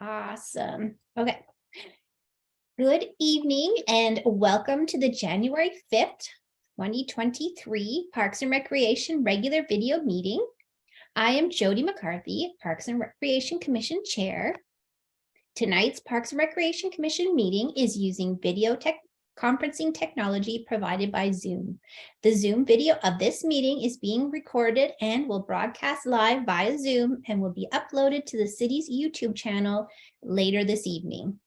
Awesome. Okay. Good evening and welcome to the January 5th, 2023 Parks and Recreation regular video meeting. I am Jody McCarthy, Parks and Recreation Commission Chair. Tonight's Parks and Recreation Commission meeting is using video conferencing technology provided by Zoom. The Zoom video of this meeting is being recorded and will broadcast live via Zoom and will be uploaded to the city's YouTube channel later this evening.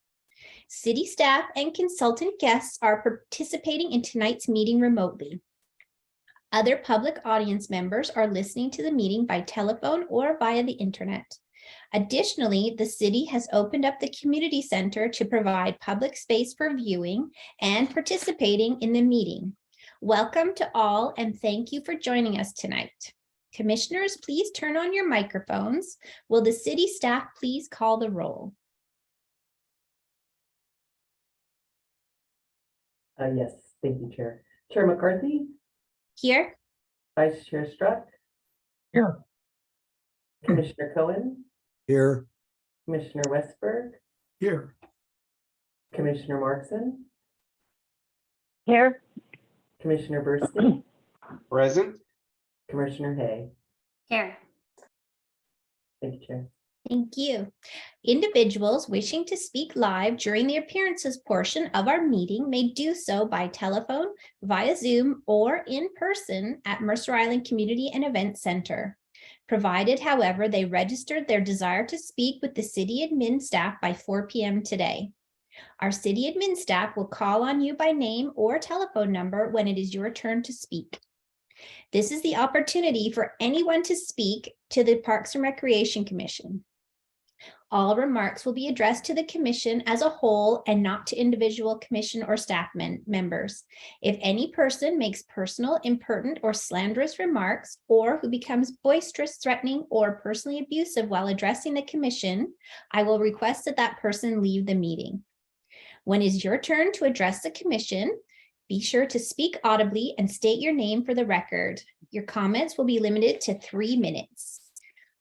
City staff and consultant guests are participating in tonight's meeting remotely. Other public audience members are listening to the meeting by telephone or via the internet. Additionally, the city has opened up the community center to provide public space for viewing and participating in the meeting. Welcome to all and thank you for joining us tonight. Commissioners, please turn on your microphones. Will the city staff please call the roll? Yes, thank you, Chair. Chair McCarthy? Here. Vice Chair Struck? Here. Commissioner Cohen? Here. Commissioner Westberg? Here. Commissioner Markson? Here. Commissioner Burston? Present. Commissioner Hay? Here. Thank you, Chair. Thank you. Individuals wishing to speak live during the appearances portion of our meeting may do so by telephone, via Zoom, or in person at Mercer Island Community and Event Center. Provided, however, they registered their desire to speak with the city admin staff by 4 p.m. today. Our city admin staff will call on you by name or telephone number when it is your turn to speak. This is the opportunity for anyone to speak to the Parks and Recreation Commission. All remarks will be addressed to the commission as a whole and not to individual commission or staff members. If any person makes personal, impertinent, or slanderous remarks, or who becomes boisterous, threatening, or personally abusive while addressing the commission, I will request that that person leave the meeting. When it is your turn to address the commission, be sure to speak audibly and state your name for the record. Your comments will be limited to 3 minutes.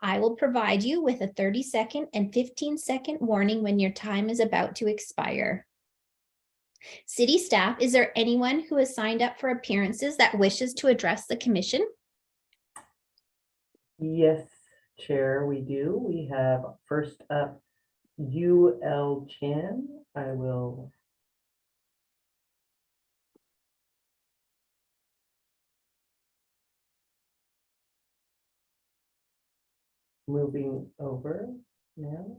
I will provide you with a 30-second and 15-second warning when your time is about to expire. City staff, is there anyone who has signed up for appearances that wishes to address the commission? Yes, Chair, we do. We have first up UL Chan. I will moving over now.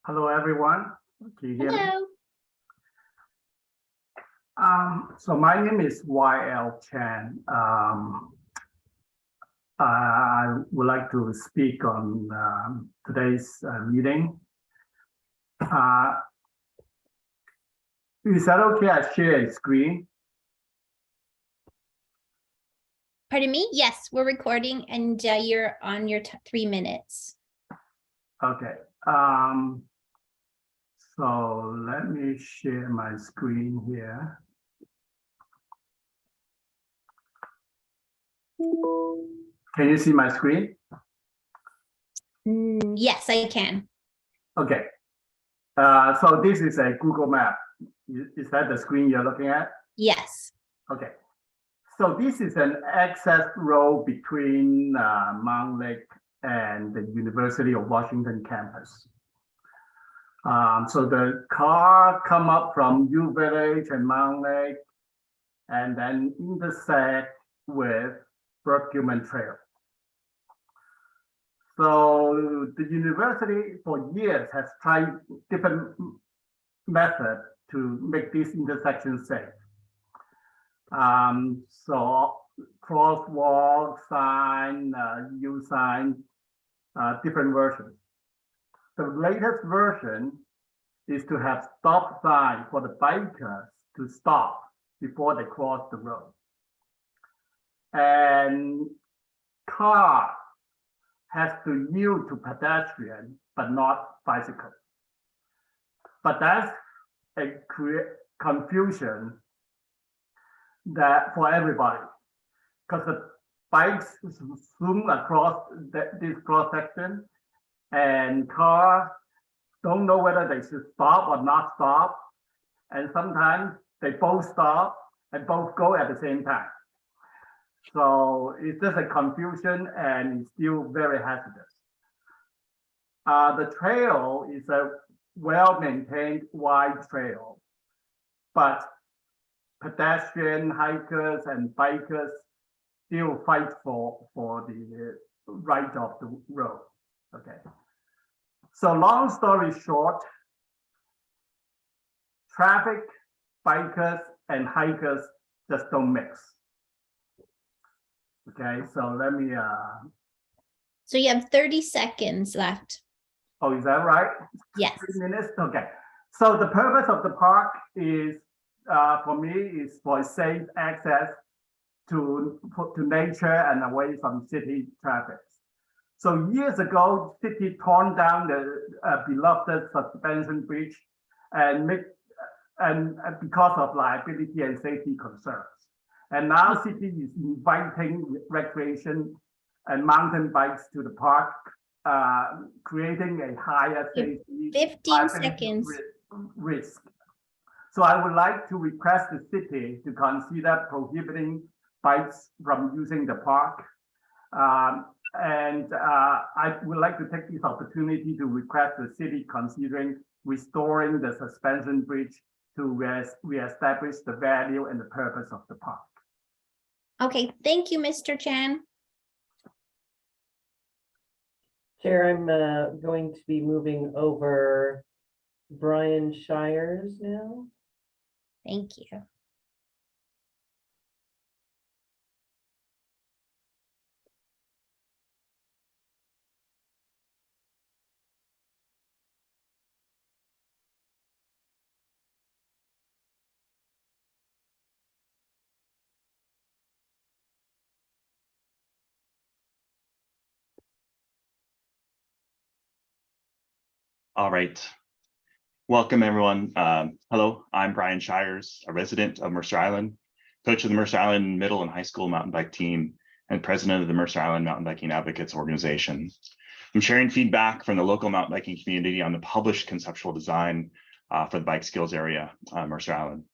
Hello, everyone. Can you hear me? Hello. So my name is YL Chan. I would like to speak on today's meeting. Is that okay? I share a screen. Pardon me? Yes, we're recording and you're on your 3 minutes. Okay. So let me share my screen here. Can you see my screen? Yes, I can. Okay. So this is a Google map. Is that the screen you're looking at? Yes. Okay. So this is an access road between Mount Lake and the University of Washington campus. So the car come up from U Village and Mount Lake and then intersect with Berkman Trail. So the university for years has tried different methods to make this intersection safe. So crosswalk sign, U sign, different versions. The latest version is to have stop sign for the bikers to stop before they cross the road. And car has to yield to pedestrian, but not bicycle. But that's confusion that for everybody, because the bikes zoom across this cross section, and cars don't know whether they should stop or not stop, and sometimes they both stop and both go at the same time. So it's just a confusion and it's still very hazardous. The trail is a well-maintained wide trail, but pedestrian, hikers, and bikers still fight for the right of the road. Okay. So long story short, traffic, bikers, and hikers just don't mix. Okay, so let me, So you have 30 seconds left. oh, is that right? Yes. 3 minutes, okay. So the purpose of the park is, for me, is for safe access to nature and away from city traffic. So years ago, city torn down the beloved suspension bridge and because of liability and safety concerns. And now city is inviting recreation and mountain bikes to the park, creating a higher safety 15 seconds. risk. So I would like to request the city to consider prohibiting bikes from using the park. I would like to take this opportunity to request the city considering restoring the suspension bridge to reestablish the value and the purpose of the park. Okay, thank you, Mr. Chan. Chair, I'm going to be moving over Brian Shires now. Thank you. All right. Welcome, everyone. Hello, I'm Brian Shires, a resident of Mercer Island, coach of the Mercer Island Middle and High School mountain bike team, and president of the Mercer Island Mountain Biking Advocates organization. I'm sharing feedback from the local mountain biking community on the published conceptual design for the bike skills area, Mercer Island.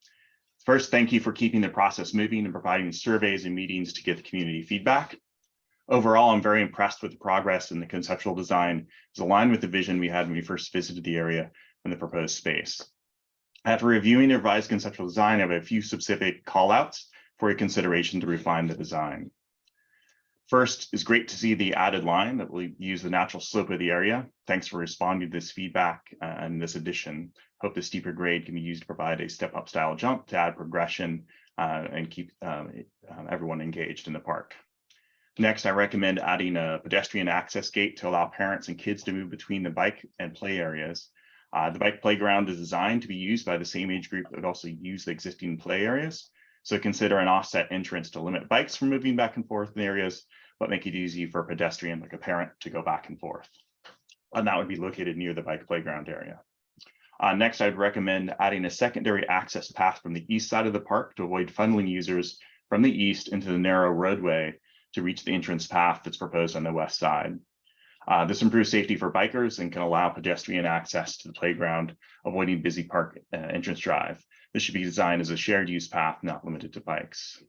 First, thank you for keeping the process moving and providing surveys and meetings to get the community feedback. Overall, I'm very impressed with the progress in the conceptual design. It's aligned with the vision we had when we first visited the area and the proposed space. After reviewing the revised conceptual design, I have a few specific callouts for your consideration to refine the design. First, it's great to see the added line that will use the natural slope of the area. Thanks for responding to this feedback and this addition. Hope the steeper grade can be used to provide a step-up style jump to add progression and keep everyone engaged in the park. Next, I recommend adding a pedestrian access gate to allow parents and kids to move between the bike and play areas. The bike playground is designed to be used by the same age group that would also use the existing play areas. So consider an offset entrance to limit bikes from moving back and forth in the areas, but make it easy for a pedestrian like a parent to go back and forth. And that would be located near the bike playground area. Next, I'd recommend adding a secondary access path from the east side of the park to avoid funneling users from the east into the narrow roadway to reach the entrance path that's proposed on the west side. This improves safety for bikers and can allow pedestrian access to the playground, avoiding busy park entrance drive. This should be designed as a shared use path, not limited to bikes.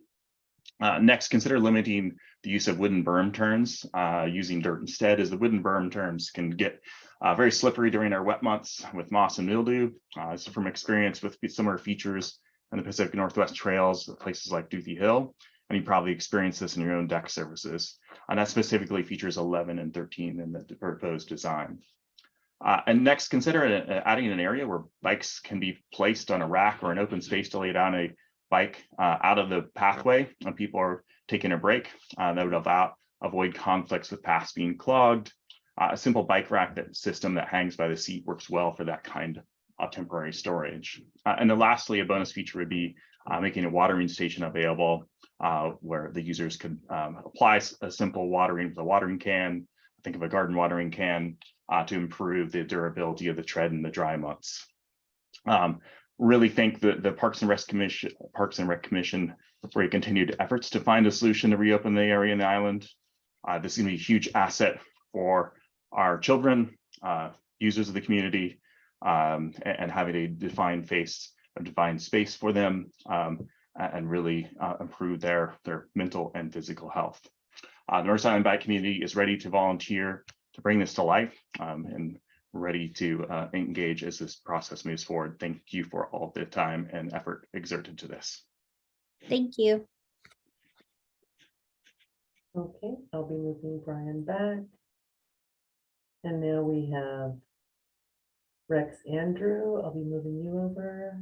Next, consider limiting the use of wooden berm turns, using dirt instead, as the wooden berm turns can get very slippery during our wet months with moss and mildew. So from experience with similar features in the Pacific Northwest trails, places like Duthie Hill, and you probably experienced this in your own deck services. And that specifically features 11 and 13 in the proposed design. And next, consider adding an area where bikes can be placed on a rack or an open space to lay down a bike out of the pathway when people are taking a break. That would avoid conflicts with paths being clogged. A simple bike rack system that hangs by the seat works well for that kind of temporary storage. And then lastly, a bonus feature would be making a watering station available where the users could apply a simple watering with a watering can, think of a garden watering can, to improve the durability of the tread in the dry months. really thank the Parks and Rec Commission for your continued efforts to find a solution to reopen the area and the island. This is going to be a huge asset for our children, users of the community, and having a defined space for them, and really improve their mental and physical health. The Mercer Island Bike community is ready to volunteer to bring this to life, and ready to engage as this process moves forward. Thank you for all the time and effort exerted to this. Thank you. Okay, I'll be moving Brian back. And now we have Rex Andrew. I'll be moving you over.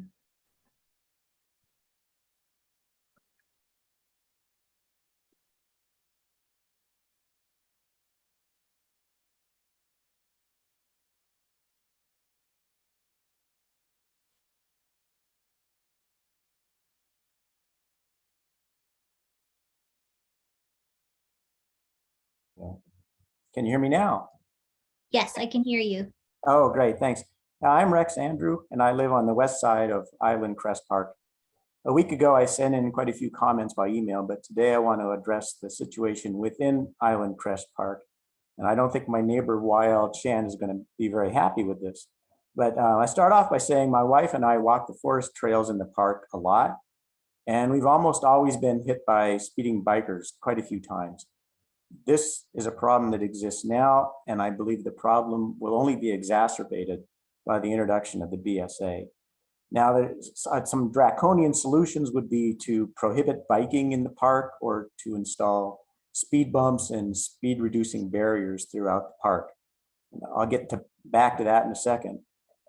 Can you hear me now? Yes, I can hear you. Oh, great, thanks. I'm Rex Andrew, and I live on the west side of Island Crest Park. A week ago, I sent in quite a few comments by email, but today I want to address the situation within Island Crest Park. And I don't think my neighbor YL Chan is going to be very happy with this. But I start off by saying my wife and I walk the forest trails in the park a lot, and we've almost always been hit by speeding bikers quite a few times. This is a problem that exists now, and I believe the problem will only be exacerbated by the introduction of the BSA. Now, some draconian solutions would be to prohibit biking in the park or to install speed bumps and speed reducing barriers throughout the park. I'll get back to that in a second.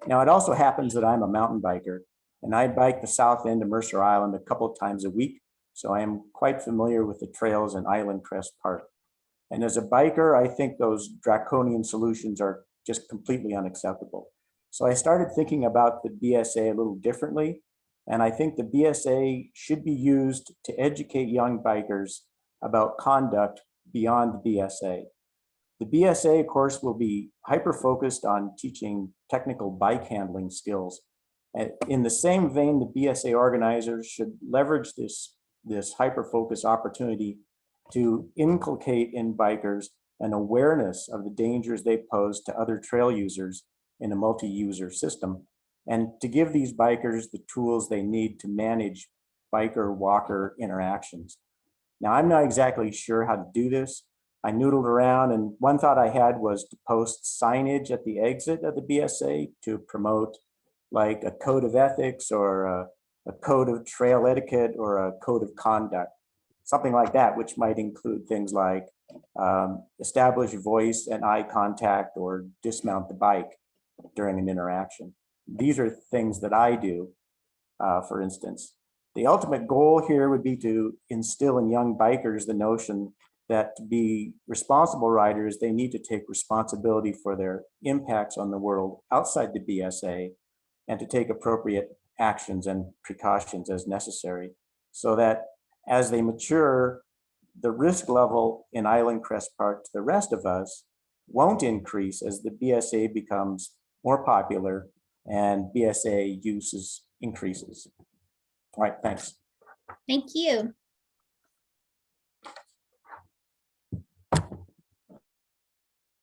Now, it also happens that I'm a mountain biker, and I bike the south end of Mercer Island a couple of times a week, so I am quite familiar with the trails in Island Crest Park. And as a biker, I think those draconian solutions are just completely unacceptable. So I started thinking about the BSA a little differently. And I think the BSA should be used to educate young bikers about conduct beyond the BSA. The BSA, of course, will be hyper-focused on teaching technical bike handling skills. And in the same vein, the BSA organizers should leverage this hyper-focus opportunity to inculcate in bikers an awareness of the dangers they pose to other trail users in a multi-user system, and to give these bikers the tools they need to manage biker-walker interactions. Now, I'm not exactly sure how to do this. I noodled around, and one thought I had was to post signage at the exit of the BSA to promote like a code of ethics or a code of trail etiquette or a code of conduct. Something like that, which might include things like establish voice and eye contact or dismount the bike during an interaction. These are things that I do, for instance. The ultimate goal here would be to instill in young bikers the notion that to be responsible riders, they need to take responsibility for their impacts on the world outside the BSA and to take appropriate actions and precautions as necessary, so that as they mature, the risk level in Island Crest Park to the rest of us won't increase as the BSA becomes more popular and BSA uses increases. All right, thanks. Thank you.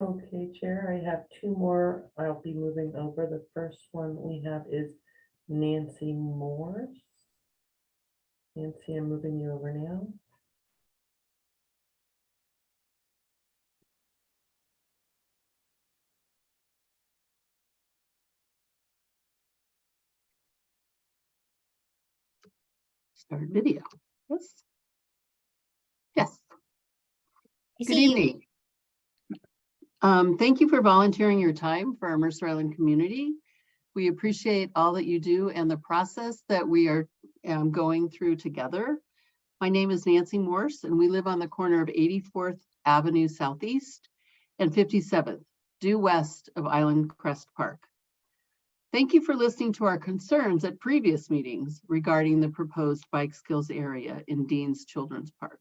Okay, Chair, I have two more I'll be moving over. The first one we have is Nancy Morse. Nancy, I'm moving you over now. Start video. Yes. Yes. I Good see you. evening. Thank you for volunteering your time for our Mercer Island community. We appreciate all that you do and the process that we are going through together. My name is Nancy Morse, and we live on the corner of 84th Avenue Southeast and 57th, due west of Island Crest Park. Thank you for listening to our concerns at previous meetings regarding the proposed bike skills area in Dean's Children's Park.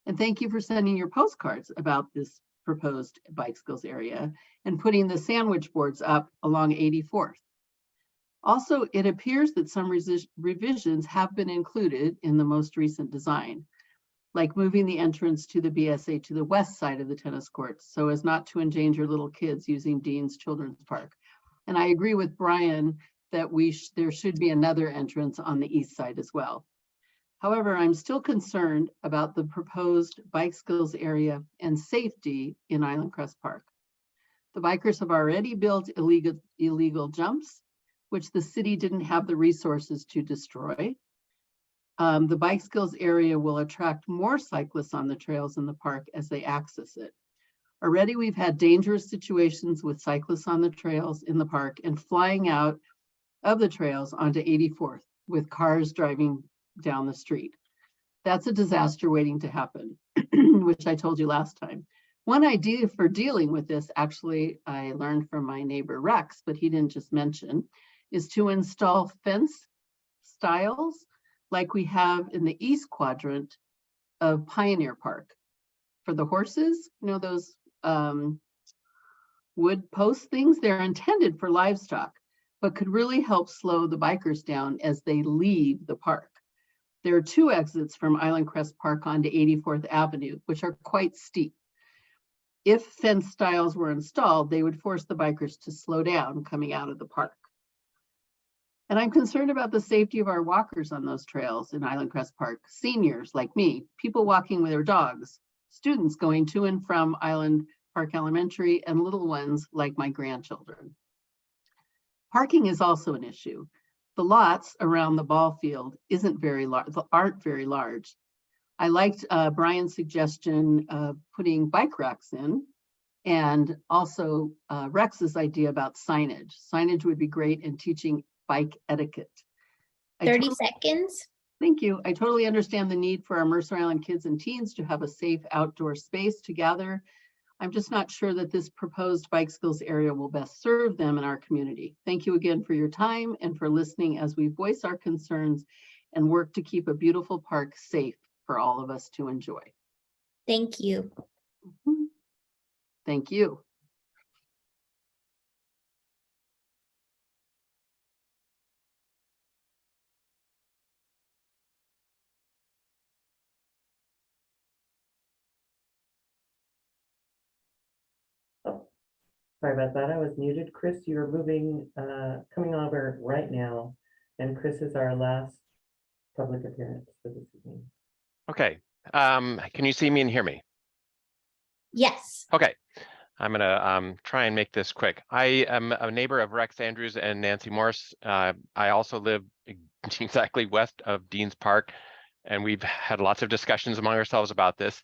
And thank you for sending your postcards about this proposed bike skills area and putting the sandwich boards up along 84th. Also, it appears that some revisions have been included in the most recent design, like moving the entrance to the BSA to the west side of the tennis courts so as not to endanger little kids using Dean's Children's Park. And I agree with Brian that there should be another entrance on the east side as well. However, I'm still concerned about the proposed bike skills area and safety in Island Crest Park. The bikers have already built illegal jumps, which the city didn't have the resources to destroy. The bike skills area will attract more cyclists on the trails in the park as they access it. Already we've had dangerous situations with cyclists on the trails in the park and flying out of the trails onto 84th with cars driving down the street. That's a disaster waiting to happen, which I told you last time. One idea for dealing with this, actually, I learned from my neighbor Rex, but he didn't just mention, is to install fence stiles like we have in the east quadrant of Pioneer Park. For the horses, you know, those wood post things, they're intended for livestock, but could really help slow the bikers down as they leave the park. There are 2 exits from Island Crest Park onto 84th Avenue, which are quite steep. If fence stiles were installed, they would force the bikers to slow down coming out of the park. And I'm concerned about the safety of our walkers on those trails in Island Crest Park, seniors like me, people walking with their dogs, students going to and from Island Park Elementary, and little ones like my grandchildren. Parking is also an issue. The lots around the ball field aren't very large. I liked Brian's suggestion of putting bike racks in, and also Rex's idea about signage. Signage would be great in teaching bike etiquette. 30 seconds. Thank you. I totally understand the need for our Mercer Island kids and teens to have a safe outdoor space to gather. I'm just not sure that this proposed bike skills area will best serve them in our community. Thank you again for your time and for listening as we voice our concerns and work to keep a beautiful park safe for all of us to enjoy. Thank you. Thank you. Sorry about that. I was muted. Chris, you're coming over right now. And Chris is our last public appearance for this evening. Okay. Can you see me and hear me? Yes. Okay. I'm gonna try and make this quick. I am a neighbor of Rex Andrews and Nancy Morse. I also live exactly west of Dean's Park, and we've had lots of discussions among ourselves about this.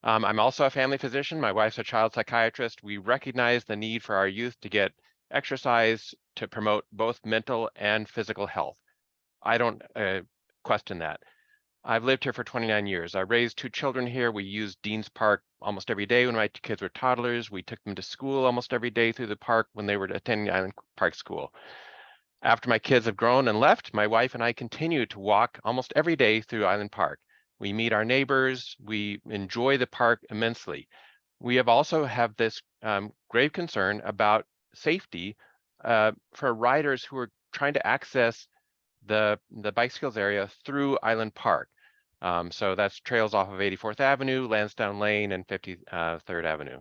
I'm also a family physician. My wife's a child psychiatrist. We recognize the need for our youth to get exercise to promote both mental and physical health. I don't question that. I've lived here for 29 years. I raised 2 children here. We used Dean's Park almost every day when my kids were toddlers. We took them to school almost every day through the park when they were attending Island Park School. After my kids have grown and left, my wife and I continue to walk almost every day through Island Park. We meet our neighbors. We enjoy the park immensely. We have also have this grave concern about safety for riders who are trying to access the bike skills area through Island Park. So that's trails off of 84th Avenue, Lansdowne Lane, and 53rd Avenue.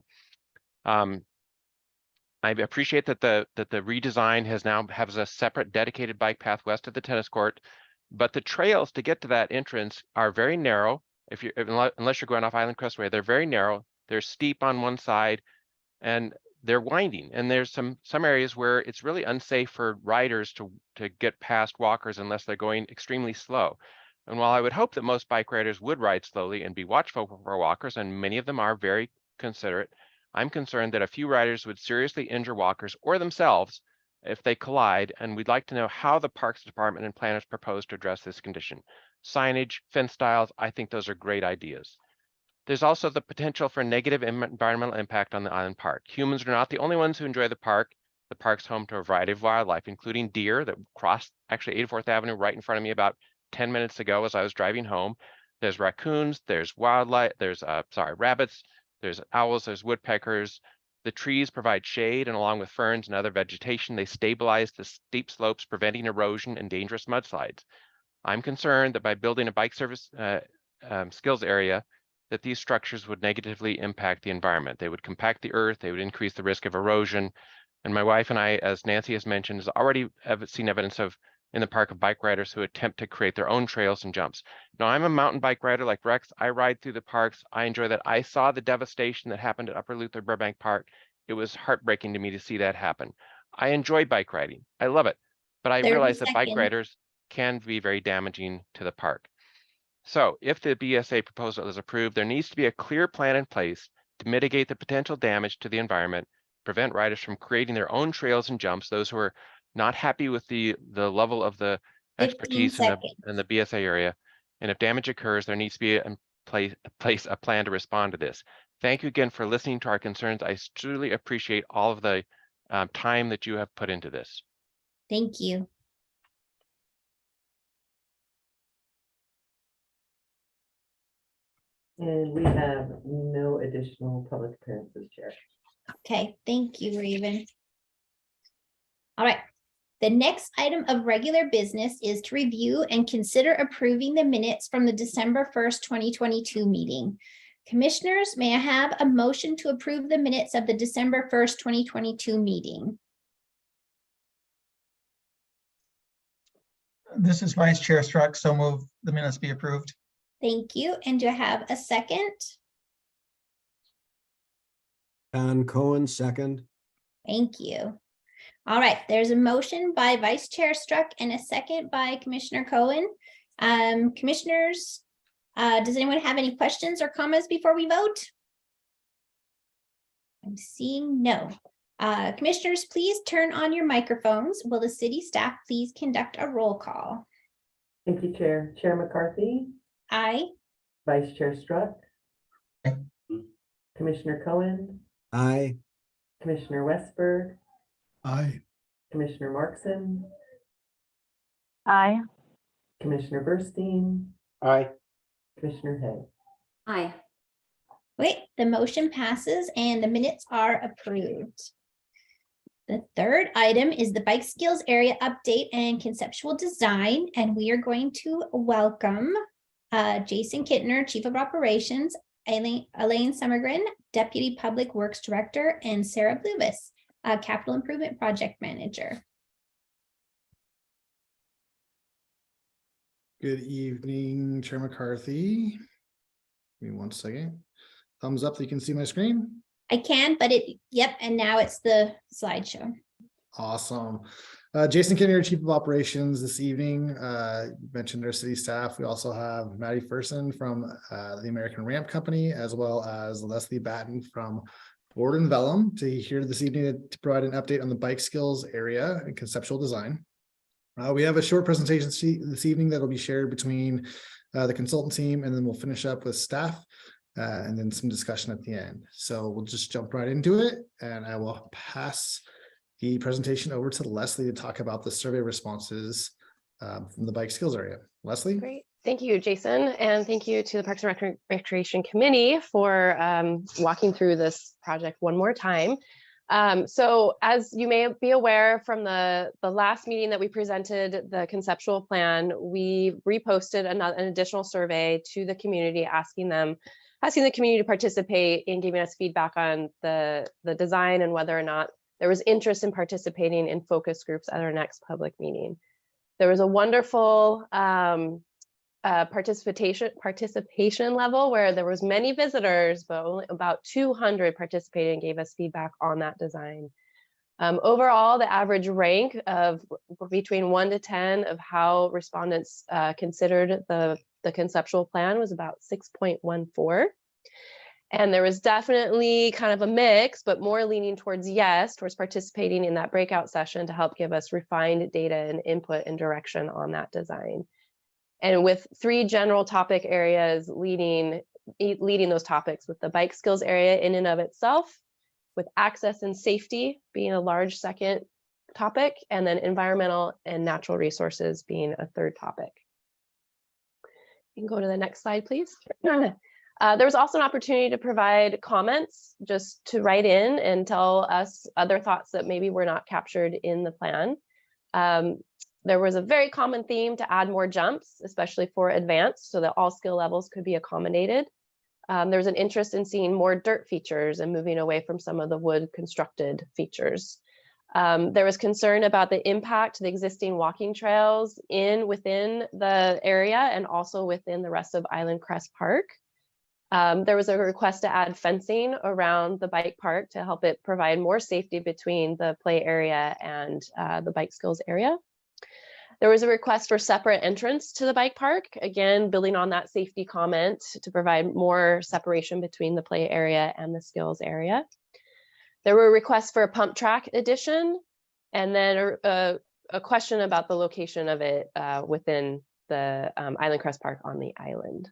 I appreciate that the redesign has a separate dedicated bike path west of the tennis court, but the trails to get to that entrance are very narrow. Unless you're going off Island Crestway, they're very narrow. They're steep on one side, and they're winding. And there's some areas where it's really unsafe for riders to get past walkers unless they're going extremely slow. And while I would hope that most bike riders would ride slowly and be watchful for walkers, and many of them are very considerate, I'm concerned that a few riders would seriously injure walkers or themselves if they collide, and we'd like to know how the Parks Department and planners propose to address this condition. Signage, fence styles, I think those are great ideas. There's also the potential for negative environmental impact on the Island Park. Humans are not the only ones who enjoy the park. The park's home to a variety of wildlife, including deer that crossed actually 84th Avenue right in front of me about 10 minutes ago as I was driving home. There's raccoons, there's wildlife, there's rabbits, there's owls, there's woodpeckers. The trees provide shade, and along with ferns and other vegetation, they stabilize the steep slopes, preventing erosion and dangerous mudslides. I'm concerned that by building a bike service skills area, that these structures would negatively impact the environment. They would compact the earth, they would increase the risk of erosion. And my wife and I, as Nancy has mentioned, has already seen evidence of in the park of bike riders who attempt to create their own trails and jumps. Now, I'm a mountain bike rider like Rex. I ride through the parks. I enjoy that. I saw the devastation that happened at Upper Luther Burbank Park. It was heartbreaking to me to see that happen. I enjoy bike riding. I love it. But I 30 realize that bike seconds. riders can be very damaging to the park. So if the BSA proposal is approved, there needs to be a clear plan in place to mitigate the potential damage to the environment, prevent riders from creating their own trails and jumps, those who are not happy with the level of the 15 expertise seconds. in the BSA area. And if damage occurs, there needs to be a plan to respond to this. Thank you again for listening to our concerns. I truly appreciate all of the time that you have put into this. Thank you. And we have no additional public appearances, Chair. Okay, thank you, Raven. All right. The next item of regular business is to review and consider approving the minutes from the December 1st, 2022 meeting. Commissioners, may I have a motion to approve the minutes of the December 1st, 2022 meeting? This is Vice Chair Struck, so move the minutes be approved. Thank you. And do I have a second? Don Cohen, second. Thank you. All right, there's a motion by Vice Chair Struck and a second by Commissioner Cohen. Commissioners, does anyone have any questions or comments before we vote? I'm seeing no. Commissioners, please turn on your microphones. Will the city staff please conduct a roll call? Thank you, Chair. Chair McCarthy, Aye. Vice Chair Struck, Aye. Commissioner Cohen, Aye. Commissioner Westberg, Aye. Commissioner Markson, Aye. Commissioner Burstein, Aye. Commissioner Hay. Aye. Wait, the motion passes and the minutes are approved. The third item is the bike skills area update and conceptual design, and we are going to welcome Jason Kittner, Chief of Operations, Elaine Summergren, Deputy Public Works Director, and Sarah Bluvis, Capital Improvement Project Manager. Good evening, Chair McCarthy. Give me 1 second. Thumbs up so you can see my screen. I can, but yep, and now it's the slideshow. Awesome. Jason Kittner, Chief of Operations this evening. You mentioned our city staff. We also have Maddie Ferson from the American Ramp Company, as well as Leslie Batten from Board and Vellum to here this evening to provide an update on the bike skills area and conceptual design. We have a short presentation this evening that will be shared between the consultant team, and then we'll finish up with staff and then some discussion at the end. So we'll just jump right into it, and I will pass the presentation over to Leslie to talk about the survey responses from the bike skills area. Leslie? Great. Thank you, Jason. And thank you to the Parks and Recreation Committee for walking through this project one more time. So as you may be aware from the last meeting that we presented the conceptual plan, we reposted an additional survey to the community asking the community to participate in giving us feedback on the design and whether or not there was interest in participating in focus groups at our next public meeting. There was a wonderful participation level where there was many visitors, but only about 200 participated and gave us feedback on that design. Overall, the average rank of between 1 to 10 of how respondents considered the conceptual plan was about 6.14. And there was definitely kind of a mix, but more leaning towards yes, towards participating in that breakout session to help give us refined data and input and direction on that design. And with 3 general topic areas leading those topics, with the bike skills area in and of itself, with access and safety being a large second topic, and then environmental and natural resources being a third topic. You can go to the next slide, please. There was also an opportunity to provide comments, just to write in and tell us other thoughts that maybe were not captured in the plan. There was a very common theme to add more jumps, especially for advanced, so that all skill levels could be accommodated. There's an interest in seeing more dirt features and moving away from some of the wood constructed features. There was concern about the impact to the existing walking trails within the area and also within the rest of Island Crest Park. There was a request to add fencing around the bike park to help it provide more safety between the play area and the bike skills area. There was a request for separate entrance to the bike park, again, building on that safety comment to provide more separation between the play area and the skills area. There were requests for a pump track addition, and then a question about the location of it within the Island Crest Park on the island.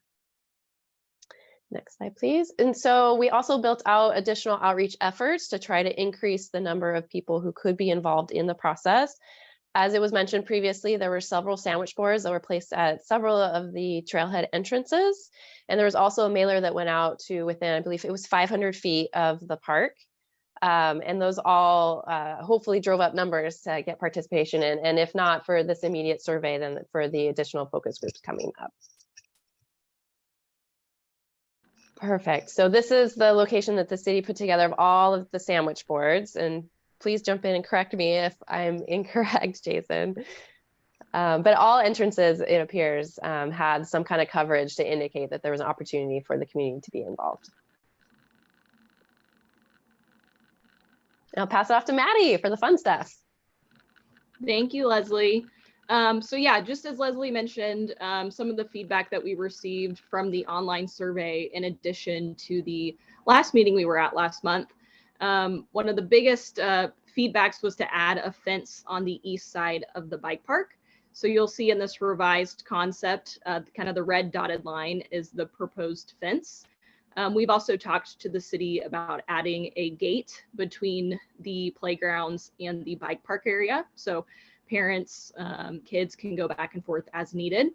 Next slide, please. And so we also built out additional outreach efforts to try to increase the number of people who could be involved in the process. As it was mentioned previously, there were several sandwich boards that were placed at several of the trailhead entrances. And there was also a mailer that went out to within, I believe it was 500 feet of the park. And those all hopefully drove up numbers to get participation in. And if not for this immediate survey, then for the additional focus groups coming up. Perfect. So this is the location that the city put together of all of the sandwich boards. And please jump in and correct me if I'm incorrect, Jason. But all entrances, it appears, had some kind of coverage to indicate that there was an opportunity for the community to be involved. I'll pass it off to Maddie for the fun stuff. Thank you, Leslie. So yeah, just as Leslie mentioned, some of the feedback that we received from the online survey, in addition to the last meeting we were at last month, one of the biggest feedbacks was to add a fence on the east side of the bike park. So you'll see in this revised concept, kind of the red dotted line is the proposed fence. We've also talked to the city about adding a gate between the playgrounds and the bike park area. So parents, kids can go back and forth as needed.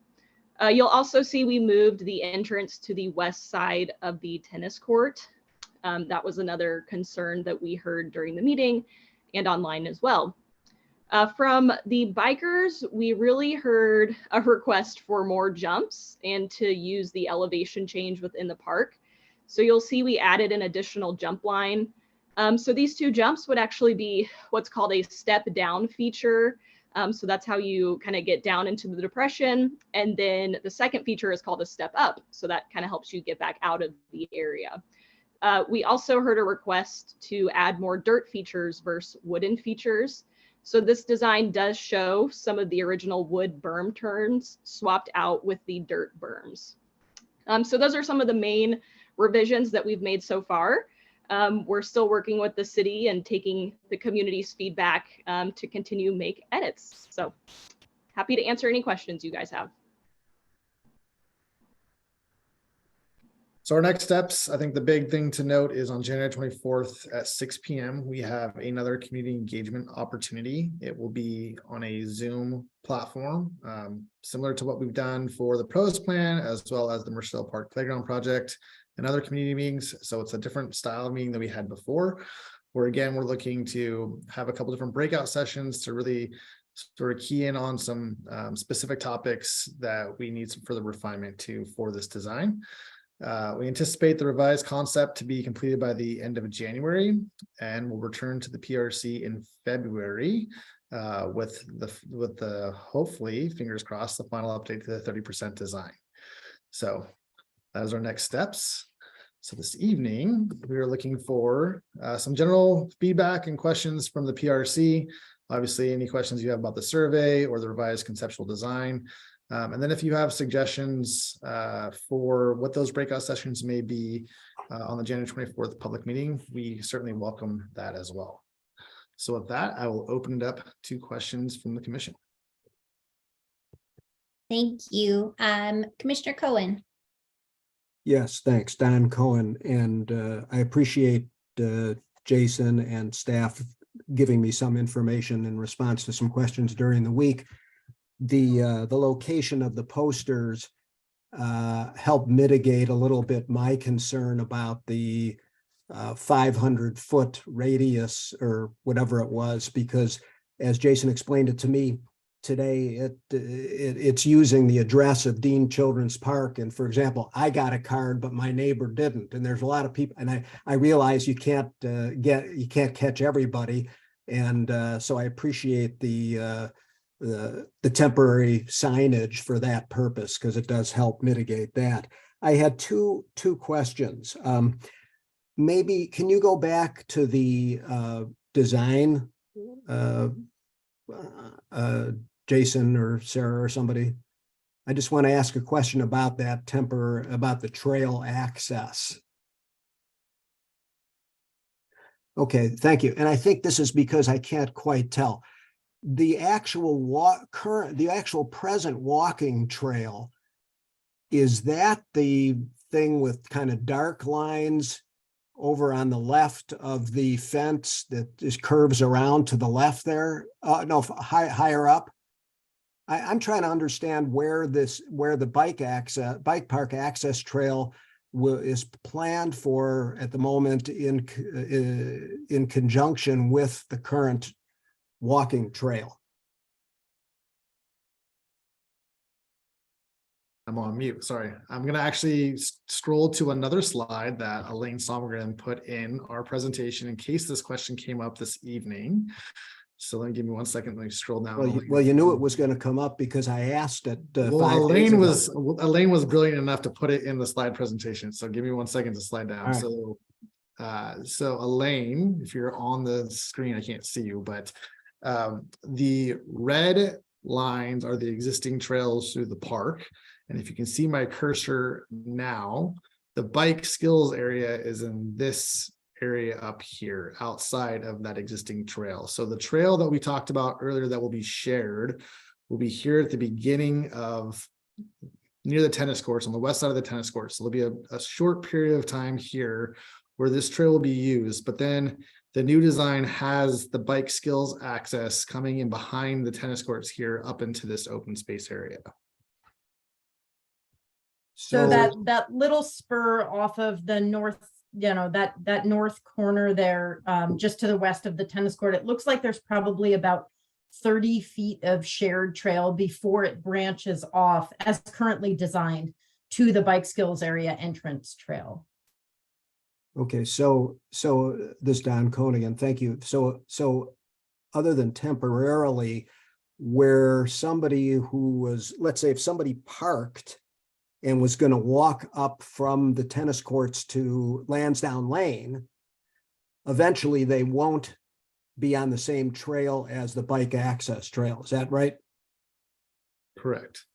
You'll also see we moved the entrance to the west side of the tennis court. That was another concern that we heard during the meeting and online as well. From the bikers, we really heard a request for more jumps and to use the elevation change within the park. So you'll see we added an additional jump line. So these two jumps would actually be what's called a step down feature. So that's how you kind of get down into the depression. And then the second feature is called a step up. So that kind of helps you get back out of the area. We also heard a request to add more dirt features versus wooden features. So this design does show some of the original wood berm turns swapped out with the dirt berms. So those are some of the main revisions that we've made so far. We're still working with the city and taking the community's feedback to continue make edits. So happy to answer any questions you guys have. So our next steps, I think the big thing to note is on January 24th at 6 p.m. we have another community engagement opportunity. It will be on a Zoom platform, similar to what we've done for the pros plan, as well as the Mercer Park Playground Project and other community meetings. So it's a different style of meeting than we had before, where again, we're looking to have a couple different breakout sessions to really sort of key in on some specific topics that we need some further refinement for this design. We anticipate the revised concept to be completed by the end of January, and we'll return to the PRC in February with the hopefully, fingers crossed, the final update to the 30% design. So that is our next steps. So this evening, we are looking for some general feedback and questions from the PRC. Obviously, any questions you have about the survey or the revised conceptual design. And then if you have suggestions for what those breakout sessions may be on the January 24th public meeting, we certainly welcome that as well. So with that, I will open it up to questions from the commission. Thank you. Commissioner Cohen. Yes, thanks, Don Cohen. And I appreciate Jason and staff giving me some information in response to some questions during the week. The location of the posters, help mitigate a little bit my concern about the 500-foot radius or whatever it was, because as Jason explained it to me today, it's using the address of Dean Children's Park. And for example, I got a card, but my neighbor didn't. And there's a lot of people, and I realize you can't catch everybody. And so I appreciate the temporary signage for that purpose, because it does help mitigate that. I had two questions. Maybe can you go back to the design, Jason or Sarah or somebody? I just want to ask a question about that about the trail access. Okay, thank you. And I think this is because I can't quite tell. The actual present walking trail, is that the thing with kind of dark lines over on the left of the fence that just curves around to the left there? No, higher up. I'm trying to understand where the bike park access trail is planned for at the moment in conjunction with the current walking trail. I'm on mute. Sorry. I'm going to actually scroll to another slide that Elaine Sommergren put in our presentation in case this question came up this evening. So let me give me 1 second. Let me scroll down. Well, you knew it was going to come up because I asked it. Well, Elaine was brilliant enough to put it in the slide presentation. So give me 1 second to slide down. Right. So Elaine, if you're on the screen, I can't see you, but the red lines are the existing trails through the park. And if you can see my cursor now, the bike skills area is in this area up here outside of that existing trail. So the trail that we talked about earlier that will be shared will be here at the beginning of near the tennis courts, on the west side of the tennis courts. So there'll be a short period of time here where this trail will be used, but then the new design has the bike skills access coming in behind the tennis courts here up into this open space area. So that little spur off of the north, that north corner there, just to the west of the tennis court, it looks like there's probably about 30 feet of shared trail before it branches off as currently designed to the bike skills area entrance trail. Okay, so this is Don Conigan, thank you. So other than temporarily, where somebody who was, let's say if somebody parked and was going to walk up from the tennis courts to Lansdowne Lane, eventually they won't be on the same trail as the bike access trail. Is that right? Correct.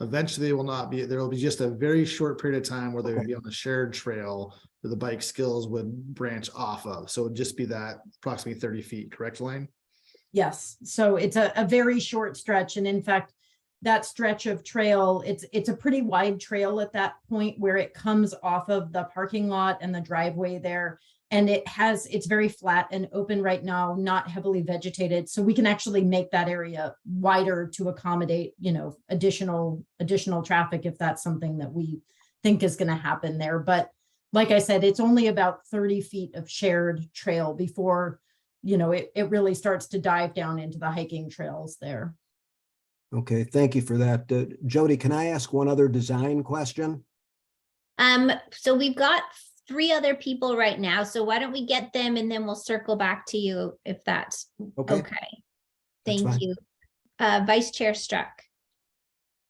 Eventually they will not be, there will be just a very short period of time where they would be on the shared trail where the bike skills would branch off of. So it would just be that approximately 30 feet, correct, Elaine? Yes, so it's a very short stretch. And in fact, that stretch of trail, it's a pretty wide trail at that point where it comes off of the parking lot and the driveway there. And it's very flat and open right now, not heavily vegetated. So we can actually make that area wider to accommodate, additional traffic if that's something that we think is going to happen there. But like I said, it's only about 30 feet of shared trail before, it really starts to dive down into the hiking trails there. Okay, thank you for that. Jody, can I ask one other design question? So we've got 3 other people right now. So why don't we get them and then we'll circle back to you if that's okay. Thank you. Vice Chair Struck.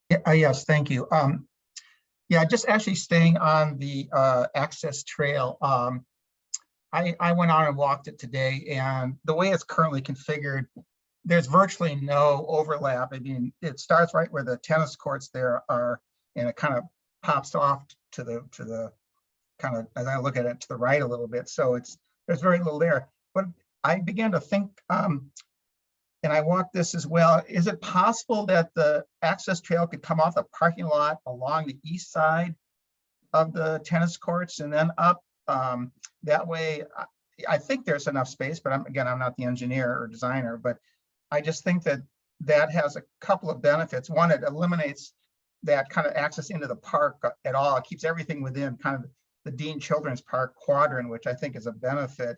Yeah, yes, thank you. Yeah, just actually staying on the access trail. I went on and walked it today, and the way it's currently configured, there's virtually no overlap. I mean, it starts right where the tennis courts there are, and it kind of pops off to the kind of, as I look at it, to the right a little bit. So there's very little there. But I began to think, and I walked this as well, is it possible that the access trail could come off the parking lot along the east side of the tennis courts and then up? That way, I think there's enough space, but I'm not the engineer or designer, but I just think that has a couple of benefits. One, it eliminates that kind of access into the park at all. It keeps everything within kind of the Dean Children's Park quadrant, which I think is a benefit.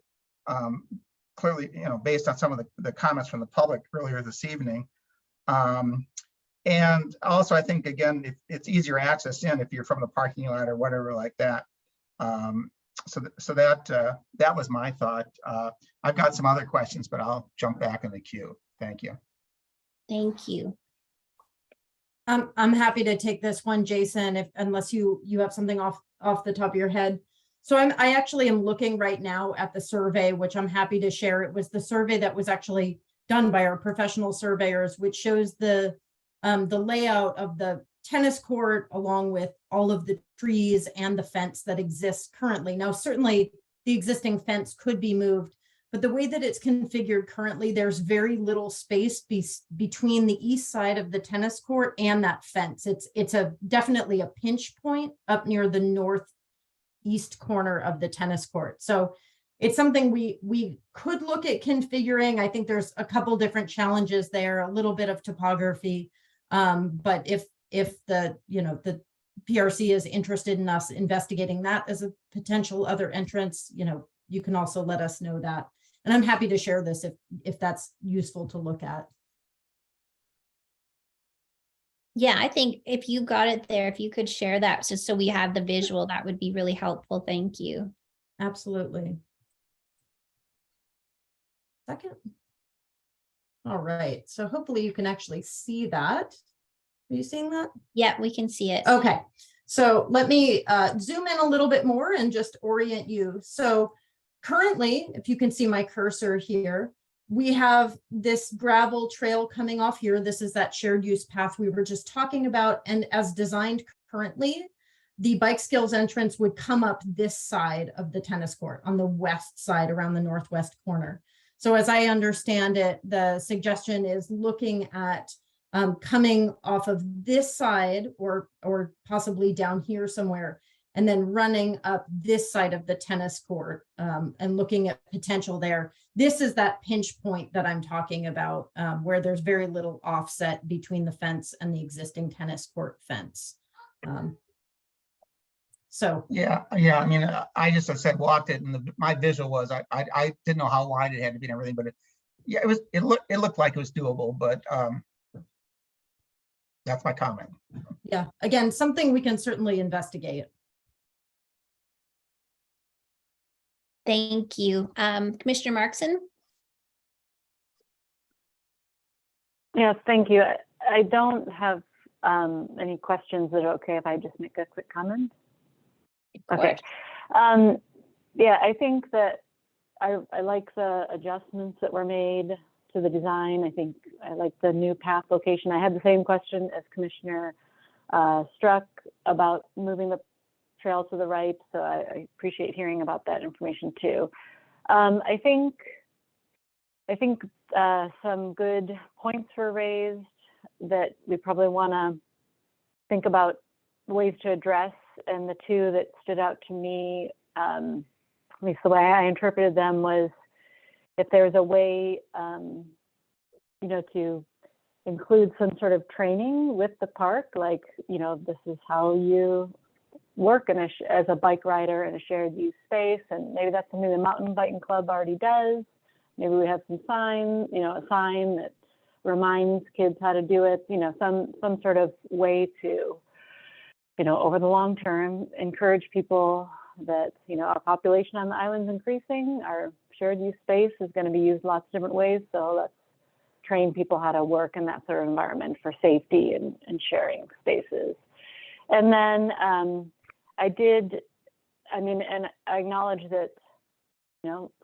Clearly, based on some of the comments from the public earlier this evening. And also, I think, again, it's easier access in if you're from the parking lot or whatever like that. So that was my thought. I've got some other questions, but I'll jump back in the queue. Thank you. Thank you. I'm happy to take this one, Jason, unless you have something off the top of your head. So I actually am looking right now at the survey, which I'm happy to share. It was the survey that was actually done by our professional surveyors, which shows the layout of the tennis court along with all of the trees and the fence that exists currently. Now, certainly the existing fence could be moved, but the way that it's configured currently, there's very little space between the east side of the tennis court and that fence. It's definitely a pinch point up near the northeast corner of the tennis court. So it's something we could look at configuring. I think there's a couple different challenges there, a little bit of topography. But if the PRC is interested in us investigating that as a potential other entrance, you can also let us know that. And I'm happy to share this if that's useful to look at. Yeah, I think if you got it there, if you could share that just so we have the visual, that would be really helpful. Thank you. Absolutely. Second. All right, so hopefully you can actually see that. Are you seeing that? Yeah, we can see it. Okay, so let me zoom in a little bit more and just orient you. So currently, if you can see my cursor here, we have this gravel trail coming off here. This is that shared use path we were just talking about. And as designed currently, the bike skills entrance would come up this side of the tennis court on the west side around the northwest corner. So as I understand it, the suggestion is looking at coming off of this side or possibly down here somewhere, and then running up this side of the tennis court and looking at potential there. This is that pinch point that I'm talking about, where there's very little offset between the fence and the existing tennis court fence. So yeah. I mean, I just, I said, walked it, and my visual was, I didn't know how wide it had to be and everything, but it looked like it was doable, but that's my comment. yeah, again, something we can certainly investigate. Thank you. Commissioner Markson? Yes, thank you. I don't have any questions. That are okay if I just make a quick comment? Okay. Yeah, I think that I like the adjustments that were made to the design. I think I like the new path location. I had the same question as Commissioner Struck about moving the trail to the right. So I appreciate hearing about that information too. I think some good points were raised that we probably want to think about ways to address. And the two that stood out to me, at least the way I interpreted them, was if there's a way, to include some sort of training with the park, like, this is how you work as a bike rider in a shared use space. And maybe that's something the mountain biking club already does. Maybe we have some sign, a sign that reminds kids how to do it, some sort of way to, over the long term, encourage people that, our population on the island is increasing, our shared use space is going to be used lots of different ways. So let's train people how to work in that sort of environment for safety and sharing spaces. And then and I acknowledge that,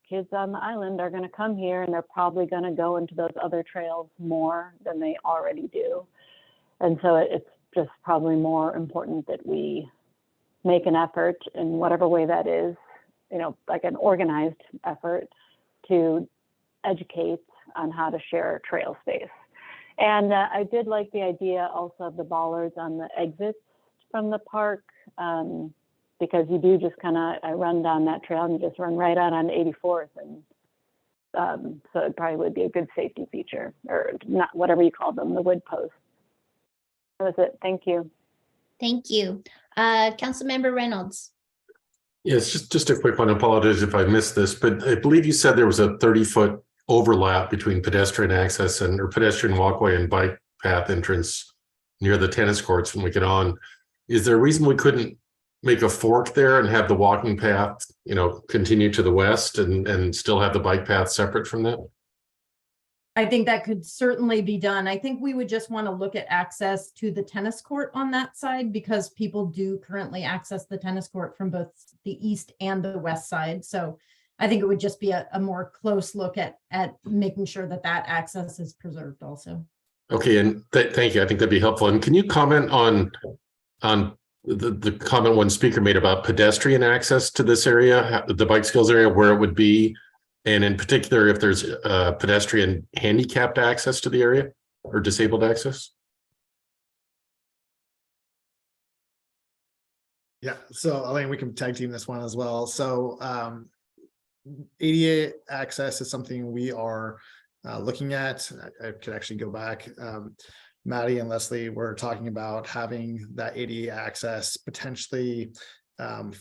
kids on the island are going to come here and they're probably going to go into those other trails more than they already do. And so it's just probably more important that we make an effort in whatever way that is, like an organized effort to educate on how to share trail space. And I did like the idea also of the bollards on the exits from the park, because you do just I run down that trail and you just run right out on 84th. And so it probably would be a good safety feature, or not, whatever you call them, the wood posts. That was it. Thank you. Thank you. Councilmember Reynolds. Yes, just a quick one. Apologies if I missed this, but I believe you said there was a 30-foot overlap between pedestrian access or pedestrian walkway and bike path entrance near the tennis courts when we get on. Is there a reason we couldn't make a fork there and have the walking path, continue to the west and still have the bike path separate from that? I think that could certainly be done. I think we would just want to look at access to the tennis court on that side, because people do currently access the tennis court from both the east and the west side. So I think it would just be a more close look at making sure that access is preserved also. Okay, and thank you. I think that'd be helpful. And can you comment on the comment one speaker made about pedestrian access to this area, the bike skills area, where it would be? And in particular, if there's pedestrian handicapped access to the area or disabled access? Yeah, so I think we can tag team this one as well. So ADA access is something we are looking at. I could actually go back. Maddie and Leslie were talking about having that ADA access potentially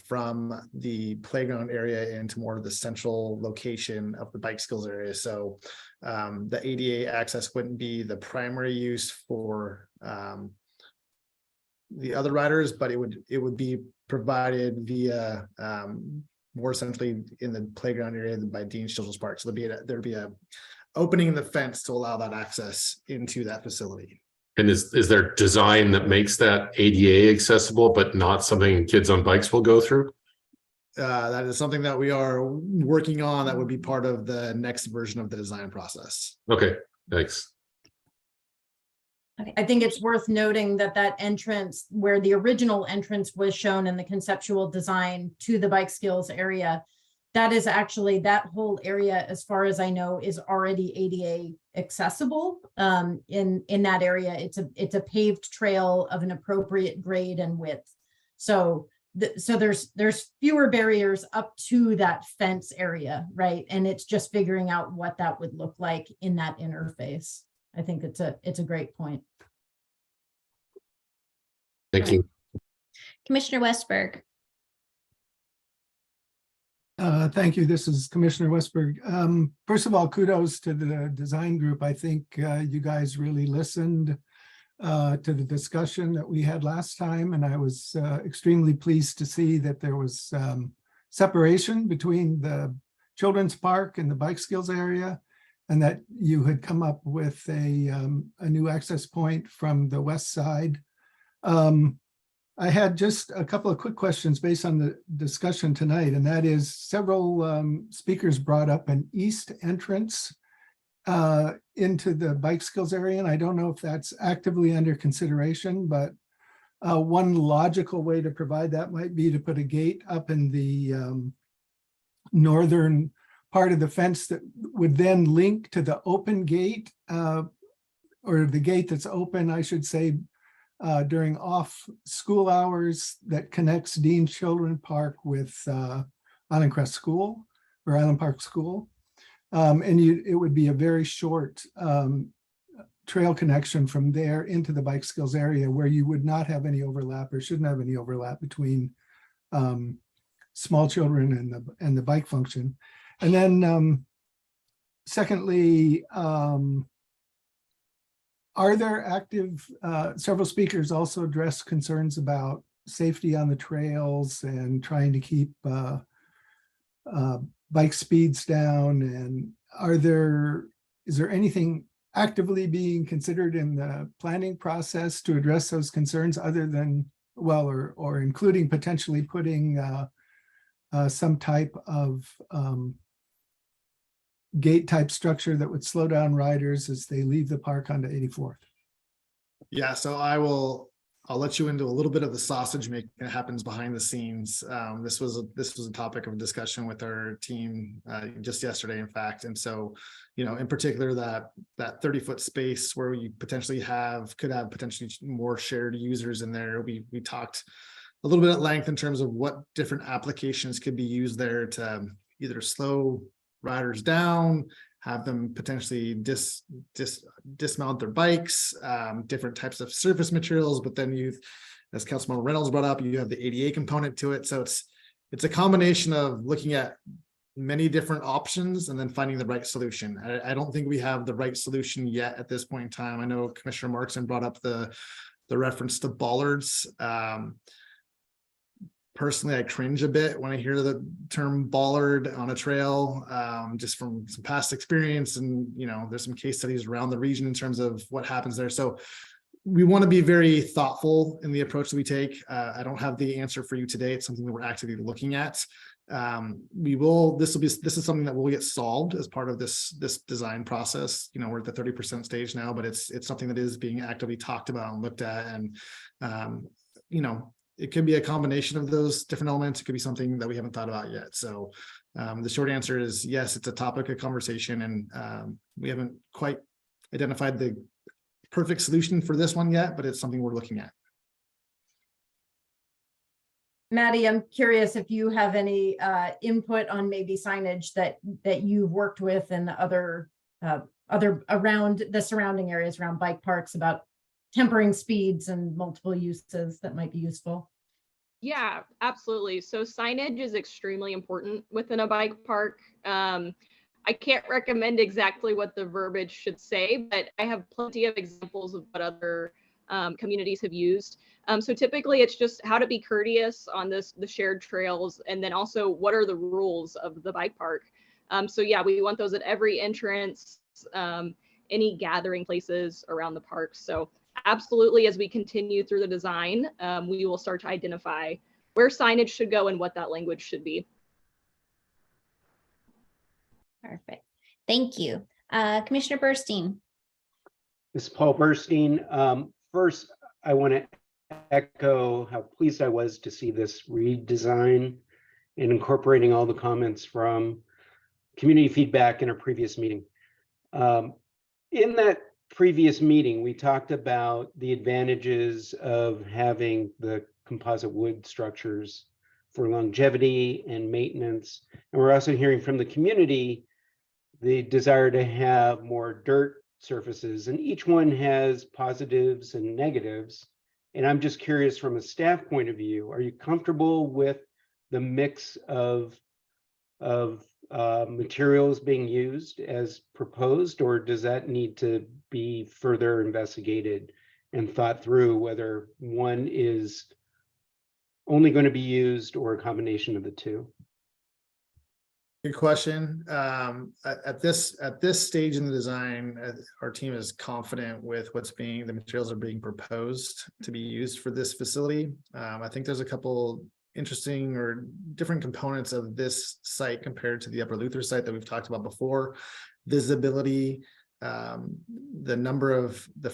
from the playground area into more of the central location of the bike skills area. So the ADA access wouldn't be the primary use for the other riders, but it would be provided via more essentially in the playground area by Dean Children's Park. So there'd be a opening in the fence to allow that access into that facility. And is there design that makes that ADA accessible, but not something kids on bikes will go through? That is something that we are working on. That would be part of the next version of the design process. Okay, thanks. I think it's worth noting that entrance, where the original entrance was shown in the conceptual design to the bike skills area, that is actually, that whole area, as far as I know, is already ADA accessible. In that area, it's a paved trail of an appropriate grade and width. So there's fewer barriers up to that fence area, right? And it's just figuring out what that would look like in that interface. I think it's a great point. Thank you. Commissioner Westberg. Thank you. This is Commissioner Westberg. First of all, kudos to the design group. I think you guys really listened to the discussion that we had last time, and I was extremely pleased to see that there was separation between the children's park and the bike skills area, and that you had come up with a new access point from the west side. I had just a couple of quick questions based on the discussion tonight, and that is several speakers brought up an east entrance into the bike skills area, and I don't know if that's actively under consideration, but one logical way to provide that might be to put a gate up in the northern part of the fence that would then link to the open gate, or the gate that's open, I should say, during off school hours that connects Dean Children's Park with Island Crest School or Island Park School. And it would be a very short trail connection from there into the bike skills area where you would not have any overlap or shouldn't have any overlap between small children and the bike function. And then secondly, are there active, several speakers also addressed concerns about safety on the trails and trying to keep bike speeds down? And is there anything actively being considered in the planning process to address those concerns other than, well, or including potentially putting some type of gate type structure that would slow down riders as they leave the park onto 84th? Yeah, so I'll let you into a little bit of the sausage making that happens behind the scenes. This was a topic of discussion with our team just yesterday, in fact. And so, in particular, that 30-foot space where you potentially could have potentially more shared users in there. We talked a little bit at length in terms of what different applications could be used there to either slow riders down, have them potentially dismount their bikes, different types of surface materials, but then as Councilmember Reynolds brought up, you have the ADA component to it. So it's a combination of looking at many different options and then finding the right solution. I don't think we have the right solution yet at this point in time. I know Commissioner Markson brought up the reference to bollards. Personally, I cringe a bit when I hear the term bollard on a trail, just from some past experience. And, there's some case studies around the region in terms of what happens there. So we want to be very thoughtful in the approach that we take. I don't have the answer for you today. It's something that we're actively looking at. This is something that will get solved as part of this design process. We're at the 30% stage now, but it's something that is being actively talked about and looked at. And, it could be a combination of those different elements. It could be something that we haven't thought about yet. So the short answer is yes, it's a topic of conversation, and we haven't quite identified the perfect solution for this one yet, but it's something we're looking at. Maddie, I'm curious if you have any input on maybe signage that you've worked with and other around the surrounding areas around bike parks about tempering speeds and multiple uses that might be useful. Yeah, absolutely. So signage is extremely important within a bike park. I can't recommend exactly what the verbiage should say, but I have plenty of examples of what other communities have used. So typically it's just how to be courteous on the shared trails, and then also what are the rules of the bike park. So yeah, we want those at every entrance, any gathering places around the park. So absolutely, as we continue through the design, we will start to identify where signage should go and what that language should be. Perfect. Thank you. Commissioner Burstein. This is Paul Burstein. First, I want to echo how pleased I was to see this redesign and incorporating all the comments from community feedback in our previous meeting. In that previous meeting, we talked about the advantages of having the composite wood structures for longevity and maintenance. And we're also hearing from the community the desire to have more dirt surfaces, and each one has positives and negatives. And I'm just curious, from a staff point of view, are you comfortable with the mix of materials being used as proposed, or does that need to be further investigated and thought through whether one is only going to be used or a combination of the two? Good question. At this stage in the design, our team is confident with the materials that are being proposed to be used for this facility. I think there's a couple interesting or different components of this site compared to the Upper Luther site that we've talked about before. Visibility, the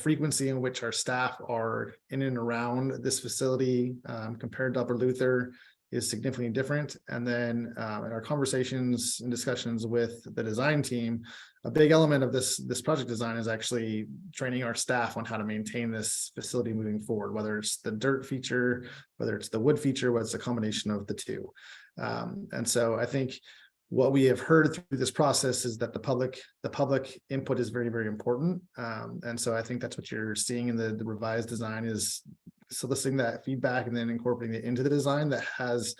frequency in which our staff are in and around this facility compared to Upper Luther is significantly different. And then in our conversations and discussions with the design team, a big element of this project design is actually training our staff on how to maintain this facility moving forward, whether it's the dirt feature, whether it's the wood feature, whether it's a combination of the two. And so I think what we have heard through this process is that the public input is very, very important. And so I think that's what you're seeing in the revised design, is soliciting that feedback and then incorporating it into the design that has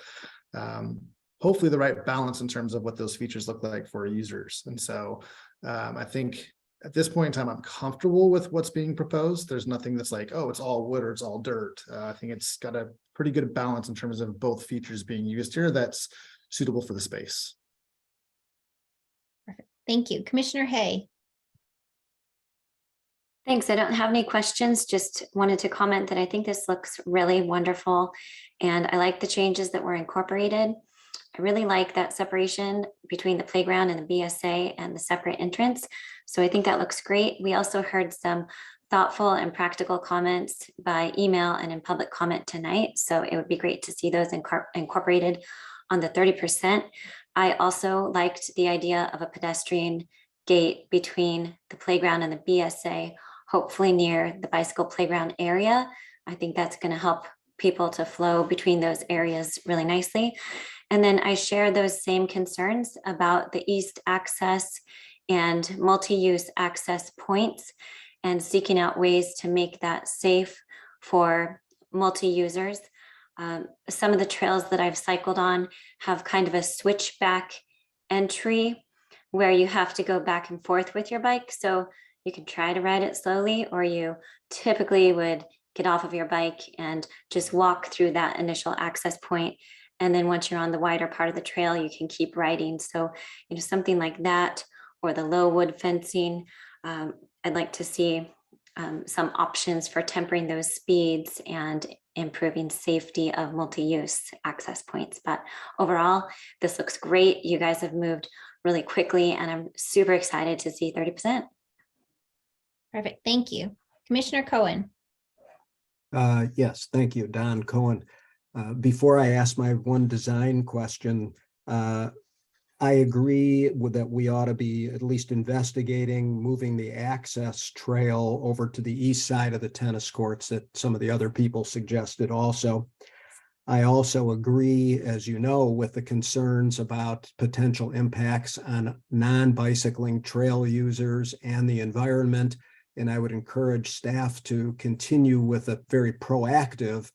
hopefully the right balance in terms of what those features look like for users. And so I think at this point in time, I'm comfortable with what's being proposed. There's nothing that's like, oh, it's all wood or it's all dirt. I think it's got a pretty good balance in terms of both features being used here that's suitable for the space. Perfect. Thank you. Commissioner Hay. Thanks. I don't have any questions, just wanted to comment that I think this looks really wonderful, and I like the changes that were incorporated. I really like that separation between the playground and the BSA and the separate entrance. So I think that looks great. We also heard some thoughtful and practical comments by email and in public comment tonight. So it would be great to see those incorporated on the 30%. I also liked the idea of a pedestrian gate between the playground and the BSA, hopefully near the bicycle playground area. I think that's going to help people to flow between those areas really nicely. And then I share those same concerns about the east access and multi-use access points, and seeking out ways to make that safe for multi-users. Some of the trails that I've cycled on have kind of a switchback entry where you have to go back and forth with your bike. So you can try to ride it slowly, or you typically would get off of your bike and just walk through that initial access point. And then once you're on the wider part of the trail, you can keep riding. So, something like that, or the low wood fencing. I'd like to see some options for tempering those speeds and improving safety of multi-use access points. But overall, this looks great. You guys have moved really quickly, and I'm super excited to see 30%. Perfect. Thank you. Commissioner Cohen. Yes, thank you, Don Cohen. Before I ask my one design question, I agree that we ought to be at least investigating moving the access trail over to the east side of the tennis courts that some of the other people suggested also. I also agree, as you know, with the concerns about potential impacts on non-bicycling trail users and the environment. And I would encourage staff to continue with a very proactive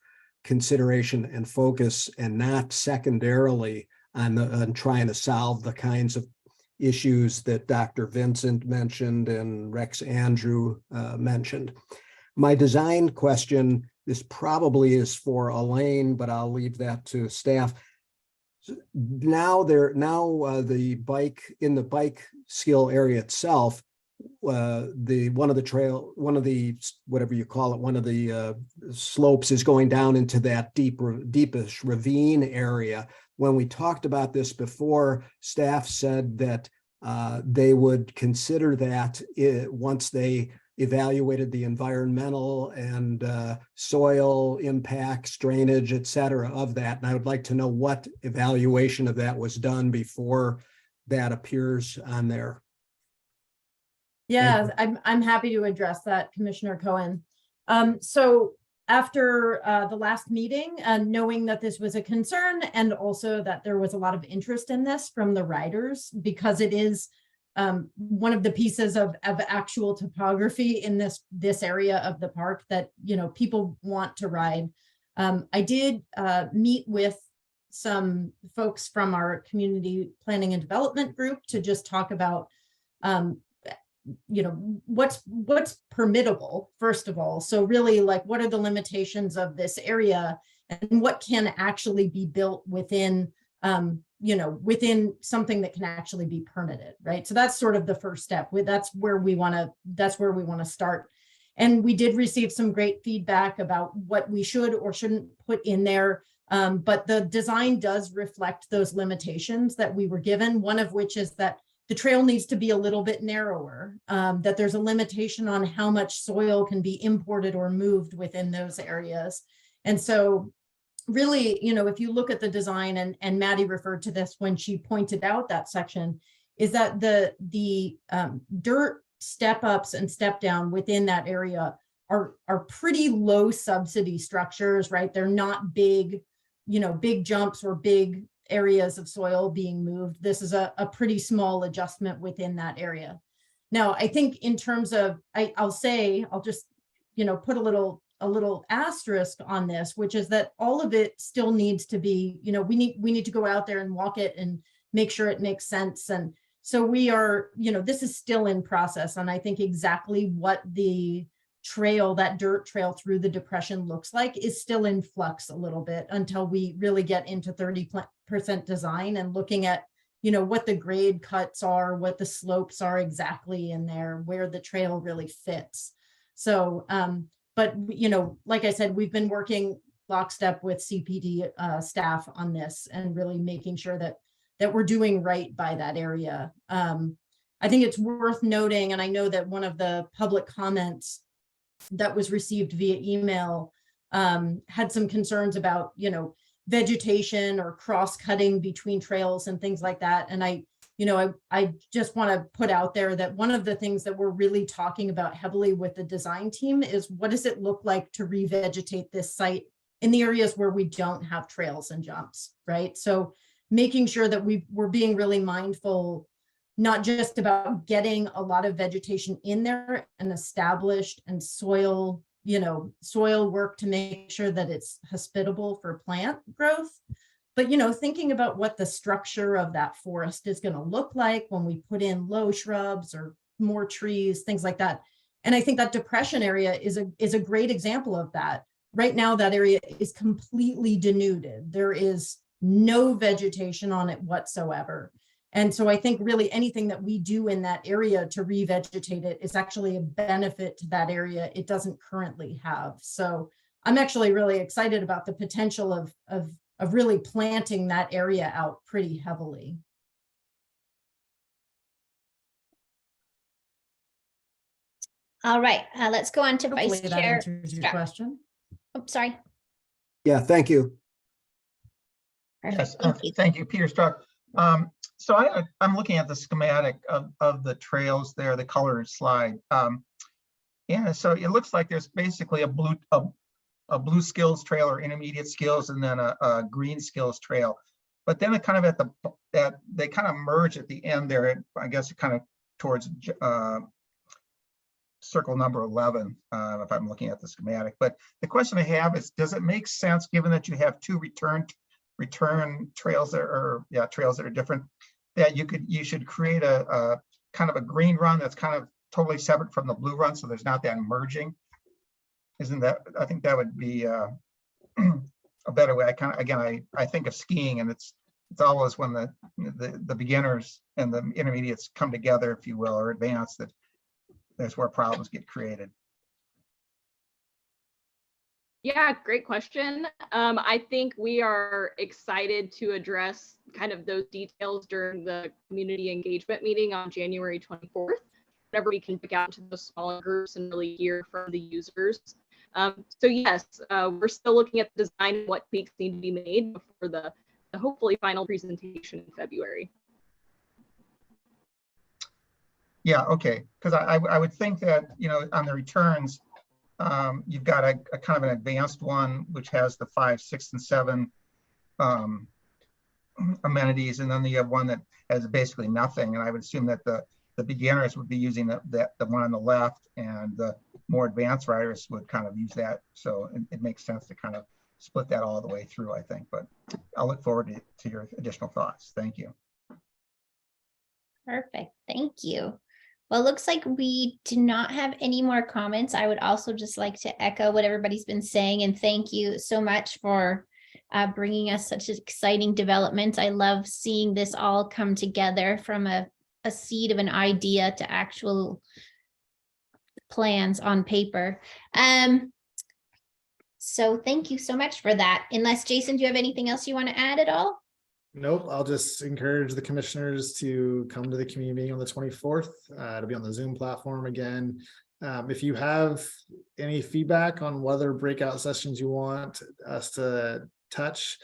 consideration and focus, and not secondarily on trying to solve the kinds of issues that Dr. Vincent mentioned and Rex Andrew mentioned. My design question, this probably is for Elaine, but I'll leave that to staff. Now the bike, in the bike skill area itself, one of the whatever you call it, one of the slopes is going down into that deepish ravine area. When we talked about this before, staff said that they would consider that once they evaluated the environmental and soil impacts, drainage, et cetera, of that. And I would like to know what evaluation of that was done before that appears on there. Yeah, I'm happy to address that, Commissioner Cohen. So after the last meeting, knowing that this was a concern, and also that there was a lot of interest in this from the riders, because it is one of the pieces of actual topography in this area of the park that people want to ride. I did meet with some folks from our community planning and development group to just talk about what's permittable, first of all. So really, like, what are the limitations of this area, and what can actually be built within within something that can actually be permitted, right? So that's sort of the first step. That's where we want to start. And we did receive some great feedback about what we should or shouldn't put in there. But the design does reflect those limitations that we were given, one of which is that the trail needs to be a little bit narrower, that there's a limitation on how much soil can be imported or moved within those areas. And so really, if you look at the design, and Maddie referred to this when she pointed out that section, is that the dirt step ups and step down within that area are pretty low subsidy structures, right? They're not big, big jumps or big areas of soil being moved. This is a pretty small adjustment within that area. Now, I think in terms of, I'll just, put a little asterisk on this, which is that all of it still needs to be, we need to go out there and walk it and make sure it makes sense. And so we are, this is still in process. And I think exactly what the trail, that dirt trail through the depression looks like, is still in flux a little bit until we really get into 30% design and looking at, what the grade cuts are, what the slopes are exactly in there, where the trail really fits. So, but, like I said, we've been working lockstep with CPD staff on this and really making sure that we're doing right by that area. I think it's worth noting, and I know that one of the public comments that was received via email had some concerns about, vegetation or cross-cutting between trails and things like that. And I just want to put out there that one of the things that we're really talking about heavily with the design team is, what does it look like to revegetate this site in the areas where we don't have trails and jumps, right? So making sure that we're being really mindful, not just about getting a lot of vegetation in there and established and soil, soil work to make sure that it's hospitable for plant growth. But, thinking about what the structure of that forest is going to look like when we put in low shrubs or more trees, things like that. And I think that depression area is a great example of that. Right now, that area is completely denuded. There is no vegetation on it whatsoever. And so I think really anything that we do in that area to revegetate it is actually a benefit to that area it doesn't currently have. So I'm actually really excited about the potential of really planting that area out pretty heavily. All right, let's go on to Hopefully Vice that Chair. answers your Strzok. question. Oh, sorry. Yeah, thank you. Perfect. Yes, Thank you. thank you, Peter Struck. So I'm looking at the schematic of the trails there, the colored slide. Yeah, so it looks like there's basically a blue skills trail or intermediate skills, and then a green skills trail. But then it kind of they kind of merge at the end there. I guess it kind of towards circle number 11, if I'm looking at the schematic. But the question I have is, does it make sense, given that you have two return trails that are trails that are different, that you should create a kind of a green run that's kind of totally separate from the blue run, so there's not that merging? Isn't that, I think that would be a better way. I think of skiing, and it's always when the beginners and the intermediates come together, if you will, or advanced, that's where problems get created. Yeah, great question. I think we are excited to address kind of those details during the community engagement meeting on January 24th, whenever we can pick out to those smaller groups and really hear from the users. So yes, we're still looking at the design and what tweaks need to be made before the hopefully final presentation in February. Yeah, okay, because I would think that, on the returns, you've got a kind of an advanced one, which has the 5, 6, and 7 amenities, and then you have one that has basically nothing. And I would assume that the beginners would be using the one on the left, and the more advanced riders would kind of use that. So it makes sense to kind of split that all the way through, I think. But I'll look forward to your additional thoughts. Thank you. Perfect. Thank you. Well, it looks like we do not have any more comments. I would also just like to echo what everybody's been saying, and thank you so much for bringing us such an exciting development. I love seeing this all come together from a seed of an idea to actual plans on paper. So thank you so much for that. Unless, Jason, do you have anything else you want to add at all? Nope, I'll just encourage the commissioners to come to the community meeting on the 24th. It'll be on the Zoom platform again. If you have any feedback on what other breakout sessions you want us to touch,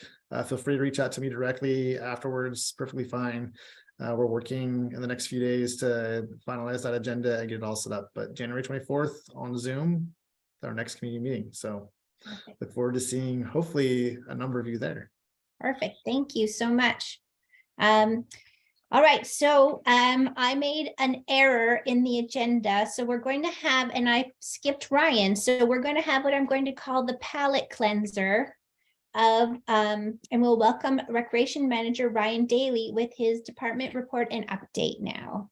feel free to reach out to me directly afterwards. Perfectly fine. We're working in the next few days to finalize that agenda and get it all set up. But January 24th on Zoom, our next community meeting. So look forward to seeing hopefully a number of you there. Perfect. Thank you so much. All right. So I made an error in the agenda. So we're going to have, and I skipped Ryan. So we're going to have what I'm going to call the palate cleanser of, and we'll welcome Recreation Manager Ryan Daly with his department report and update now.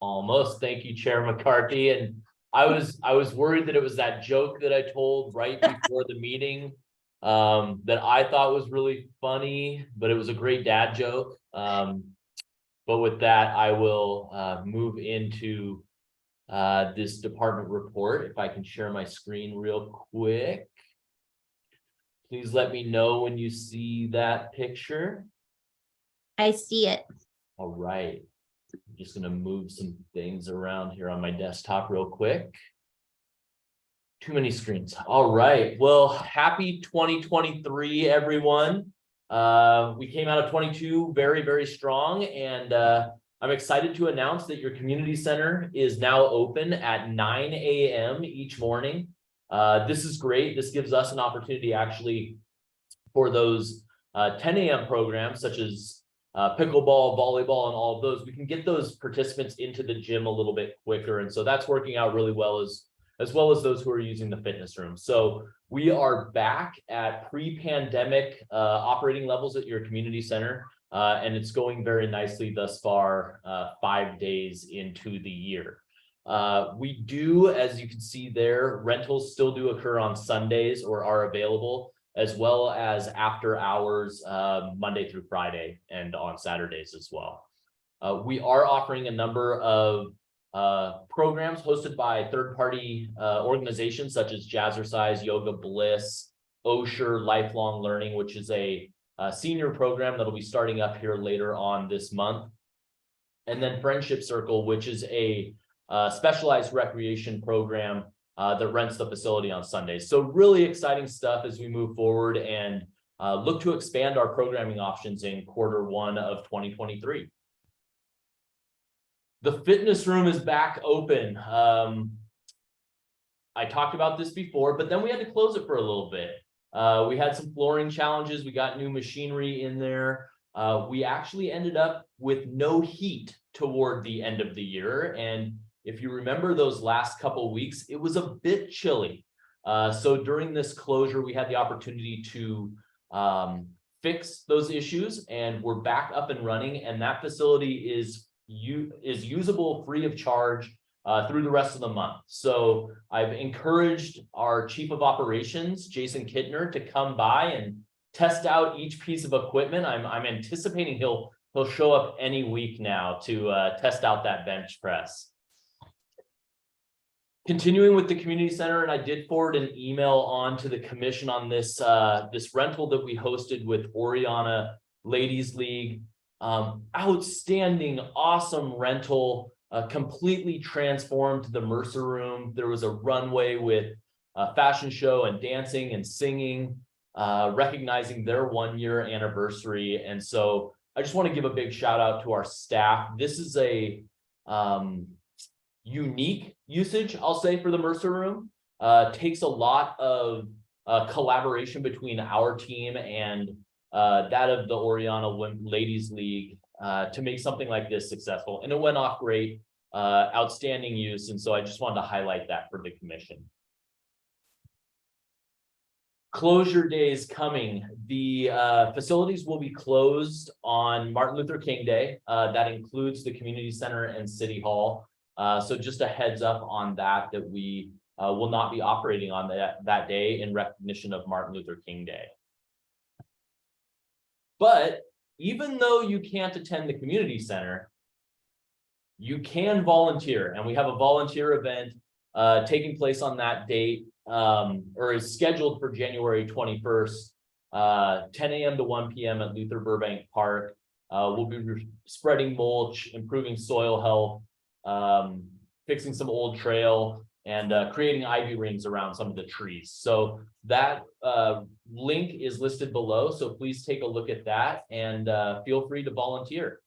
Almost. Thank you, Chair McCarthy. And I was worried that it was that joke that I told right before the meeting that I thought was really funny, but it was a great dad joke. But with that, I will move into this department report. If I can share my screen real quick. Please let me know when you see that picture. I see it. All right. I'm just going to move some things around here on my desktop real quick. Too many screens. All right. Well, happy 2023, everyone. We came out of 22 very, very strong, and I'm excited to announce that your community center is now open at 9 a.m. each morning. This is great. This gives us an opportunity actually for those 10 a.m. programs, such as pickleball, volleyball, and all of those, we can get those participants into the gym a little bit quicker. And so that's working out really well, as well as those who are using the fitness room. So we are back at pre-pandemic operating levels at your community center. And it's going very nicely thus far, 5 days into the year. We do, as you can see there, rentals still do occur on Sundays or are available, as well as after hours, Monday through Friday, and on Saturdays as well. We are offering a number of programs hosted by third-party organizations such as Jazzercise, Yoga Bliss, Osher Lifelong Learning, which is a senior program that'll be starting up here later on this month. And then Friendship Circle, which is a specialized recreation program that rents the facility on Sundays. So really exciting stuff as we move forward and look to expand our programming options in Q1 of 2023. The fitness room is back open. I talked about this before, but then we had to close it for a little bit. We had some flooring challenges. We got new machinery in there. We actually ended up with no heat toward the end of the year. And if you remember those last couple of weeks, it was a bit chilly. So during this closure, we had the opportunity to fix those issues, and we're back up and running. And that facility is usable free of charge through the rest of the month. So I've encouraged our Chief of Operations, Jason Kittner, to come by and test out each piece of equipment. I'm anticipating he'll show up any week now to test out that bench press. Continuing with the community center, and I did forward an email on to the commission on this this rental that we hosted with Oriana Ladies League. Outstanding, awesome rental, completely transformed the Mercer room. There was a runway with a fashion show and dancing and singing, recognizing their 1-year anniversary. And so I just want to give a big shout out to our staff. This is a unique usage, I'll say, for the Mercer room. Takes a lot of collaboration between our team and that of the Oriana Ladies League to make something like this successful. And it went off great, outstanding use. And so I just wanted to highlight that for the commission. Closure days coming. The facilities will be closed on Martin Luther King Day. That includes the community center and city hall. So just a heads up on that we will not be operating on that day in recognition of Martin Luther King Day. But even though you can't attend the community center, you can volunteer. And we have a volunteer event taking place on that date, or is scheduled for January 21st, 10 a.m. to 1 p.m. at Luther Burbank Park. We'll be spreading mulch, improving soil health, fixing some old trail, and creating ivy rings around some of the trees. So that link is listed below. So please take a look at that and feel free to volunteer.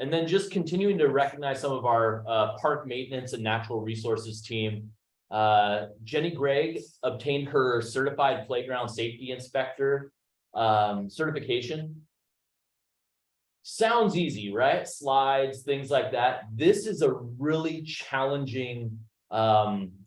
And then just continuing to recognize some of our park maintenance and natural resources team. Jenny Gregg obtained her certified playground safety inspector certification. Sounds easy, right? Slides, things like that. This is a really challenging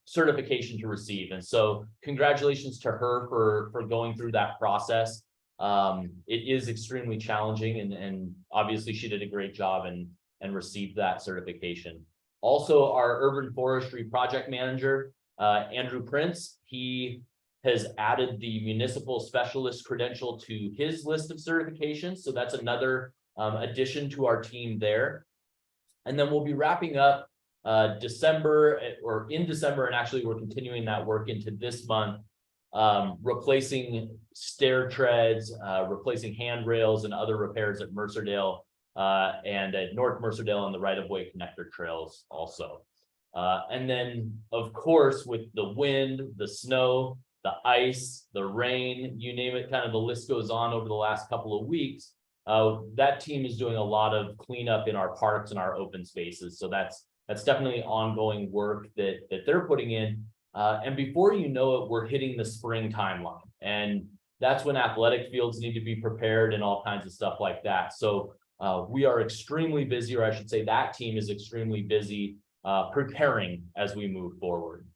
certification to receive. And so congratulations to her for going through that process. It is extremely challenging, and obviously she did a great job and received that certification. Also, our urban forestry project manager, Andrew Prince, he has added the municipal specialist credential to his list of certifications. So that's another addition to our team there. And then we'll be wrapping up December, and actually we're continuing that work into this month, replacing stair treads, replacing handrails and other repairs at Mercerdale and at North Mercerdale and the right-of-way connector trails also. And then, of course, with the wind, the snow, the ice, the rain, you name it, kind of the list goes on over the last couple of weeks. That team is doing a lot of cleanup in our parks and our open spaces. So that's definitely ongoing work that they're putting in. And before you know it, we're hitting the spring timeline. And that's when athletic fields need to be prepared and all kinds of stuff like that. So we are extremely busy, or I should say that team is extremely busy preparing as we move forward.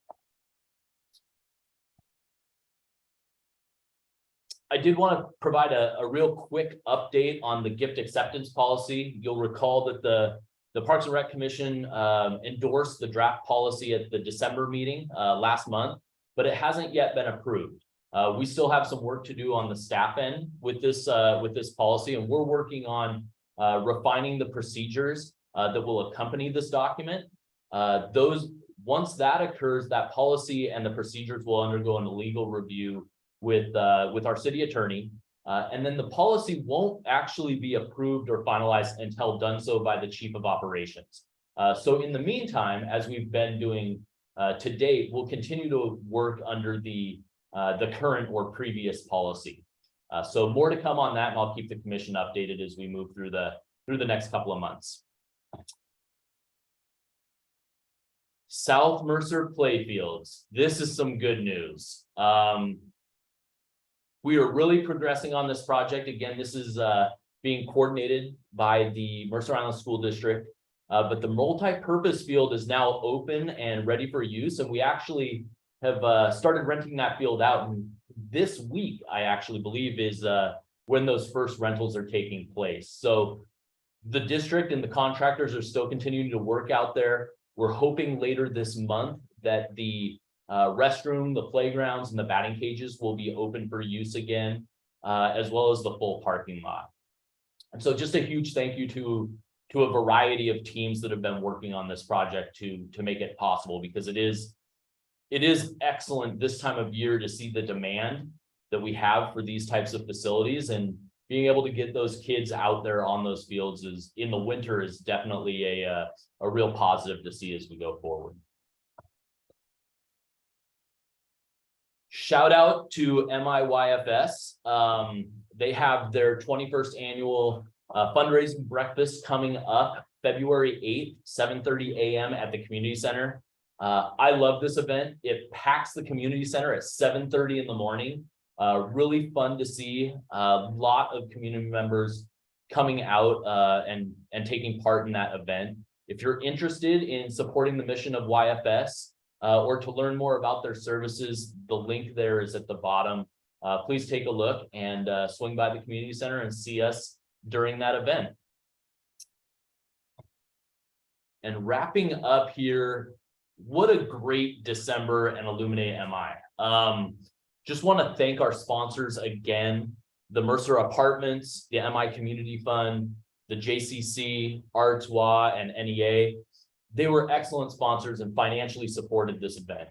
I did want to provide a real quick update on the gift acceptance policy. You'll recall that the Parks and Rec Commission endorsed the draft policy at the December meeting last month, but it hasn't yet been approved. We still have some work to do on the staff end with this policy, and we're working on refining the procedures that will accompany this document. Once that occurs, that policy and the procedures will undergo a legal review with our city attorney, and then the policy won't actually be approved or finalized until done so by the chief of operations. So in the meantime, as we've been doing to date, we'll continue to work under the current or previous policy. So more to come on that, and I'll keep the commission updated as we move through the next couple of months. South Mercer playfields. This is some good news. We are really progressing on this project. Again, this is being coordinated by the Mercer Island School District, but the multi-purpose field is now open and ready for use, and we actually have started renting that field out. And this week, I actually believe, is when those first rentals are taking place. So the district and the contractors are still continuing to work out there. We're hoping later this month that the restroom, the playgrounds, and the batting cages will be open for use again, as well as the full parking lot. And so just a huge thank you to a variety of teams that have been working on this project to make it possible, because it is excellent this time of year to see the demand that we have for these types of facilities, and being able to get those kids out there on those fields in the winter is definitely a real positive to see as we go forward. Shout out to MIYFS. They have their 21st annual fundraising breakfast coming up February 8th, 7:30 a.m. at the community center. I love this event. It packs the community center at 7:30 in the morning. Really fun to see. A lot of community members coming out and taking part in that event. If you're interested in supporting the mission of YFS, or to learn more about their services, the link there is at the bottom. Please take a look and swing by the community center and see us during that event. And wrapping up here, what a great December and Illuminate MI. Just want to thank our sponsors again, the Mercer Apartments, the MI Community Fund, the JCC, Artois, and NEA. They were excellent sponsors and financially supported this event.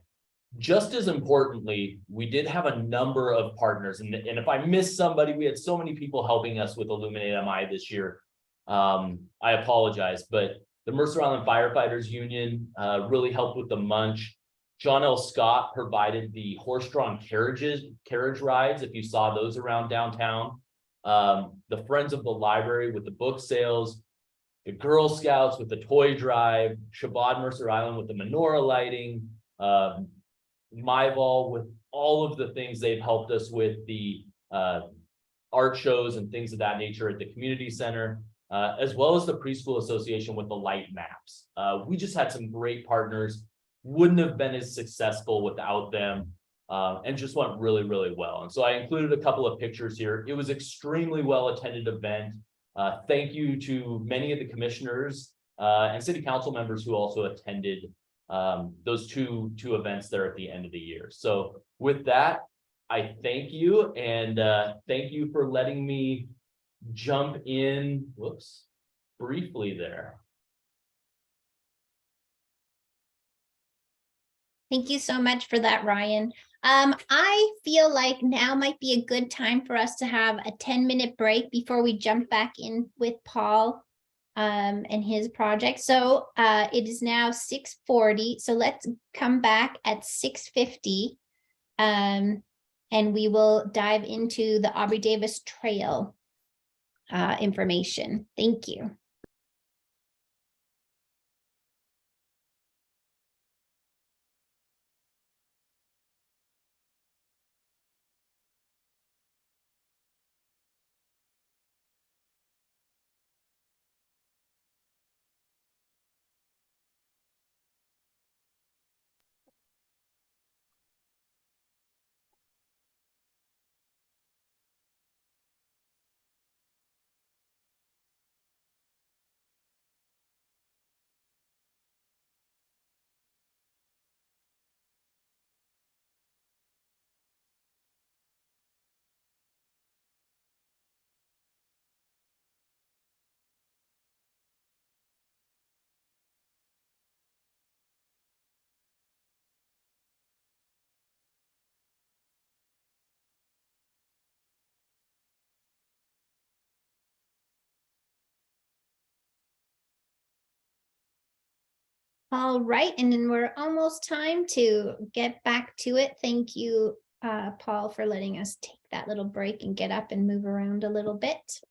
Just as importantly, we did have a number of partners, and if I missed somebody, we had so many people helping us with Illuminate MI this year. I apologize, but the Mercer Island Firefighters Union really helped with the munch. John L. Scott provided the horse-drawn carriage rides, if you saw those around downtown. The Friends of the Library with the book sales, the Girl Scouts with the toy drive, Shabbat Mercer Island with the menorah lighting, Myval with all of the things they've helped us with, the art shows and things of that nature at the community center, as well as the preschool association with the light maps. We just had some great partners, wouldn't have been as successful without them, and just went really, really well. And so I included a couple of pictures here. It was extremely well attended event. Thank you to many of the commissioners and city council members who also attended those two events there at the end of the year. So with that, I thank you, and thank you for letting me jump in, briefly there. Thank you so much for that, Ryan. I feel like now might be a good time for us to have a 10-minute break before we jump back in with Paul and his project. So it is now 6:40. So let's come back at 6:50 and we will dive into the Aubrey Davis Trail information. Thank you. All right, and then we're almost time to get back to it. Thank you, Paul, for letting us take that little break and get up and move around a little bit.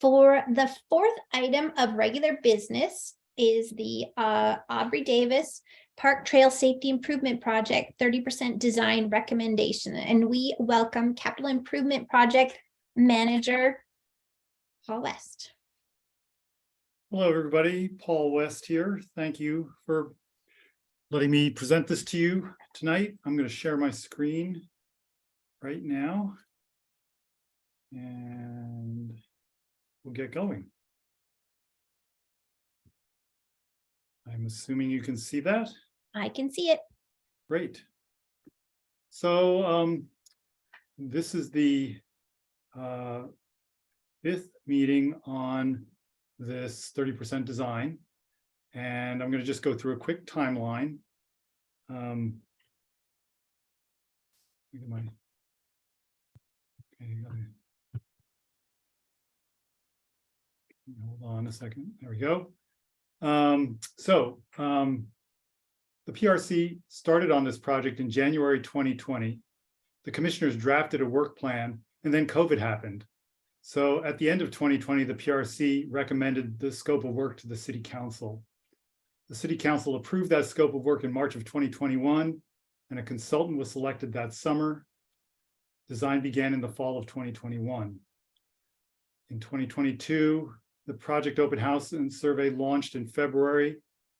For the fourth item of regular business is the Aubrey Davis Park Trail Safety Improvement Project 30% design recommendation. And we welcome Capital Improvement Project Manager Paul West. Hello, everybody. Paul West here. Thank you for letting me present this to you tonight. I'm going to share my screen right now, and we'll get going. I'm assuming you can see that. I can see it. Great. So this is the fifth meeting on this 30% design, and I'm going to just go through a quick timeline. Hold on a second. There we go. The PRC started on this project in January 2020. The commissioners drafted a work plan, and then COVID happened. So at the end of 2020, the PRC recommended the scope of work to the City Council. The City Council approved that scope of work in March of 2021, and a consultant was selected that summer. Design began in the fall of 2021. In 2022, the project open house and survey launched in February,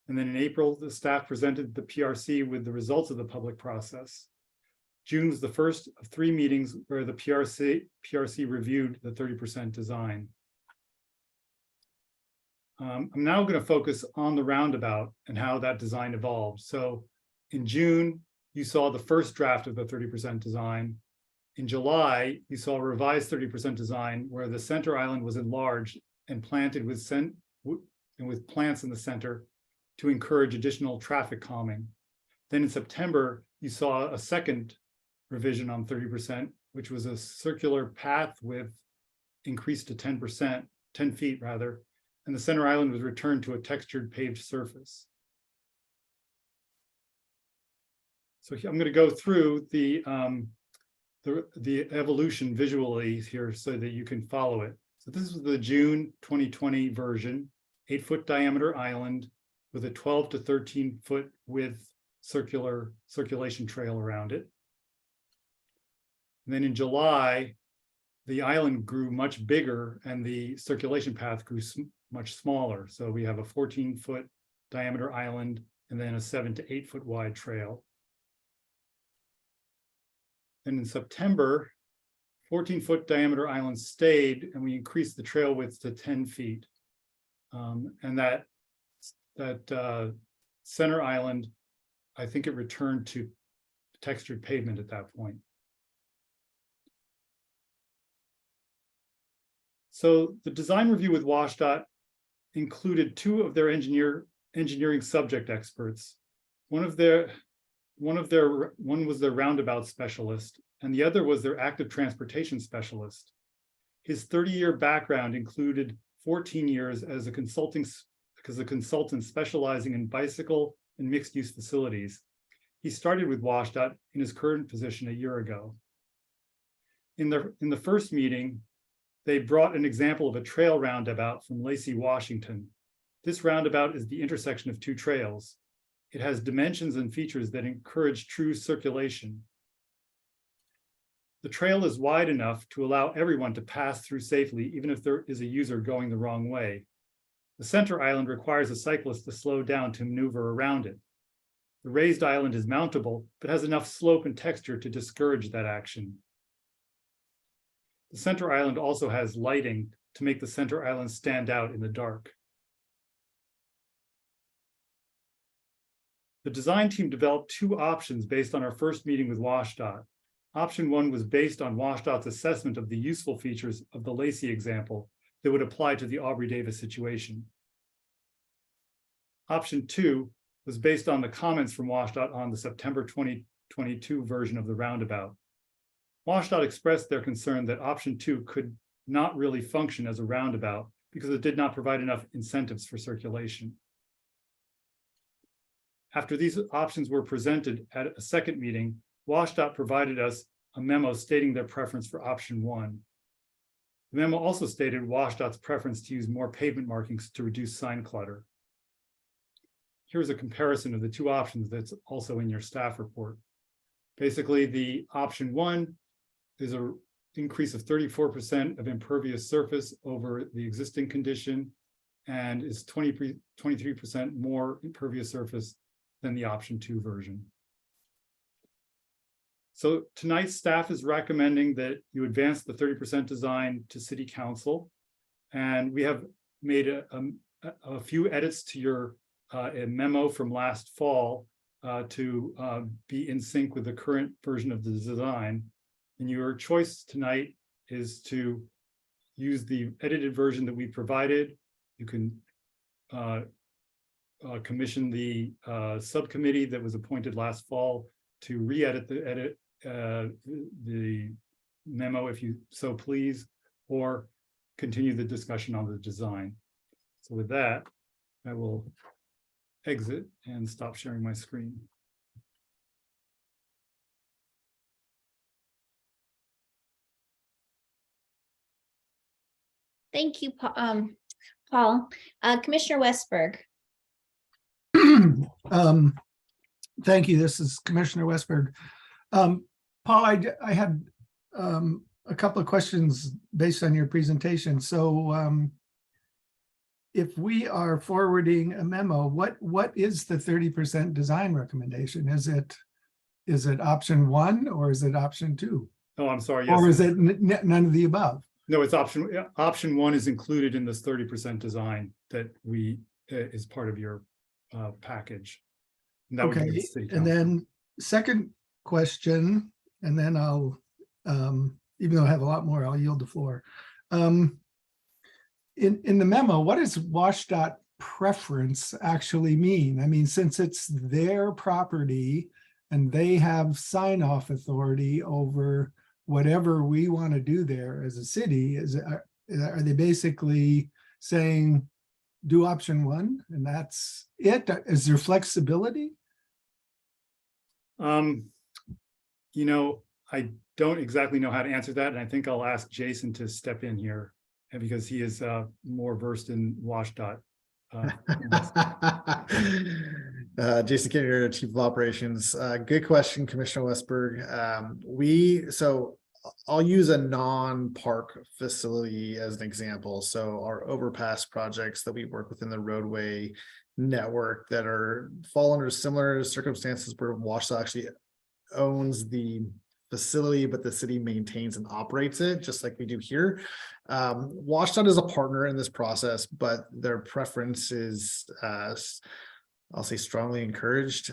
and then in April, the staff presented the PRC with the results of the public process. June was the first of 3 meetings where the PRC reviewed the 30% design. I'm now going to focus on the roundabout and how that design evolved. So in June, you saw the first draft of the 30% design. In July, you saw a revised 30% design where the center island was enlarged and planted with plants in the center to encourage additional traffic calming. Then in September, you saw a second revision on 30%, which was a circular path width increased to 10%, 10 feet rather, and the center island was returned to a textured paved surface. So I'm going to go through the evolution visually here so that you can follow it. So this is the June 2020 version, 8-foot diameter island with a 12 to 13 foot width circulation trail around it. And then in July, the island grew much bigger and the circulation path grew much smaller. So we have a 14-foot diameter island and then a 7 to 8 foot wide trail. And in September, 14-foot diameter island stayed, and we increased the trail width to 10 feet. And that center island, I think it returned to textured pavement at that point. So the design review with WashDOT included 2 of their engineering subject experts. One was their roundabout specialist, and the other was their active transportation specialist. His 30-year background included 14 years as a consultant specializing in bicycle and mixed-use facilities. He started with WashDOT in his current position a year ago. In the first meeting, they brought an example of a trail roundabout from Lacey, Washington. This roundabout is the intersection of 2 trails. It has dimensions and features that encourage true circulation. The trail is wide enough to allow everyone to pass through safely, even if there is a user going the wrong way. The center island requires a cyclist to slow down to maneuver around it. The raised island is mountable, but has enough slope and texture to discourage that action. The center island also has lighting to make the center island stand out in the dark. The design team developed 2 options based on our first meeting with WashDOT. Option 1 was based on WashDOT's assessment of the useful features of the Lacey example that would apply to the Aubrey Davis situation. Option 2 was based on the comments from WashDOT on the September 2022 version of the roundabout. WashDOT expressed their concern that option 2 could not really function as a roundabout because it did not provide enough incentives for circulation. After these options were presented at a second meeting, WashDOT provided us a memo stating their preference for option 1. The memo also stated WashDOT's preference to use more pavement markings to reduce sign clutter. Here's a comparison of the two options that's also in your staff report. Basically, the option 1 is an increase of 34% of impervious surface over the existing condition and is 23% more impervious surface than the option 2 version. So tonight, staff is recommending that you advance the 30% design to City Council. And we have made a few edits to your a memo from last fall to be in sync with the current version of the design. And your choice tonight is to use the edited version that we provided. You can commission the subcommittee that was appointed last fall to re-edit the memo if you so please, or continue the discussion on the design. So with that, I will exit and stop sharing my screen. Thank you, Paul. Commissioner Westberg. Thank you. This is Commissioner Westberg. Paul, I had a couple of questions based on your presentation. So if we are forwarding a memo, what is the 30% design recommendation? Is it option 1 or is it option 2? Oh, I'm sorry. Yes. Or is it none of the above? No, it's option 1 is included in this 30% design that is part of your package. And that would be the City Council. And then second question, and then I'll, even though I have a lot more, I'll yield the floor. In the memo, what does WashDOT preference actually mean? I mean, since it's their property and they have sign-off authority over whatever we want to do there as a city, are they basically saying do option 1 and that's it? Is there flexibility? You know, I don't exactly know how to answer that, and I think I'll ask Jason to step in here, and because he is more versed in WashDOT. Jason Kinnear, Chief of Operations. Good question, Commissioner Westberg. So I'll use a non-park facility as an example. So our overpass projects that we work within the roadway network that fall under similar circumstances where WashDOT actually owns the facility, but the city maintains and operates it, just like we do here. WashDOT is a partner in this process, but their preference is, I'll say, strongly encouraged.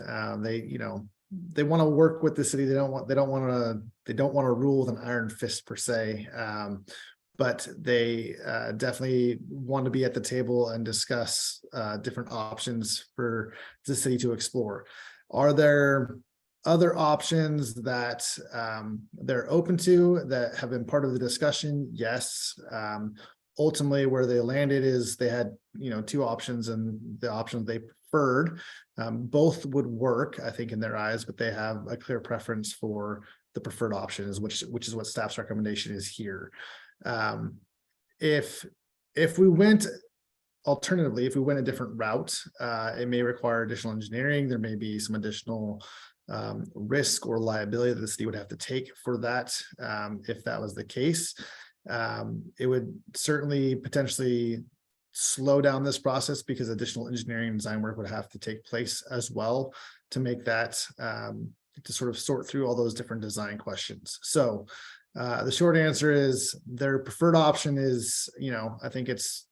They want to work with the city. They don't want to rule with an iron fist per se. But they definitely want to be at the table and discuss different options for the city to explore. Are there other options that they're open to that have been part of the discussion? Yes. Ultimately, where they landed is they had 2 options, and the options they preferred both would work, I think, in their eyes, but they have a clear preference for the preferred options, which is what staff's recommendation is here. If we went alternatively, if we went a different route, it may require additional engineering. There may be some additional risk or liability that the city would have to take for that. If that was the case, it would certainly potentially slow down this process because additional engineering and design work would have to take place as well to make that, to sort of sort through all those different design questions. So the short answer is their preferred option is, I think it's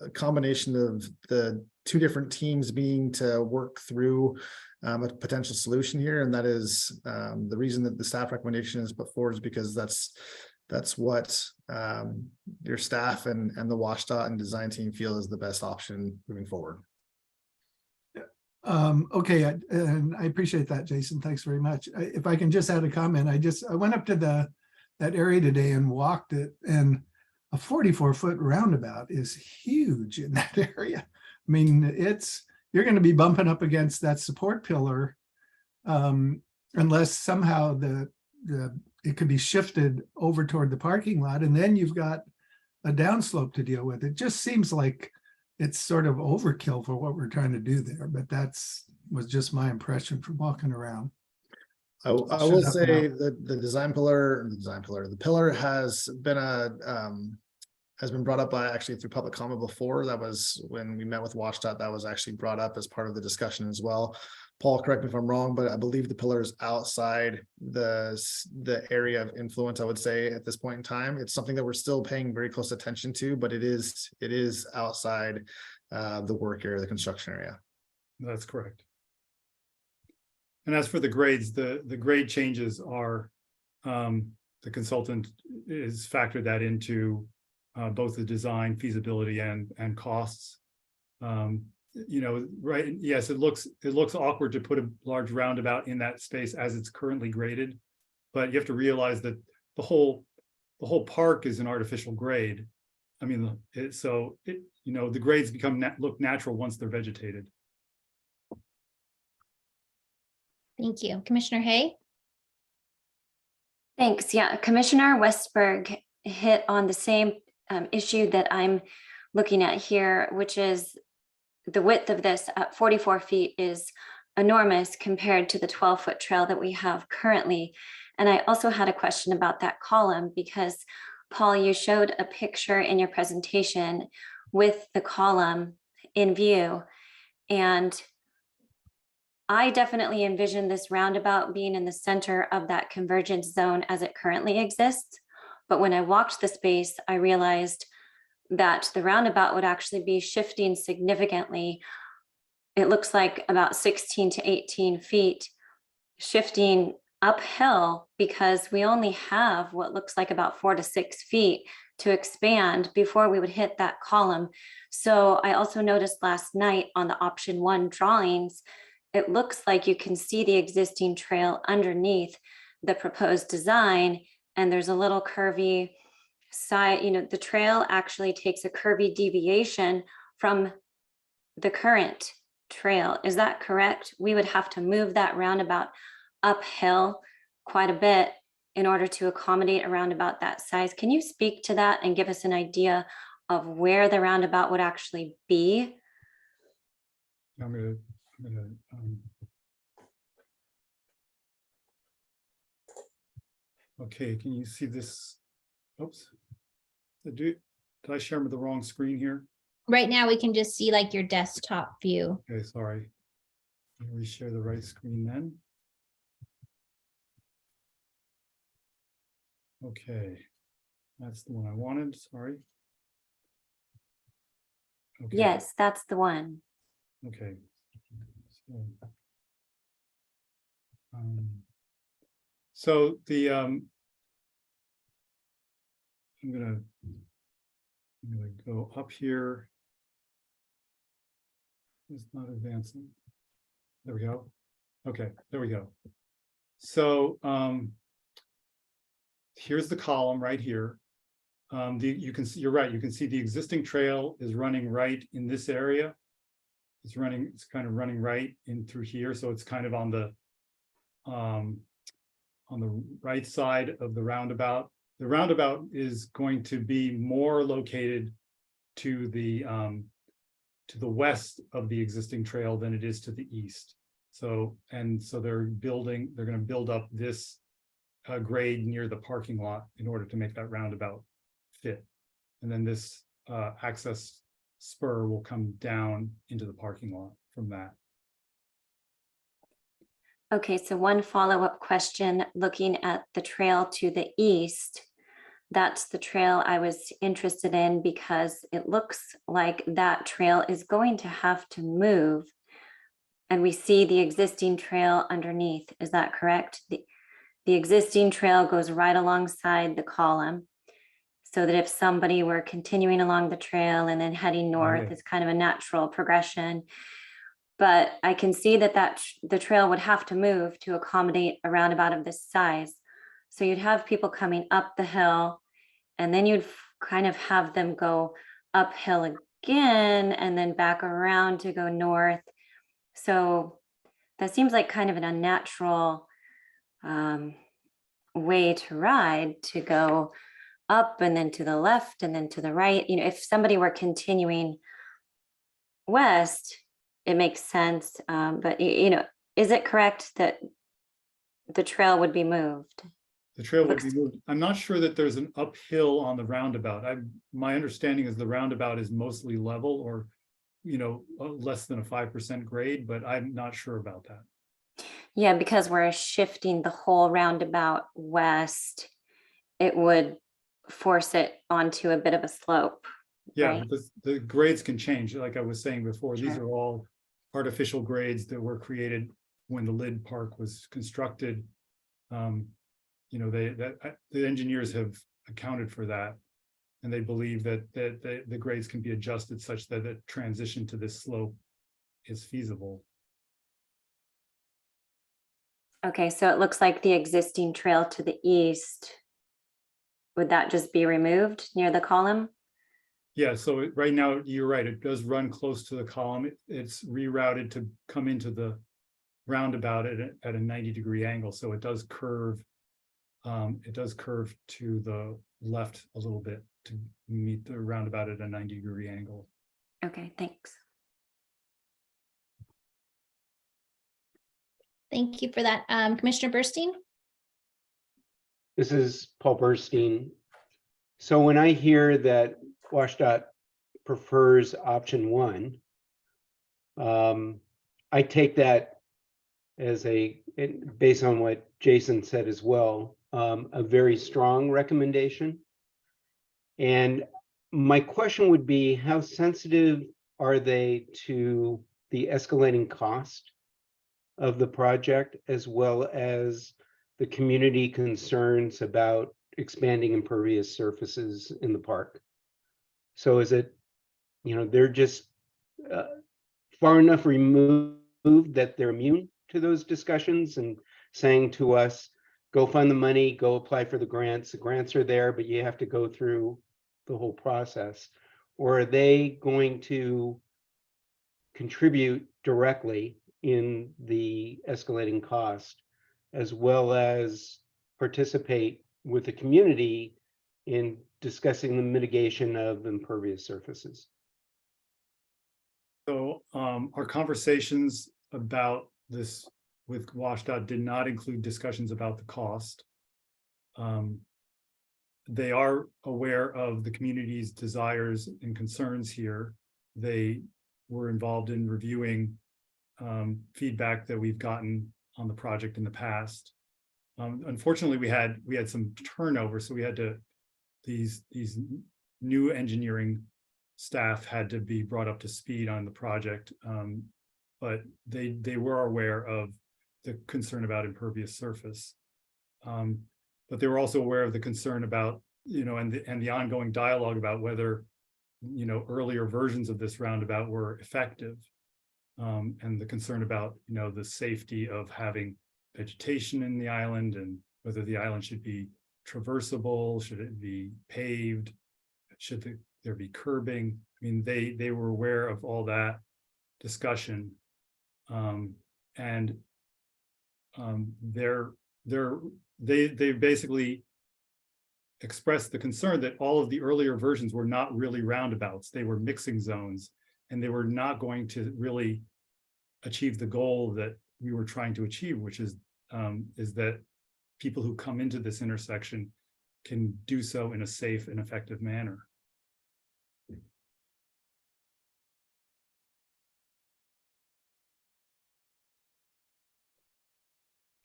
a combination of the 2 different teams being to work through a potential solution here. And that is the reason that the staff recommendation is put forward is because that's what your staff and the WashDOT and design team feel is the best option moving forward. Okay, and I appreciate that, Jason. Thanks very much. If I can just add a comment, I went up to that area today and walked it, and a 44-foot roundabout is huge in that area. I mean, it's you're going to be bumping up against that support pillar unless somehow it could be shifted over toward the parking lot, and then you've got a downslope to deal with. It just seems like it's sort of overkill for what we're trying to do there, but was just my impression from walking around. I will say that the pillar has been brought up by actually through public comment before. That was when we met with WatchDOT, that was actually brought up as part of the discussion as well. Paul, correct me if I'm wrong, but I believe the pillar is outside the area of influence, I would say, at this point in time. It's something that we're still paying very close attention to, but it is outside the work area, the construction area. That's correct. And as for the grades, the grade changes are, the consultant is factored that into both the design feasibility and costs. You know, right? Yes, it looks awkward to put a large roundabout in that space as it's currently graded, but you have to realize that the whole park is an artificial grade. I mean, you know, the grades look natural once they're vegetated. Thank you. Commissioner Hay? Thanks. Yeah, Commissioner Westberg hit on the same issue that I'm looking at here, which is the width of this at 44 feet is enormous compared to the 12-foot trail that we have currently. And I also had a question about that column because, Paul, you showed a picture in your presentation with the column in view. And I definitely envision this roundabout being in the center of that convergence zone as it currently exists. But when I walked the space, I realized that the roundabout would actually be shifting significantly. It looks like about 16 to 18 feet shifting uphill because we only have what looks like about 4 to 6 feet to expand before we would hit that column. So I also noticed last night on the option 1 drawings, it looks like you can see the existing trail underneath the proposed design, and there's a little curvy side, you know, the trail actually takes a curvy deviation from the current trail. Is that correct? We would have to move that roundabout uphill quite a bit in order to accommodate a roundabout that size. Can you speak to that and give us an idea of where the roundabout would actually be? Okay, can you see this? Oops. Did I share the wrong screen here? Right now, we can just see like your desktop view. Okay, sorry. Can we share the right screen then? Okay, that's the one I wanted, sorry. Okay. Yes, that's the one. Okay. So the I'm gonna go up here. It's not advancing. There we go. Okay, there we go. So here's the column right here. You can see, you're right, you can see the existing trail is running right in this area. It's kind of running right in through here. So it's kind of on the right side of the roundabout. The roundabout is going to be more located to the west of the existing trail than it is to the east. So they're going to build up this grade near the parking lot in order to make that roundabout fit. And then this access spur will come down into the parking lot from that. Okay, so one follow-up question, looking at the trail to the east, that's the trail I was interested in because it looks like that trail is going to have to move. And we see the existing trail underneath. Is that correct? The existing trail goes right alongside the column, so that if somebody were continuing along the trail and then heading north, it's kind of a natural progression. But I can see that the trail would have to move to accommodate a roundabout of this size. So you'd have people coming up the hill, and then you'd kind of have them go uphill again and then back around to go north. So that seems like kind of an unnatural way to ride, to go up and then to the left and then to the right. You know, if somebody were continuing west, it makes sense. But you know, is it correct that the trail would be moved? The trail would be moved. I'm not sure that there's an uphill on the roundabout. My understanding is the roundabout is mostly level, or, you know, less than a 5% grade, but I'm not sure about that. Yeah, because we're shifting the whole roundabout west, it would force it onto a bit of a slope. Yeah, right? but the grades can change. Like I was saying before, these Sure. are all artificial grades that were created when the Lid Park was constructed. You know, the engineers have accounted for that, and they believe that the grades can be adjusted such that the transition to this slope is feasible. Okay, so it looks like the existing trail to the east, would that just be removed near the column? Yeah, so right now, you're right, it does run close to the column. It's rerouted to come into the roundabout at a 90-degree angle, so it does curve. It does curve to the left a little bit to meet the roundabout at a 90-degree angle. Okay, thanks. Thank you for that. Commissioner Burstein? This is Paul Burstein. So when I hear that WashDOT prefers option 1, I take that as based on what Jason said as well, a very strong recommendation. And my question would be, how sensitive are they to the escalating cost of the project, as well as the community concerns about expanding impervious surfaces in the park? So is it, you know, they're just far enough removed that they're immune to those discussions and saying to us, go find the money, go apply for the grants are there, but you have to go through the whole process? Or are they going to contribute directly in the escalating cost, as well as participate with the community in discussing the mitigation of impervious surfaces? So our conversations about this with WashDOT did not include discussions about the cost. They are aware of the community's desires and concerns here. They were involved in reviewing feedback that we've gotten on the project in the past. Unfortunately, we had some turnover, so we had to, these new engineering staff had to be brought up to speed on the project, but they were aware of the concern about impervious surface. But they were also aware of the concern about, you know, and the ongoing dialogue about whether, you know, earlier versions of this roundabout were effective, and the concern about, you know, the safety of having vegetation in the island, and whether the island should be traversable, should it be paved, should there be curbing. I mean, they were aware of all that discussion, and they basically expressed the concern that all of the earlier versions were not really roundabouts. They were mixing zones, and they were not going to really achieve the goal that we were trying to achieve, which is that people who come into this intersection can do so in a safe and effective manner.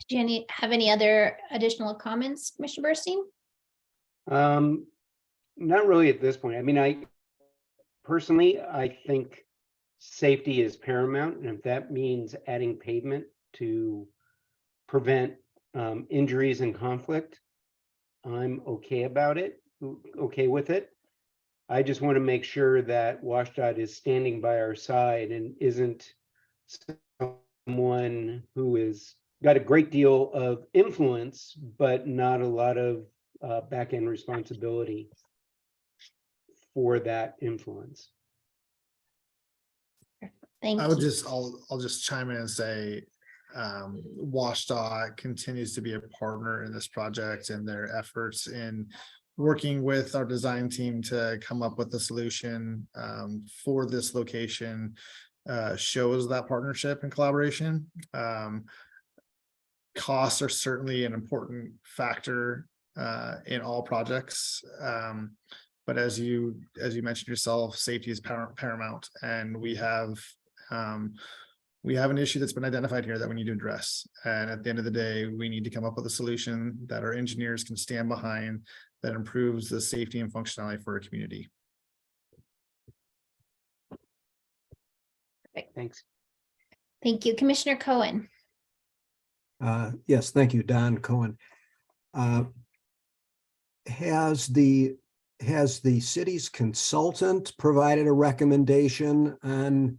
Do you have any other additional comments, Commissioner Burstein? Not really at this point. I mean, I think safety is paramount, and if that means adding pavement to prevent injuries and conflict, I'm okay about it, okay with it. I just want to make sure that WashDOT is standing by our side and isn't someone who is got a great deal of influence, but not a lot of back-end responsibility for that influence. Thank I'll you. just chime in and say, WashDOT continues to be a partner in this project, and their efforts in working with our design team to come up with a solution for this location shows that partnership and collaboration. Costs are certainly an important factor in all projects. But as you mentioned yourself, safety is paramount, and we have an issue that's been identified here that we need to address. And at the end of the day, we need to come up with a solution that our engineers can stand behind that improves the safety and functionality for our community. Thanks. Thank you. Commissioner Cohen. Yes, thank you, Don Cohen. Has the city's consultant provided a recommendation on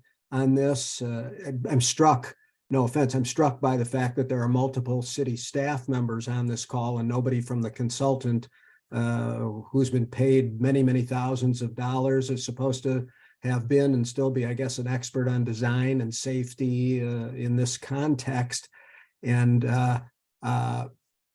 this? I'm struck, no offense, I'm struck by the fact that there are multiple city staff members on this call and nobody from the consultant who's been paid many, many thousands of dollars is supposed to have been and still be, I guess, an expert on design and safety in this context. And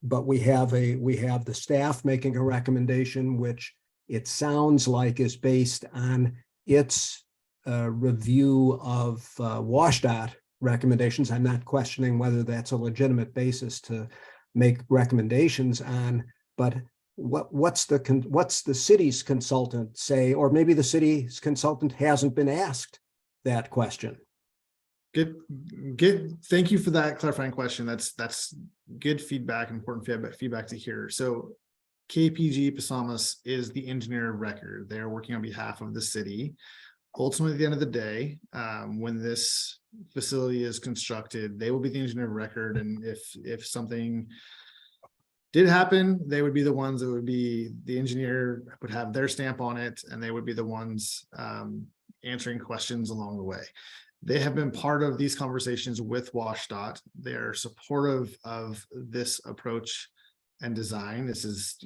but we have the staff making a recommendation, which it sounds like is based on its review of WashDOT recommendations. I'm not questioning whether that's a legitimate basis to make recommendations on, but what's the city's consultant say, or maybe the city's consultant hasn't been asked that question. Good. Thank you for that clarifying question. That's good feedback, important feedback to hear. So KPG Pasamas is the engineer of record. They're working on behalf of the city. Ultimately, at the end of the day, when this facility is constructed, they will be the engineer of record. And if something did happen, they would be the ones that would be, the engineer would have their stamp on it, and they would be the ones answering questions along the way. They have been part of these conversations with WashDOT. They're supportive of this approach and design. This is,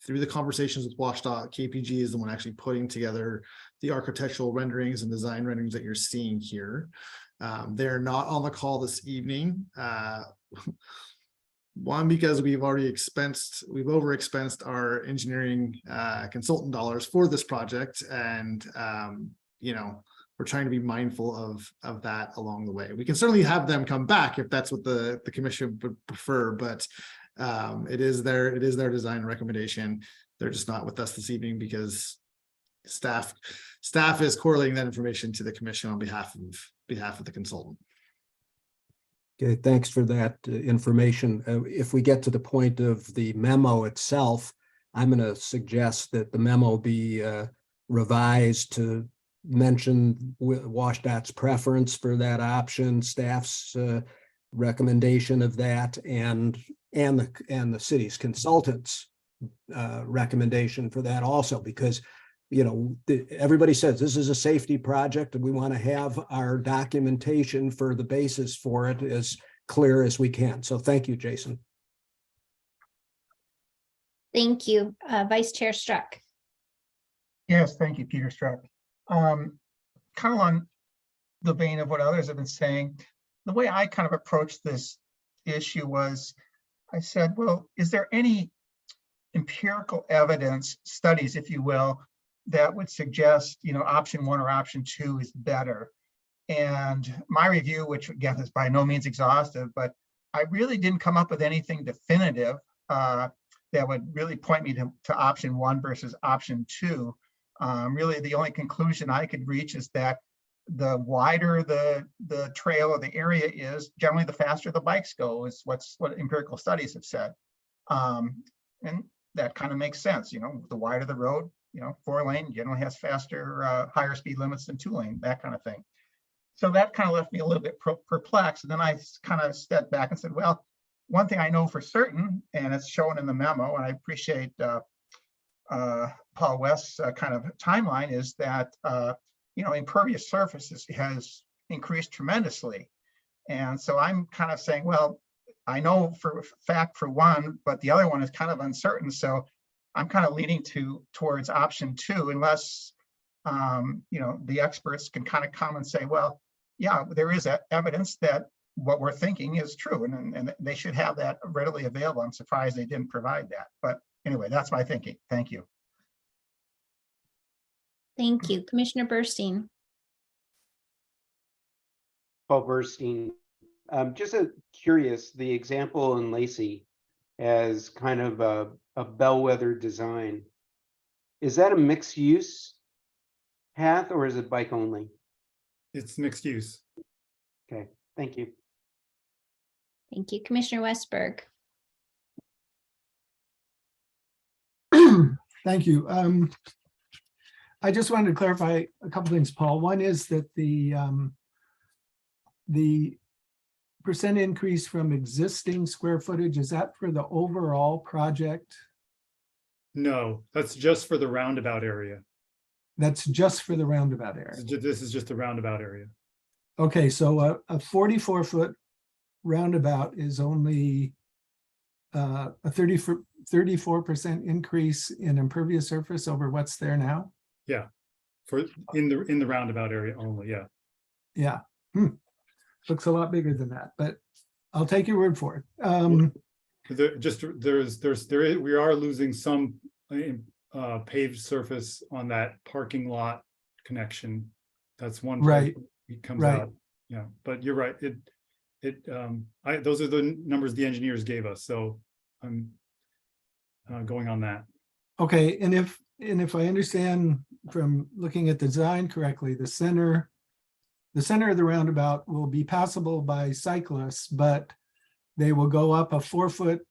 through the conversations with WashDOT, KPG is the one actually putting together the architectural renderings and design renderings that you're seeing here. They're not on the call this evening. One, because we've overexpensed our engineering consultant dollars for this project, and we're trying to be mindful of that along the way. We can certainly have them come back if that's what the commission would prefer, but it is their design recommendation. They're just not with us this evening because staff is correlating that information to the commission on behalf of the consultant. Okay, thanks for that information. If we get to the point of the memo itself, I'm going to suggest that the memo be revised to mention WashDOT's preference for that option, staff's recommendation of that, and the city's consultants' recommendation for that also, because everybody says this is a safety project and we want to have our documentation for the basis for it as clear as we can. So thank you, Jason. Thank you. Vice Chair Struck. Yes, thank you, Peter Struck. Kind of on the vein of what others have been saying, the way I kind of approached this issue was, I said, well, is there any empirical evidence, studies, if you will, that would suggest, option 1 or option 2 is better? And my review, which again is by no means exhaustive, but I really didn't come up with anything definitive that would really point me to option 1 versus option 2. Really, the only conclusion I could reach is that the wider the trail or the area is, generally the faster the bikes go, is what empirical studies have said. And that kind of makes sense. The wider the road, 4-lane generally has faster, higher speed limits than 2-lane, that kind of thing. So that kind of left me a little bit perplexed. And then I kind of stepped back and said, well, one thing I know for certain, and it's shown in the memo, and I appreciate Paul West's kind of timeline, is that impervious surfaces has increased tremendously. And so I'm kind of saying, well, I know for a fact for one, but the other one is kind of uncertain. So I'm kind of leaning towards option 2, unless the experts can kind of come and say, well, yeah, there is evidence that what we're thinking is true, and they should have that readily available. I'm surprised they didn't provide that. But anyway, that's my thinking. Thank you. Thank you. Commissioner Burstein. Paul Burstein. Just curious, the example in Lacey as kind of a bellwether design. Is that a mixed use path or is it bike only? It's mixed use. Okay, thank you. Thank you. Commissioner Westberg. Thank you. I just wanted to clarify a couple things, Paul. One is that the percent increase from existing square footage, is that for the overall project? No, that's just for the roundabout area. That's just for the roundabout area. This is just the roundabout area. Okay, so a 44-foot roundabout is only a 34% increase in impervious surface over what's there now? Yeah, for in the roundabout area only, yeah. Yeah. Looks a lot bigger than that, but I'll take your word for it. We are losing some paved surface on that parking lot connection. That's one right. It comes right. out. Yeah, but you're right. Those are the numbers the engineers gave us, so I'm going on that. Okay, and if I understand from looking at the design correctly, the center of the roundabout will be passable by cyclists, but they will go up a 4-foot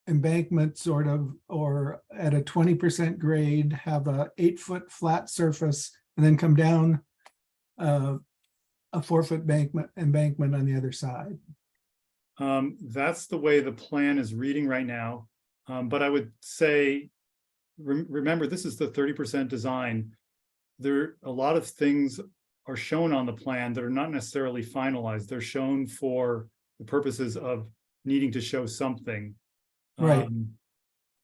embankment sort of, or at a 20% grade, have a 8-foot flat surface, and then come down a 4-foot embankment on the other side. That's the way the plan is reading right now. But I would say, remember, this is the 30% design. A lot of things are shown on the plan that are not necessarily finalized. They're shown for the purposes of needing to show something. Right.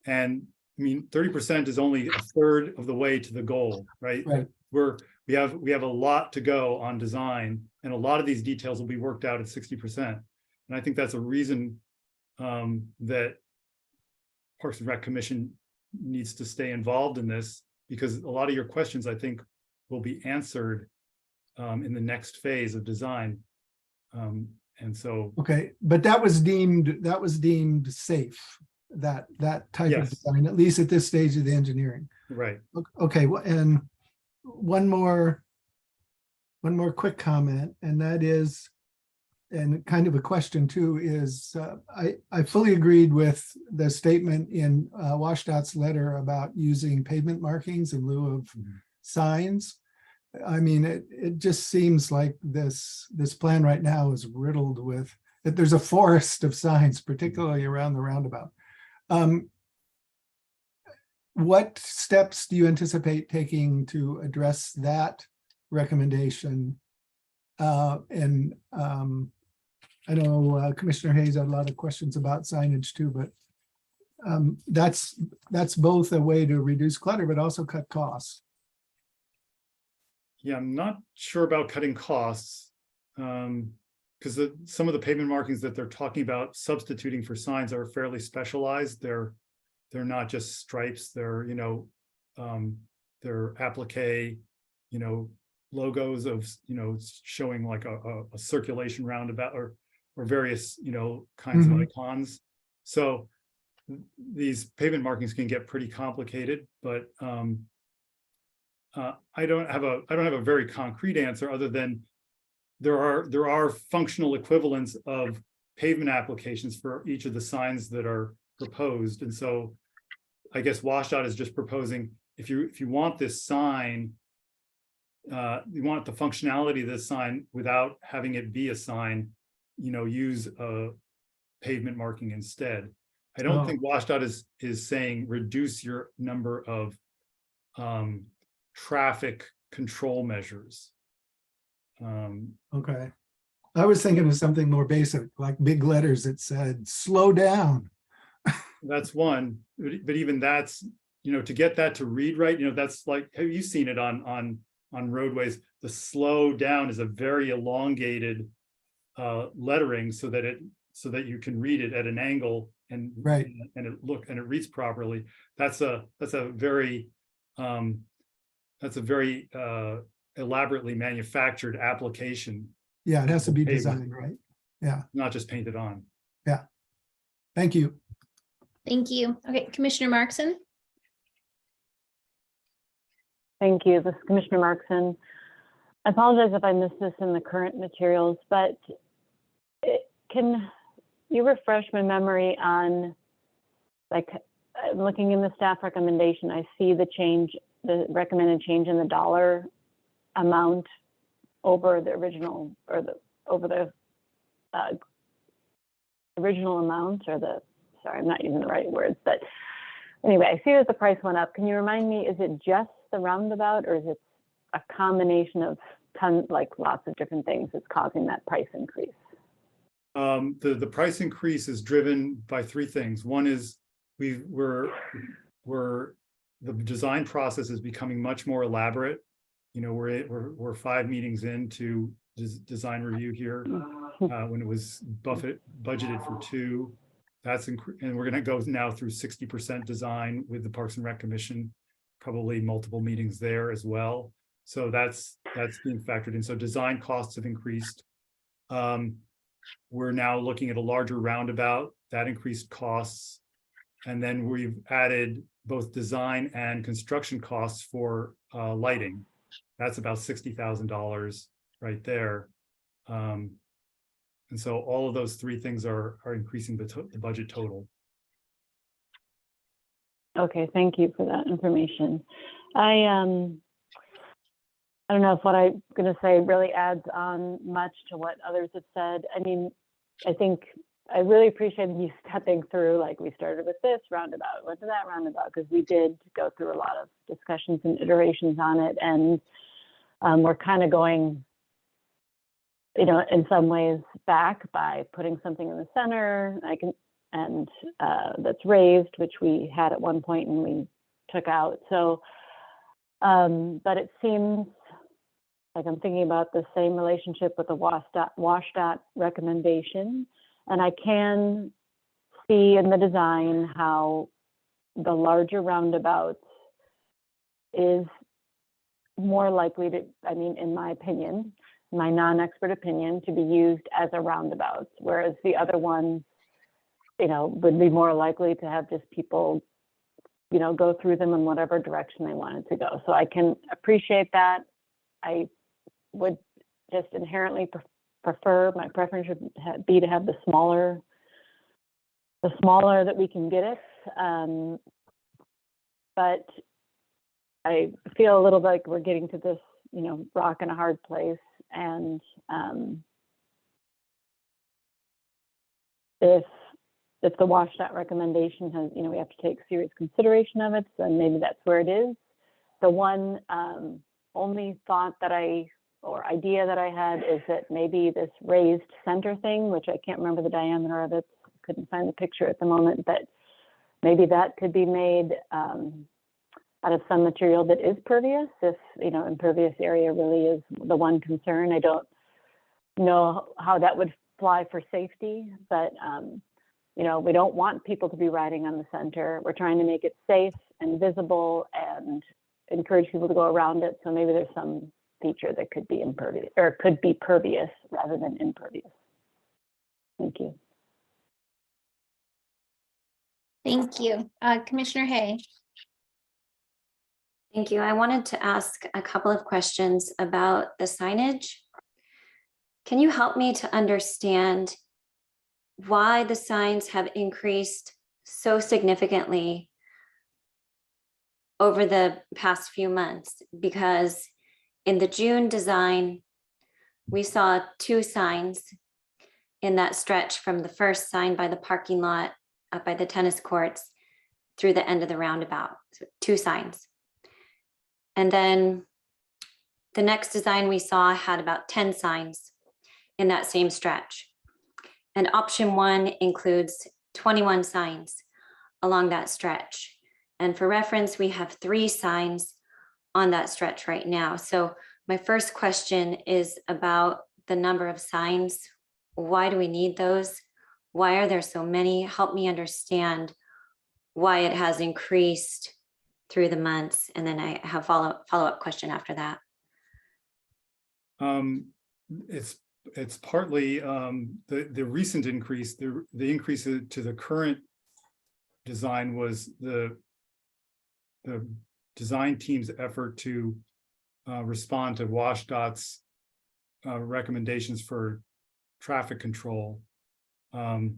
And I mean, 30% is only a third of the way to the goal, right? Right. We have a lot to go on design, and a lot of these details will be worked out at 60%. And I think that's a reason that Parks and Rec Commission needs to stay involved in this, because a lot of your questions, I think, will be answered in the next phase of design. And so, okay, but that was deemed safe, that type of design, at least at this stage of the engineering. Right. Okay, well, and one more quick comment, and that is, and kind of a question too, is I fully agreed with the statement in WashDOT's letter about using pavement markings in lieu of signs. I mean, it just seems like this plan right now is riddled with, there's a forest of signs, particularly around the roundabout. What steps do you anticipate taking to address that recommendation? And I know Commissioner Hayes had a lot of questions about signage too, but that's both a way to reduce clutter, but also cut costs. Yeah, I'm not sure about cutting costs, because some of the pavement markings that they're talking about substituting for signs are fairly specialized. They're not just stripes. They're they're applique, logos of showing like a circulation roundabout or various kinds of icons. So these pavement markings can get pretty complicated, but I don't have a very concrete answer other than there are functional equivalents of pavement applications for each of the signs that are proposed. And so I guess WashDOT is just proposing, if you want this sign, you want the functionality of this sign without having it be a sign, use a pavement marking instead. I don't think WashDOT is saying reduce your number of traffic control measures. Okay. I was thinking of something more basic, like big letters that said, slow down. That's one, but even that's, to get that to read right, that's like, have you seen it on roadways, the slow down is a very elongated lettering so that you can read it at an angle and Right. and it reads properly. That's a very elaborately manufactured application, Yeah, it has to be Okay, designed, right? Yeah, not just painted on. yeah. Thank you. Thank you. Okay, Commissioner Markson. Thank you. This is Commissioner Markson. I apologize if I missed this in the current materials, but can you refresh my memory on, like, I'm looking in the staff recommendation, I see the change, the recommended change in the dollar amount over the original, or over the original amount, or sorry, I'm not using the right words, but anyway, I see that the price went up. Can you remind me, is it just the roundabout, or is it a combination of lots of different things that's causing that price increase? The price increase is driven by three things. One is the design process is becoming much more elaborate. You know, we're 5 meetings into design review here, when it was budgeted for 2. And we're going to go now through 60% design with the Parks and Rec Commission, probably multiple meetings there as well. So that's being factored in. So design costs have increased. We're now looking at a larger roundabout that increased costs. And then we've added both design and construction costs for lighting. That's about $60,000 right there. And so all of those 3 things are increasing the budget total. Okay, thank you for that information. I don't know if what I'm going to say really adds on much to what others have said. I mean, I think I really appreciate you stepping through, like, we started with this roundabout, went to that roundabout, because we did go through a lot of discussions and iterations on it. And we're kind of going, you know, in some ways back by putting something in the center, that's raised, which we had at one point and we took out. So, but it seems like I'm thinking about the same relationship with the WashDOT recommendation. And I can see in the design how the larger roundabout is more likely to, I mean, in my opinion, my non-expert opinion, to be used as a roundabout, whereas the other ones, you know, would be more likely to have just people, you know, go through them in whatever direction they wanted to go. So I can appreciate that. I would just inherently prefer, my preference would be to have the smaller that we can get it. But I feel a little like we're getting to this, you know, rock and a hard place. And if the WashDOT recommendation has, you know, we have to take serious consideration of it, then maybe that's where it is. The one only thought that or idea that I had is that maybe this raised center thing, which I can't remember the diameter of it, couldn't find the picture at the moment, but maybe that could be made out of some material that is pervious, if, you know, impervious area really is the one concern. I don't know how that would fly for safety, but you know, we don't want people to be riding on the center. We're trying to make it safe and visible and encourage people to go around it. So maybe there's some feature that could be impervious, or could be pervious rather than impervious. Thank you. Thank you. Commissioner Hay. Thank you. I wanted to ask a couple of questions about the signage. Can you help me to understand why the signs have increased so significantly over the past few months? Because in the June design, we saw 2 signs in that stretch from the first sign by the parking lot up by the tennis courts through the end of the roundabout, so 2 signs. And then the next design we saw had about 10 signs in that same stretch. And option 1 includes 21 signs along that stretch. And for reference, we have 3 signs on that stretch right now. So my first question is about the number of signs. Why do we need those? Why are there so many? Help me understand why it has increased through the months. And then I have follow-up question after that. It's partly the recent increase, the increase to the current design was the design team's effort to respond to WashDOT's recommendations for traffic control. And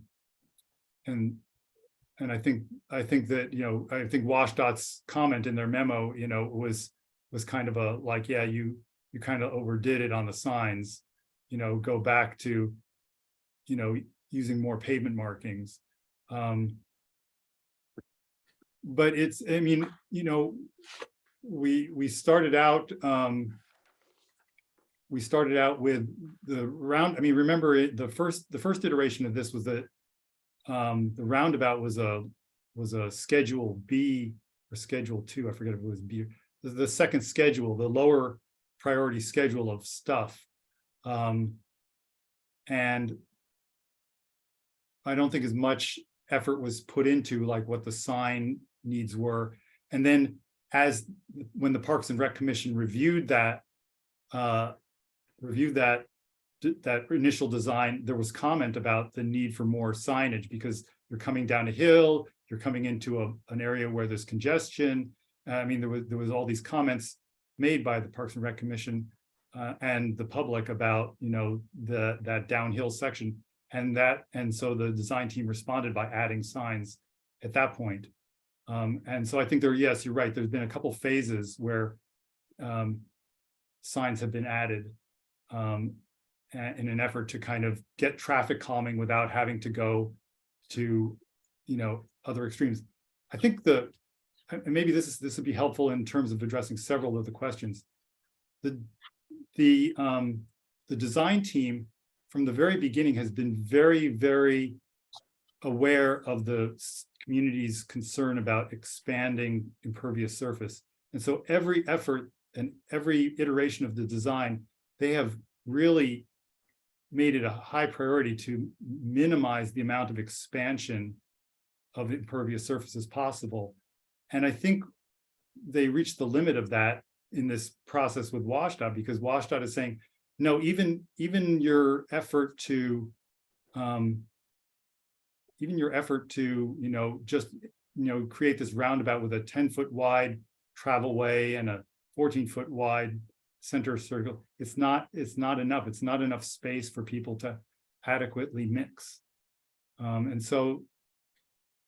I think that, I think WashDOT's comment in their memo, was kind of a like, yeah, you kind of overdid it on the signs, go back to, using more pavement markings. But it's, I mean, we started out with the round. I mean, remember the first iteration of this was that the roundabout was a schedule B or schedule 2. I forget if it was B. The second schedule, the lower priority schedule of stuff. And I don't think as much effort was put into like what the sign needs were. And then when the Parks and Rec Commission reviewed that initial design, there was comment about the need for more signage because you're coming down a hill, you're coming into an area where there's congestion. I mean, there was all these comments made by the Parks and Rec Commission and the public about, that downhill section, and so the design team responded by adding signs at that point. And so I think yes, you're right. There's been a couple phases where signs have been added in an effort to kind of get traffic calming without having to go to, other extremes. I think and maybe this would be helpful in terms of addressing several of the questions. The design team from the very beginning has been very, very aware of the community's concern about expanding impervious surface. And so every effort and every iteration of the design, they have really made it a high priority to minimize the amount of expansion of impervious surfaces possible. And I think they reached the limit of that in this process with WashDOT, because WashDOT is saying, no, even your effort to just create this roundabout with a 10-foot wide travel way and a 14-foot wide center circle, it's not enough. It's not enough space for people to adequately mix. And so,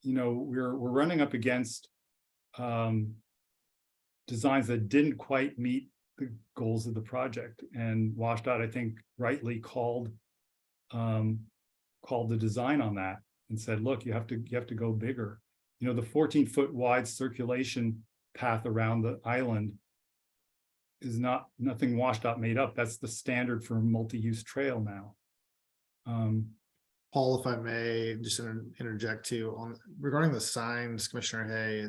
we're running up against designs that didn't quite meet the goals of the project. And WashDOT, I think, rightly called the design on that and said, look, you have to go bigger. The 14-foot wide circulation path around the island is nothing WashDOT made up. That's the standard for multi-use trail now. Paul, if I may just interject too, regarding the signs, Commissioner Hay,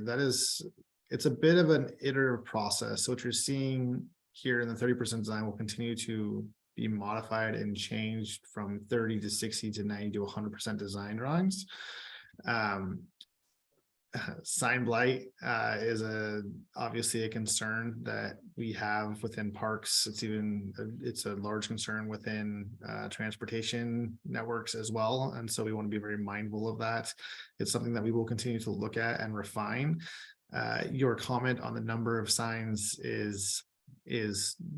it's a bit of an iterative process. So what you're seeing here in the 30% design will continue to be modified and changed from 30 to 60 to 90 to 100% design drawings. Sign blight is obviously a concern that we have within parks. It's a large concern within transportation networks as well, and so we want to be very mindful of that. It's something that we will continue to look at and refine. Your comment on the number of signs is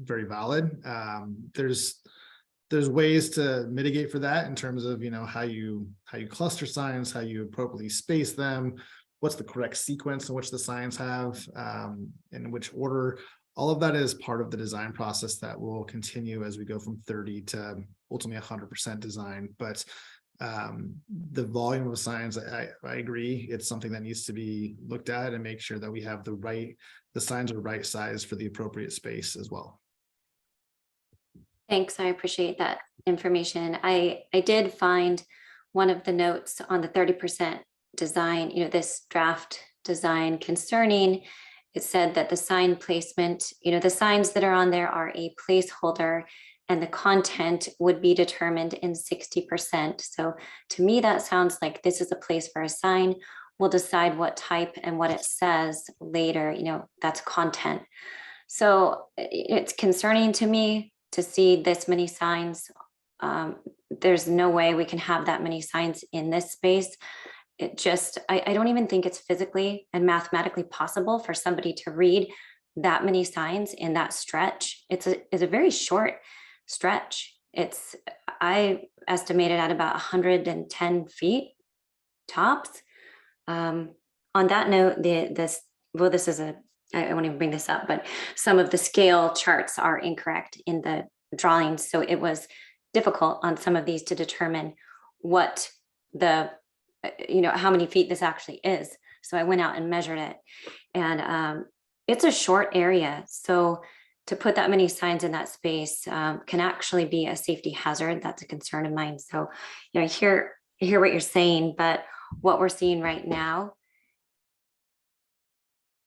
very valid. There's ways to mitigate for that in terms of how you cluster signs, how you appropriately space them, what's the correct sequence in which the signs have, in which order. All of that is part of the design process that will continue as we go from 30 to ultimately 100% design. But the volume of signs, I agree, it's something that needs to be looked at and make sure that we have the signs are right size for the appropriate space as well. Thanks, I appreciate that information. I did find one of the notes on the 30% design, this draft design concerning, it said that the sign placement, the signs that are on there are a placeholder and the content would be determined in 60%. So to me, that sounds like this is a place for a sign. We'll decide what type and what it says later, that's content. So it's concerning to me to see this many signs. There's no way we can have that many signs in this space. I don't even think it's physically and mathematically possible for somebody to read that many signs in that stretch. It's a very short stretch. I estimated at about 110 feet tops. On that note, I won't even bring this up, but some of the scale charts are incorrect in the drawings. So it was difficult on some of these to determine what how many feet this actually is. So I went out and measured it, and it's a short area. So to put that many signs in that space can actually be a safety hazard. That's a concern of mine. So, I hear what you're saying, but what we're seeing right now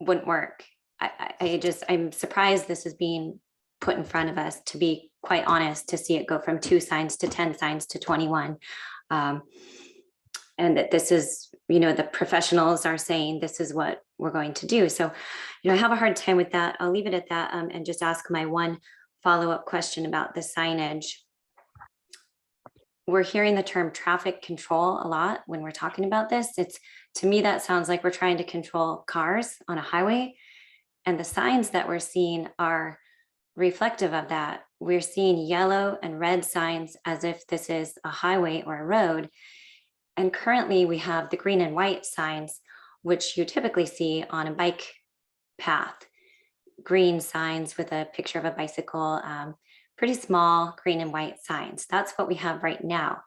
wouldn't work. I'm surprised this is being put in front of us, to be quite honest, to see it go from 2 signs to 10 signs to 21. And that this is, the professionals are saying this is what we're going to do. So, I have a hard time with that. I'll leave it at that and just ask my one follow-up question about the signage. We're hearing the term traffic control a lot when we're talking about this. To me, that sounds like we're trying to control cars on a highway. And the signs that we're seeing are reflective of that. We're seeing yellow and red signs as if this is a highway or a road. And currently we have the green and white signs, which you typically see on a bike path. Green signs with a picture of a bicycle, pretty small green and white signs. That's what we have right now.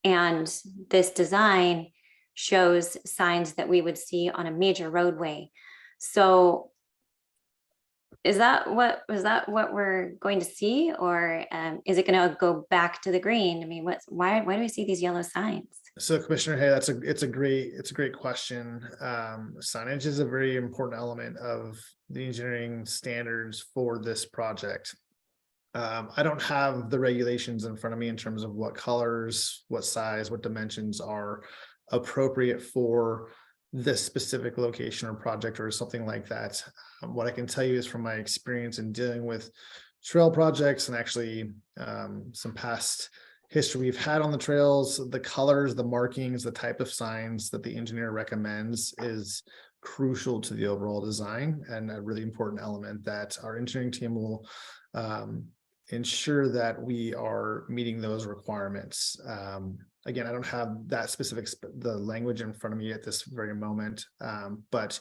And this design shows signs that we would see on a major roadway. So is that what we're going to see, or is it going to go back to the green? I mean, why do we see these yellow signs? So Commissioner, hey, it's a great question. Signage is a very important element of the engineering standards for this project. I don't have the regulations in front of me in terms of what colors, what size, what dimensions are appropriate for this specific location or project or something like that. What I can tell you is from my experience in dealing with trail projects and actually some past history we've had on the trails, the colors, the markings, the type of signs that the engineer recommends is crucial to the overall design, and a really important element that our engineering team will ensure that we are meeting those requirements. Again, I don't have that specific the language in front of me at this very moment, but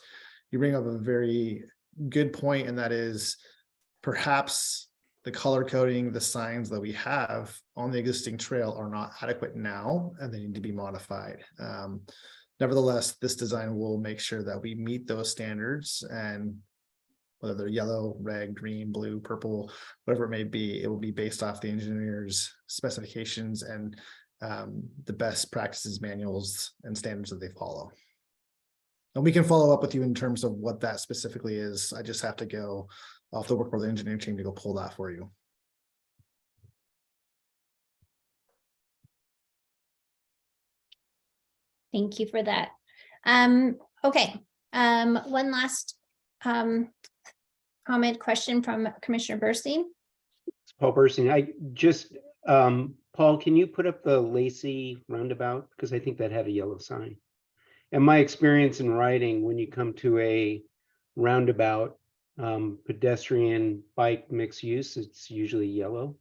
you bring up a very good point, and that is perhaps the color coding, the signs that we have on the existing trail are not adequate now, and they need to be modified. Nevertheless, this design will make sure that we meet those standards, and whether they're yellow, red, green, blue, purple, whatever it may be, it will be based off the engineer's specifications and the best practices manuals and standards that they follow. And we can follow up with you in terms of what that specifically is. I just have to go off the work with the engineering team to go pull that for you. Thank you for that. Okay, one last comment, question from Commissioner Burstein. Paul Burstein, Paul, can you put up the Lacey roundabout? Because I think that had a yellow sign. And my experience in riding, when you come to a roundabout, pedestrian bike mixed use, it's usually yellow.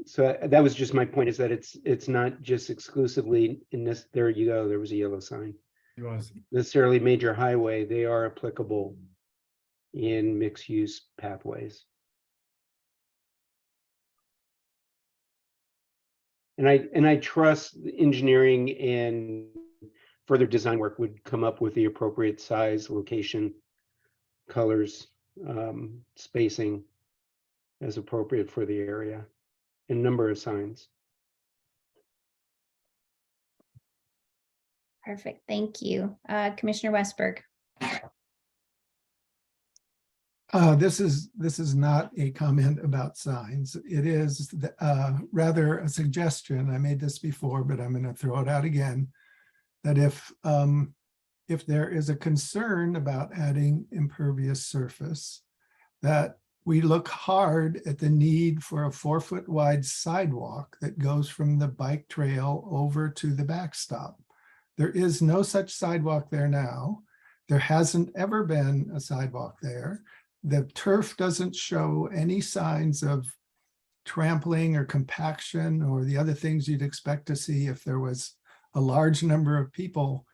So that was just my point, is that it's not just exclusively in this. There you go. There was a yellow sign. You want to see? Necessarily major highway. They are applicable in mixed use pathways. And I trust the engineering and further design work would come up with the appropriate size, location, colors, spacing as appropriate for the area, and number of signs. Perfect. Thank you. Commissioner Westberg. This is not a comment about signs. It is rather a suggestion. I made this before, but I'm going to throw it out again. That if there is a concern about adding impervious surface, that we look hard at the need for a 4-foot wide sidewalk that goes from the bike trail over to the backstop. There is no such sidewalk there now. There hasn't ever been a sidewalk there. The turf doesn't show any signs of trampling or compaction or the other things you'd expect to see if there was a large number of people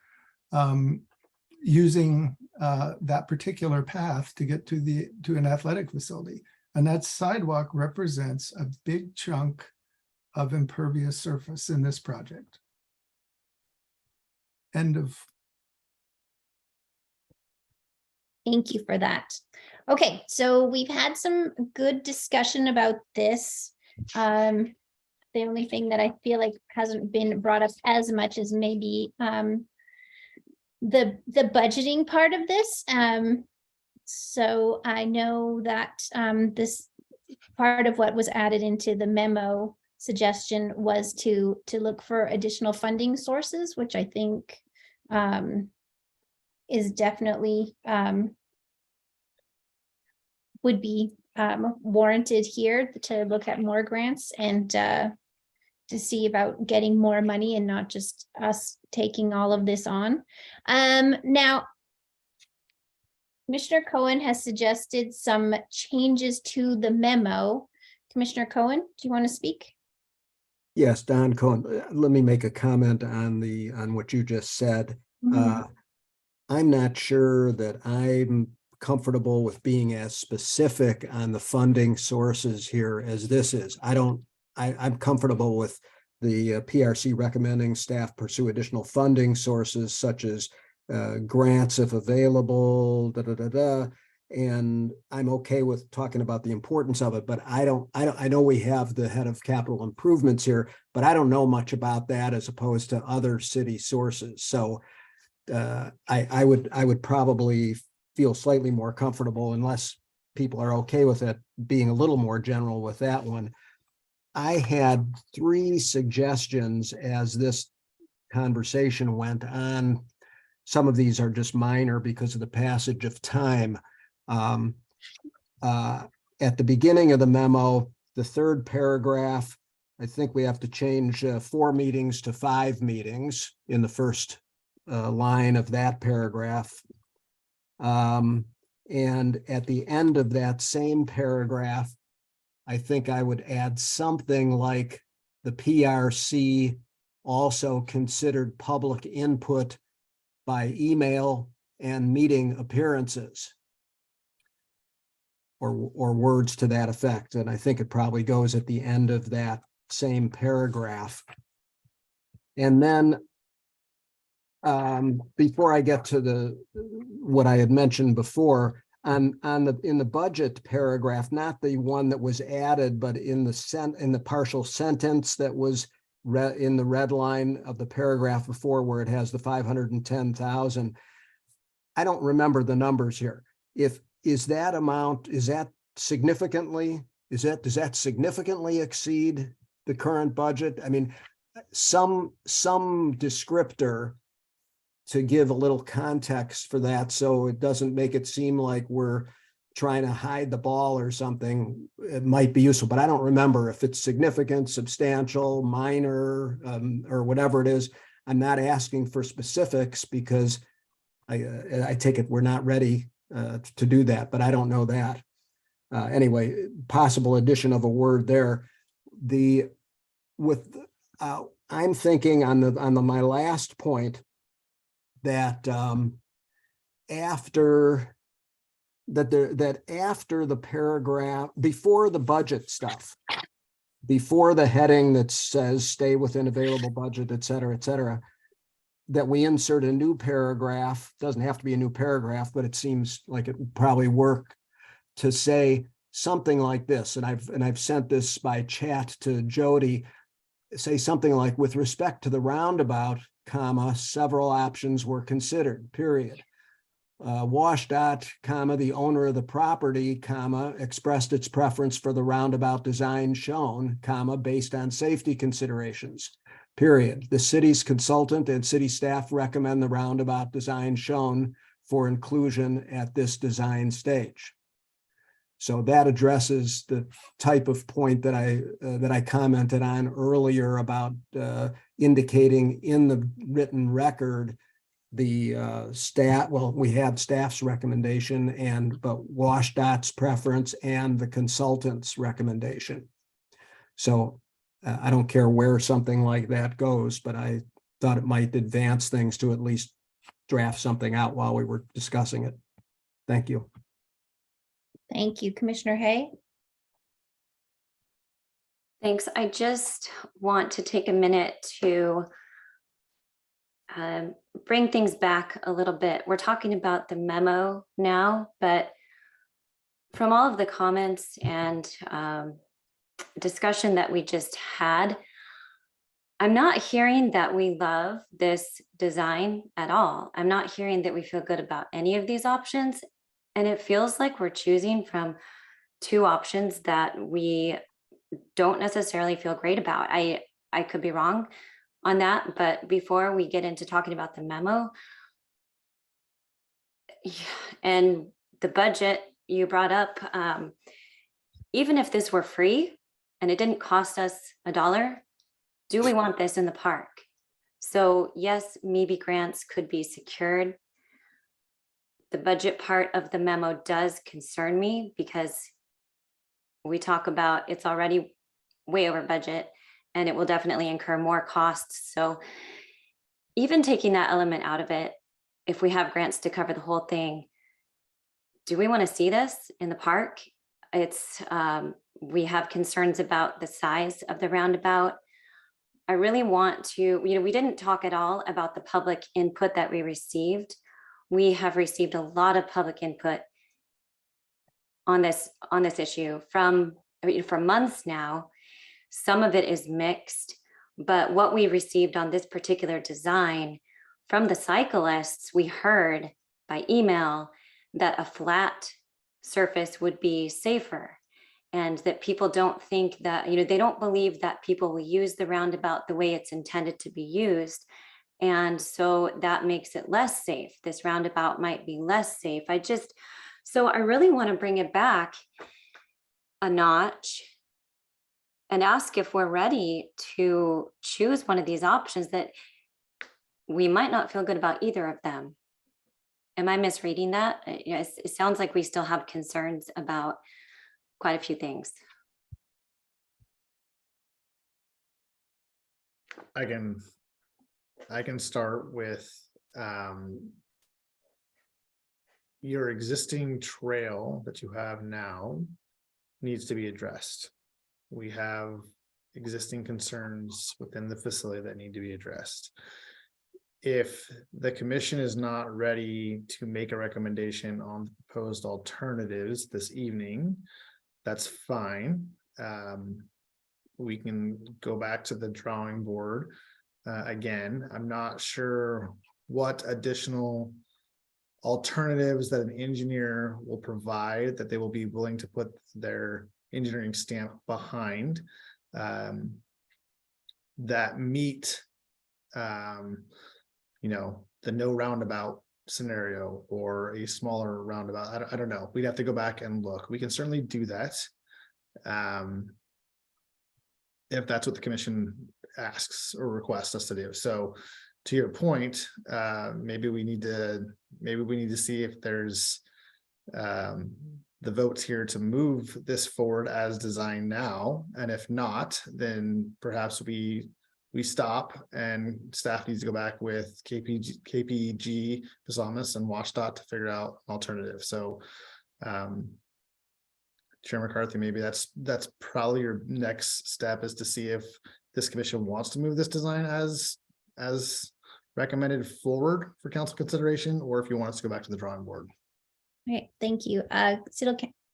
using that particular path to get to an athletic facility. And that sidewalk represents a big chunk of impervious surface in this project. End of. Thank you for that. Okay, so we've had some good discussion about this. The only thing that I feel like hasn't been brought up as much as maybe the budgeting part of this. So I know that this part of what was added into the memo suggestion was to look for additional funding sources, which I think is definitely would be warranted here, to look at more grants and to see about getting more money and not just us taking all of this on. Now, Commissioner Cohen has suggested some changes to the memo. Commissioner Cohen, do you want to speak? Yes, Don Cohen, let me make a comment on what you just said. I'm not sure that I'm comfortable with being as specific on the funding sources here as this is. I'm comfortable with the PRC recommending staff pursue additional funding sources such as grants if available, and I'm okay with talking about the importance of it, but I know we have the head of capital improvements here, but I don't know much about that as opposed to other city sources. So I would probably feel slightly more comfortable, unless people are okay with it, being a little more general with that one. I had 3 suggestions as this conversation went on. Some of these are just minor because of the passage of time. At the beginning of the memo, the 3rd paragraph, I think we have to change 4 meetings to 5 meetings in the first line of that paragraph. And at the end of that same paragraph, I think I would add something like the PRC also considered public input by email and meeting appearances, or words to that effect. And I think it probably goes at the end of that same paragraph. And then before I get to what I had mentioned before, in the budget paragraph, not the one that was added, but in the partial sentence that was in the red line of the paragraph before, where it has the 510,000. I don't remember the numbers here. Does that significantly exceed the current budget? I mean, some descriptor to give a little context for that, so it doesn't make it seem like we're trying to hide the ball or something. It might be useful, but I don't remember if it's significant, substantial, minor, or whatever it is. I'm not asking for specifics because I take it we're not ready to do that, but I don't know that. Anyway, possible addition of a word there. I'm thinking on my last point that after the paragraph, before the budget stuff, before the heading that says stay within available budget, et cetera, that we insert a new paragraph. Doesn't have to be a new paragraph, but it seems like it would probably work to say something like this. And I've sent this by chat to Jody. say something like, with respect to the roundabout, comma, several options were considered, period. WashDOT, comma, the owner of the property, comma, expressed its preference for the roundabout design shown, comma, based on safety considerations, period. The city's consultant and city staff recommend the roundabout design shown for inclusion at this design stage. So that addresses the type of point that I commented on earlier about indicating in the written record the we had staff's recommendation but WashDOT's preference and the consultant's recommendation. So I don't care where something like that goes, but I thought it might advance things to at least draft something out while we were discussing it. Thank you. Thank you, Commissioner Hay. Thanks. I just want to take a minute to bring things back a little bit. We're talking about the memo now, but from all of the comments and discussion that we just had, I'm not hearing that we love this design at all. I'm not hearing that we feel good about any of these options. And it feels like we're choosing from two options that we don't necessarily feel great about. I could be wrong on that, but before we get into talking about the memo and the budget you brought up, even if this were free and it didn't cost us $1, do we want this in the park? So yes, maybe grants could be secured. The budget part of the memo does concern me because we talk about it's already way over budget and it will definitely incur more costs. So even taking that element out of it, if we have grants to cover the whole thing, do we want to see this in the park? We have concerns about the size of the roundabout. I really want to, we didn't talk at all about the public input that we received. We have received a lot of public input on this issue for months now. Some of it is mixed, but what we received on this particular design from the cyclists, we heard by email that a flat surface would be safer, and that people don't think that, they don't believe that people will use the roundabout the way it's intended to be used. And so that makes it less safe. This roundabout might be less safe. So I really want to bring it back a notch and ask if we're ready to choose one of these options that we might not feel good about either of them. Am I misreading that? It sounds like we still have concerns about quite a few things. I can start with your existing trail that you have now needs to be addressed. We have existing concerns within the facility that need to be addressed. If the commission is not ready to make a recommendation on proposed alternatives this evening, that's fine. We can go back to the drawing board. Again, I'm not sure what additional alternatives that an engineer will provide that they will be willing to put their engineering stamp behind that meet the no roundabout scenario or a smaller roundabout. I don't know. We'd have to go back and look. We can certainly do that if that's what the commission asks or requests us to do. So to your point, maybe we need to see if there's the votes here to move this forward as designed now. And if not, then perhaps we stop and staff needs to go back with KPG, Pasamas, and WashDOT to figure out an alternative. So Chair McCarthy, maybe that's probably your next step, is to see if this commission wants to move this design as recommended forward for council consideration, or if you want us to go back to the drawing board. All right, thank you.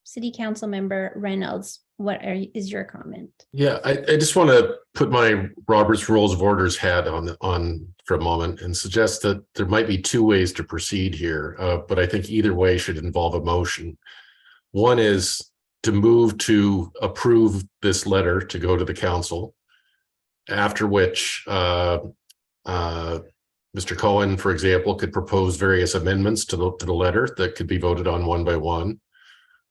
City Council Member Reynolds, is your comment? Yeah, I just want to put my Robert's Rules of Orders hat on for a moment and suggest that there might be two ways to proceed here, but I think either way should involve a motion. One is to move to approve this letter to go to the council, after which Mr. Cohen, for example, could propose various amendments to the letter that could be voted on one by one.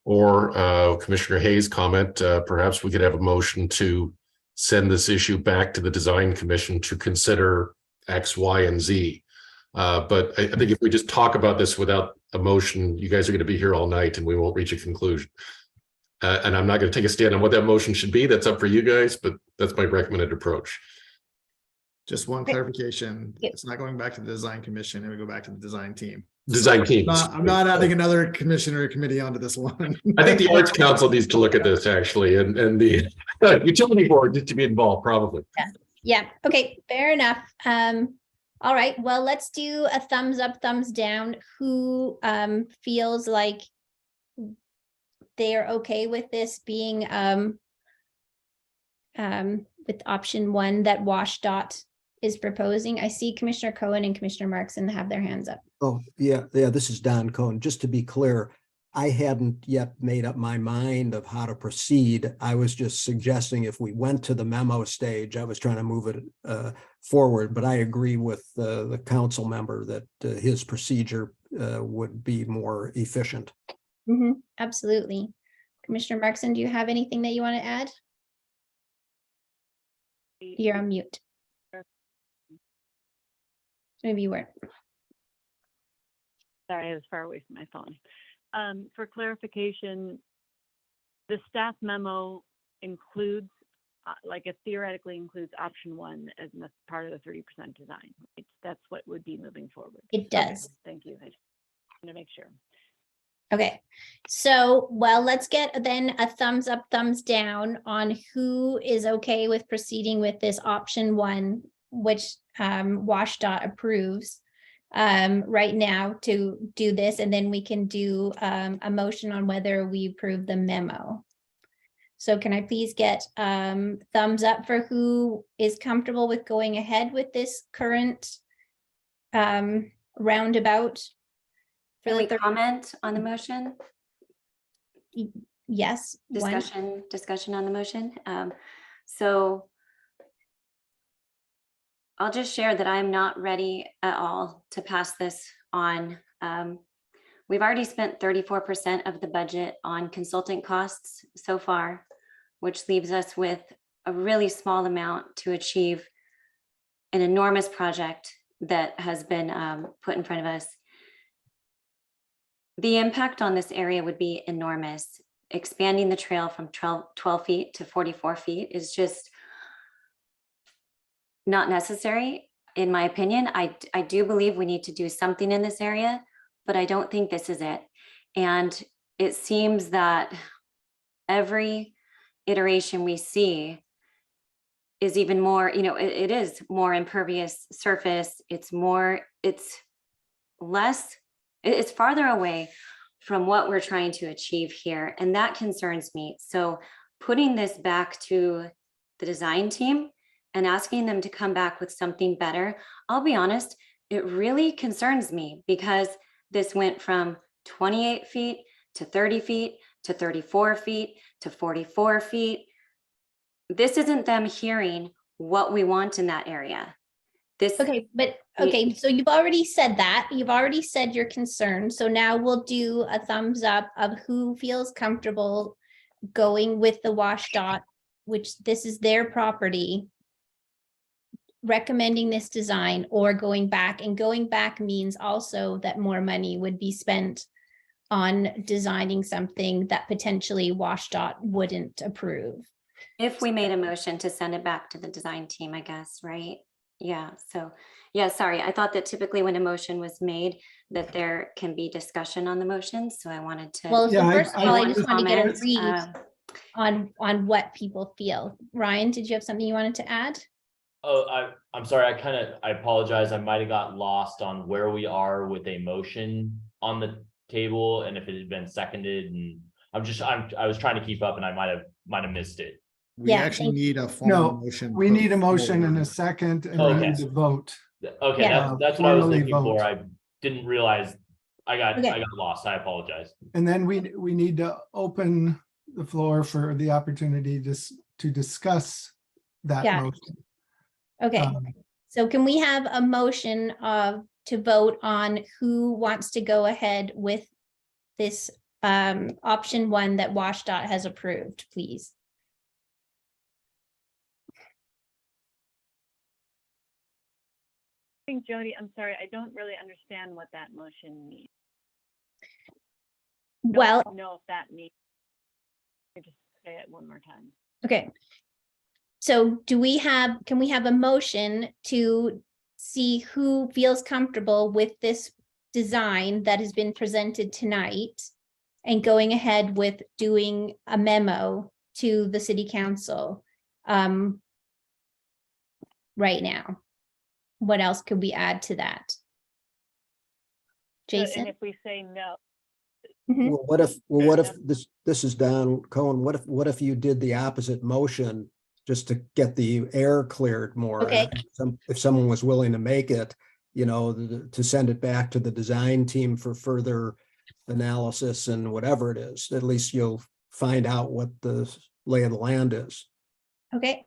Or Commissioner Hayes' comment, perhaps we could have a motion to send this issue back to the Design Commission to consider X, Y, and Z. But I think if we just talk about this without a motion, you guys are going to be here all night and we won't reach a conclusion. And I'm not going to take a stand on what that motion should be. That's up for you guys, but that's my recommended approach. Just one clarification. It's not going back to the design commission. It would go back to the design team. Design team. I'm not adding another commissioner or committee onto this one. I think the Arts Council needs to look at this actually, and the utility board needs to be involved probably. Yeah. Okay. Fair enough. All right. Well, let's do a thumbs up, thumbs down. Who feels like they are okay with this being with option 1 that WashDOT is proposing? I see Commissioner Cohen and Commissioner Markson have their hands up. Oh, yeah, this is Don Cohen. Just to be clear, I hadn't yet made up my mind of how to proceed. I was just suggesting if we went to the memo stage, I was trying to move it forward, but I agree with the council member that his procedure would be more efficient. Absolutely. Commissioner Markson, do you have anything that you want to add? You're on mute. Maybe you weren't. Sorry, I was far away from my phone. For clarification, the staff memo includes, like it theoretically includes option 1 as part of the 30% design. Right? That's what would be moving forward. It does. Okay, thank you. I just want to make sure. Okay, so, well, let's get then a thumbs up, thumbs down on who is okay with proceeding with this option 1, which WashDOT approves right now to do this, and then we can do a motion on whether we approve the memo. So can I please get thumbs up for who is comfortable with going ahead with this current roundabout? Can we comment on the motion? Yes. Discussion on the motion. So I'll just share that I'm not ready at all to pass this on. We've already spent 34% of the budget on consultant costs so far, which leaves us with a really small amount to achieve an enormous project that has been put in front of us. The impact on this area would be enormous. Expanding the trail from 12 feet to 44 feet is just not necessary, in my opinion. I do believe we need to do something in this area, but I don't think this is it. And it seems that every iteration we see is even more, it is more impervious surface. It's farther away from what we're trying to achieve here. And that concerns me. So putting this back to the design team and asking them to come back with something better, I'll be honest, it really concerns me because this went from 28 feet to 30 feet to 34 feet to 44 feet. This isn't them hearing what we want in that area. Okay, so you've already said that. You've already said your concern. So now we'll do a thumbs up of who feels comfortable going with the WashDOT, which this is their property, recommending this design, or going back. And going back means also that more money would be spent on designing something that potentially WashDOT wouldn't approve. If we made a motion to send it back to the design team, I guess, right? Yeah, so, yeah, sorry. I thought that typically when a motion was made that there can be discussion on the motion. So I wanted to. Well, so first of all, I just want to get a read on what people feel. Ryan, did you have something you wanted to add? Oh, I'm sorry. I apologize. I might have got lost on where we are with a motion on the table and if it had been seconded. And I was trying to keep up and I might have missed it. We actually need a formal No, motion. we put need a motion and a forward. second, and we Okay. need to vote. Okay, Yeah. that's what I was Formally looking for. vote. I didn't realize I got Okay. lost. I apologize. And then we need to open the floor for the opportunity to discuss that Yeah. motion. Okay, so can we have a motion to vote on who wants to go ahead with this option 1 that WashDOT has approved, please? I think, Jody, I'm sorry, I don't really understand what that motion means. Well, I don't know if that means, just say it one more time. okay. So can we have a motion to see who feels comfortable with this design that has been presented tonight and going ahead with doing a memo to the city council right now? What else could we add to that? Jason? And if we say no. Mhm. Well, what if this is Don Cohen, what if you did the opposite motion just to get the air cleared more? Okay. If someone was willing to make it, to send it back to the design team for further analysis and whatever it is, at least you'll find out what the lay of the land is. Okay,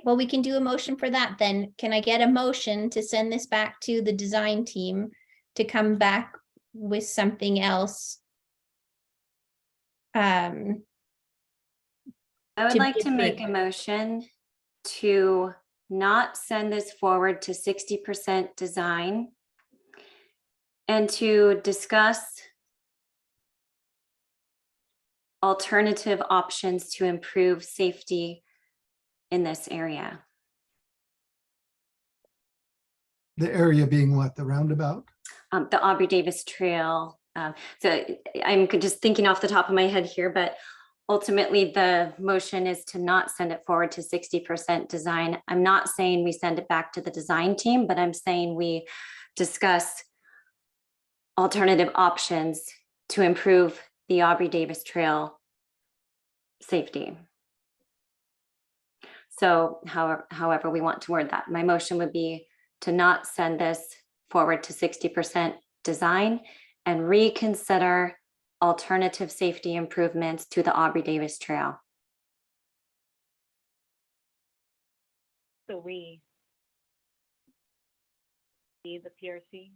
well, we can do a motion for that then. Can I get a motion to send this back to the design team to come back with something else? I would like to make a motion to not send this forward to 60% design and to discuss alternative options to improve safety in this area. The area being what, the roundabout? The Aubrey Davis Trail. So I'm just thinking off the top of my head here, but ultimately the motion is to not send it forward to 60% design. I'm not saying we send it back to the design team, but I'm saying we discuss alternative options to improve the Aubrey Davis Trail safety. So however we want to word that, my motion would be to not send this forward to 60% design and reconsider alternative safety improvements to the Aubrey Davis Trail. So we need the PRC.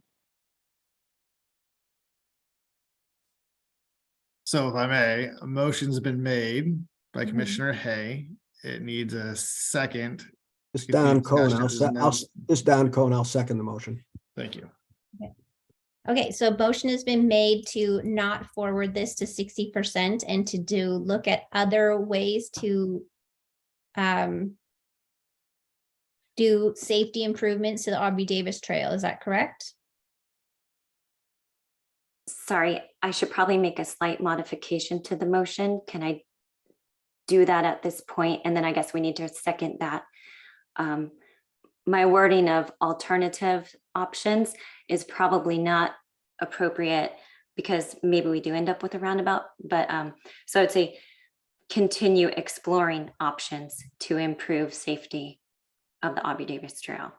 So if I may, a motion's been made by Commissioner Hay. It needs a second. This Don Cohen, I'll second the motion. Thank you. Okay, so motion has been made to not forward this to 60% and to look at other ways to do safety improvements to the Aubrey Davis Trail. Is that correct? Sorry, I should probably make a slight modification to the motion. Can I do that at this point? And then I guess we need to second that. My wording of alternative options is probably not appropriate because maybe we do end up with a roundabout, but so I'd say continue exploring options to improve safety of the Aubrey Davis Trail.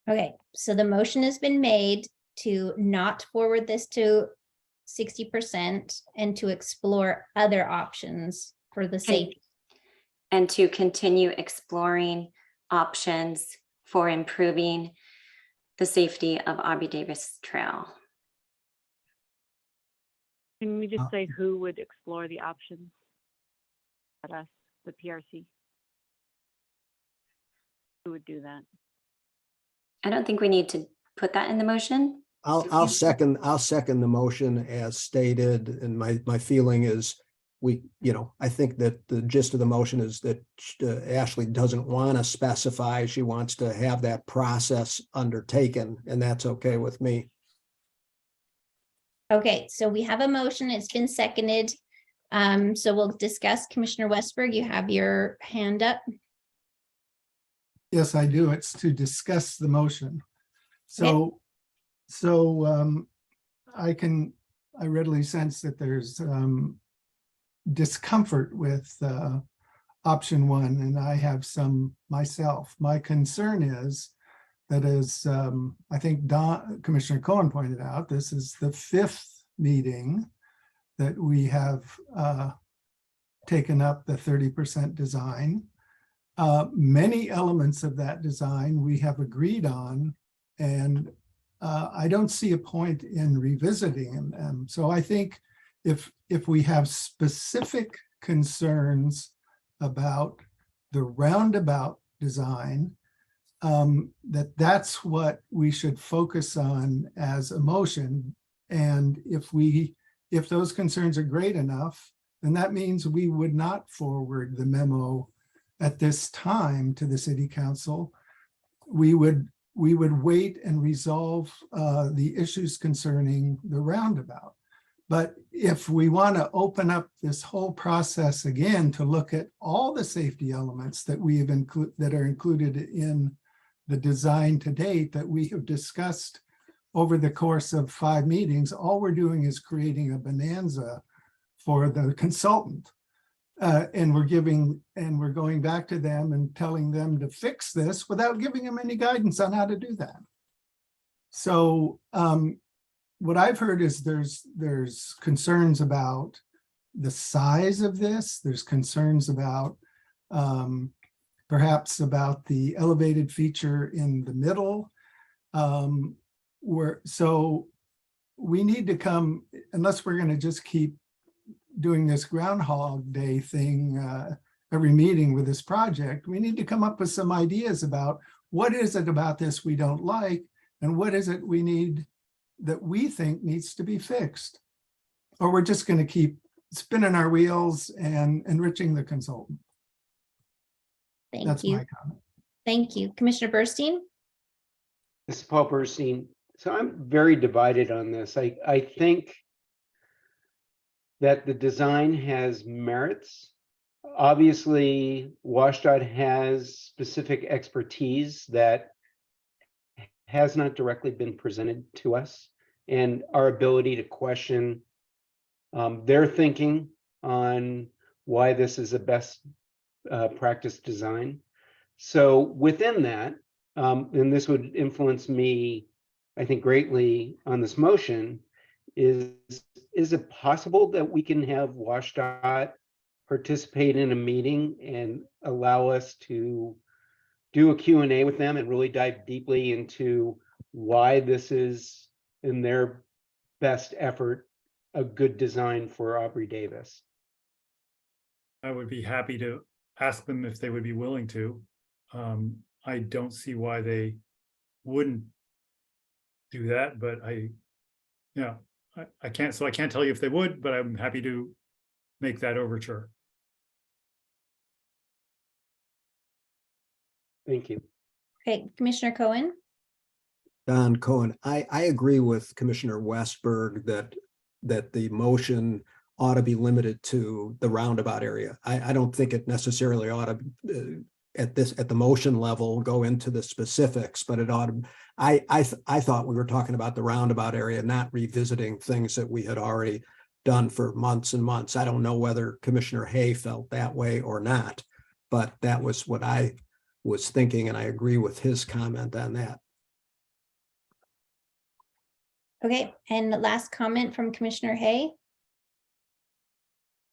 Okay, so the motion has been made to not forward this to 60% and to explore other options for the safety. And to continue exploring options for improving the safety of Aubrey Davis Trail. Can we just say who would explore the options? At us, the PRC. Who would do that? I don't think we need to put that in the motion. I'll second the motion as stated, and my feeling is I think that the gist of the motion is that Ashley doesn't want to specify. She wants to have that process undertaken, and that's okay with me. Okay, so we have a motion. It's been seconded. So we'll discuss. Commissioner Westberg, you have your hand up. Yes, I do. It's to discuss the motion. So I can I readily sense that there's discomfort with option one, and I have some myself. My concern is that, as I think Commissioner Cohen pointed out, this is the 5th meeting that we have taken up the 30% design. Many elements of that design we have agreed on, and I don't see a point in revisiting them. So I think if we have specific concerns about the roundabout design, that's what we should focus on as a motion. And if those concerns are great enough, then that means we would not forward the memo at this time to the city council. We would wait and resolve the issues concerning the roundabout. But if we want to open up this whole process again to look at all the safety elements that we have that are included in the design to date that we have discussed over the course of 5 meetings, all we're doing is creating a bonanza for the consultant. And we're going back to them and telling them to fix this without giving them any guidance on how to do that. So what I've heard is there's concerns about the size of this. There's concerns about perhaps about the elevated feature in the middle. So we need to come, unless we're going to just keep doing this Groundhog Day thing every meeting with this project, we need to come up with some ideas about what is it about this we don't like, and what is it we need that we think needs to be fixed. Or we're just going to keep spinning our wheels and enriching the consultant. Thank you. My comment. Thank you. Commissioner Burstein? This is Paul Burstein. So I'm very divided on this. I think that the design has merits. Obviously, WashDOT has specific expertise that has not directly been presented to us, and our ability to question their thinking on why this is the best practice design. So within that, and this would influence me, I think, greatly on this motion, is it possible that we can have WashDOT participate in a meeting and allow us to do a Q&A with them and really dive deeply into why this is, in their best effort, a good design for Aubrey Davis? I would be happy to ask them if they would be willing to. I don't see why they wouldn't do that, but I can't tell you if they would, but I'm happy to make that overture. Thank you. Okay, Commissioner Cohen? Don Cohen, I agree with Commissioner Westberg that the motion ought to be limited to the roundabout area. I don't think it necessarily ought to, at the motion level, go into the specifics, but it ought to. I thought we were talking about the roundabout area, not revisiting things that we had already done for months and months. I don't know whether Commissioner Hay felt that way or not, but that was what I was thinking, and I agree with his comment on that. Okay, and the last comment from Commissioner Hay.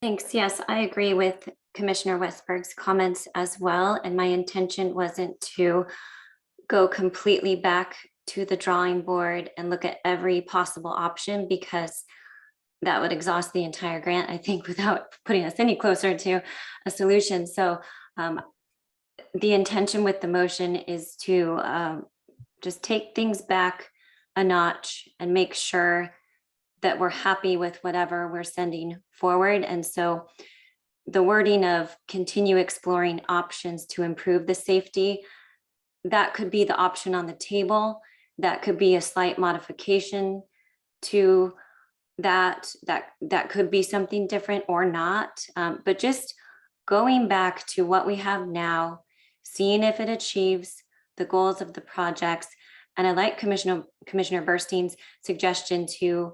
Thanks. Yes, I agree with Commissioner Westberg's comments as well. And my intention wasn't to go completely back to the drawing board and look at every possible option, because that would exhaust the entire grant, I think, without putting us any closer to a solution. So the intention with the motion is to just take things back a notch and make sure that we're happy with whatever we're sending forward. And so the wording of continue exploring options to improve the safety, that could be the option on the table. That could be a slight modification to that could be something different or not. But just going back to what we have now, seeing if it achieves the goals of the projects. And I like Commissioner Burstein's suggestion to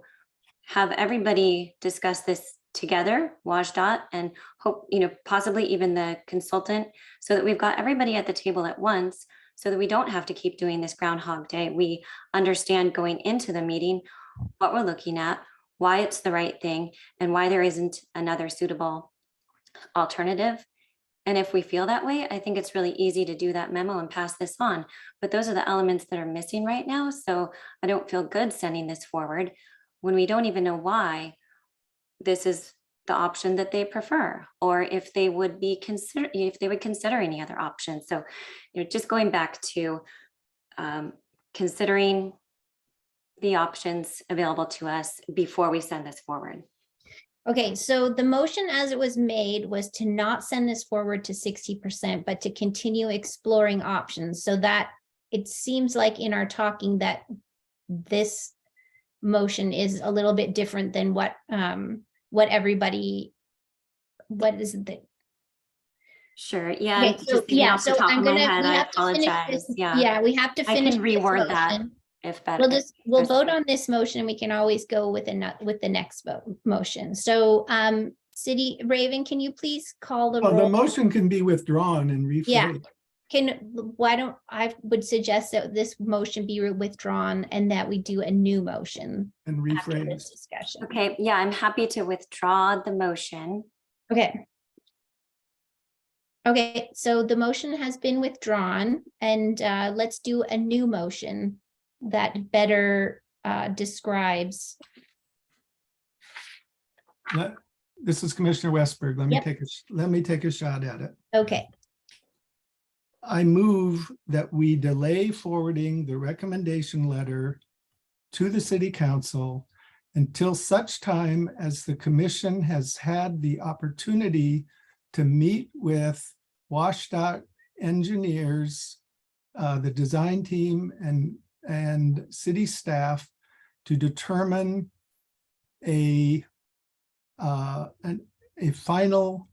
have everybody discuss this together, WashDOT, and hope, possibly even the consultant, so that we've got everybody at the table at once, so that we don't have to keep doing this Groundhog Day. We understand going into the meeting what we're looking at, why it's the right thing, and why there isn't another suitable alternative. And if we feel that way, I think it's really easy to do that memo and pass this on. But those are the elements that are missing right now. So I don't feel good sending this forward when we don't even know why this is the option that they prefer, or if they would consider any other options. So, just going back to considering the options available to us before we send this forward. Okay, so the motion as it was made was to not send this forward to 60%, but to continue exploring options. So that it seems like in our talking that this motion is a little bit different than what is it that? Sure, yeah. Okay, so yeah, so I'm gonna, we have to finish this. Yeah, we have to finish. I can reword that if better. We'll vote on this motion, and we can always go with the next motion. So City Raven, can you please call the roll? The motion can be withdrawn and rephrased. Yeah. I would suggest that this motion be withdrawn and that we do a new motion and rephrase after this discussion. Okay, yeah, I'm happy to withdraw the motion. Okay. Okay, so the motion has been withdrawn, and let's do a new motion that better describes. This is Commissioner Westberg. Let me take a shot at it. Okay. I move that we delay forwarding the recommendation letter to the City Council until such time as the commission has had the opportunity to meet with WashDOT engineers, the design team, and city staff to determine a final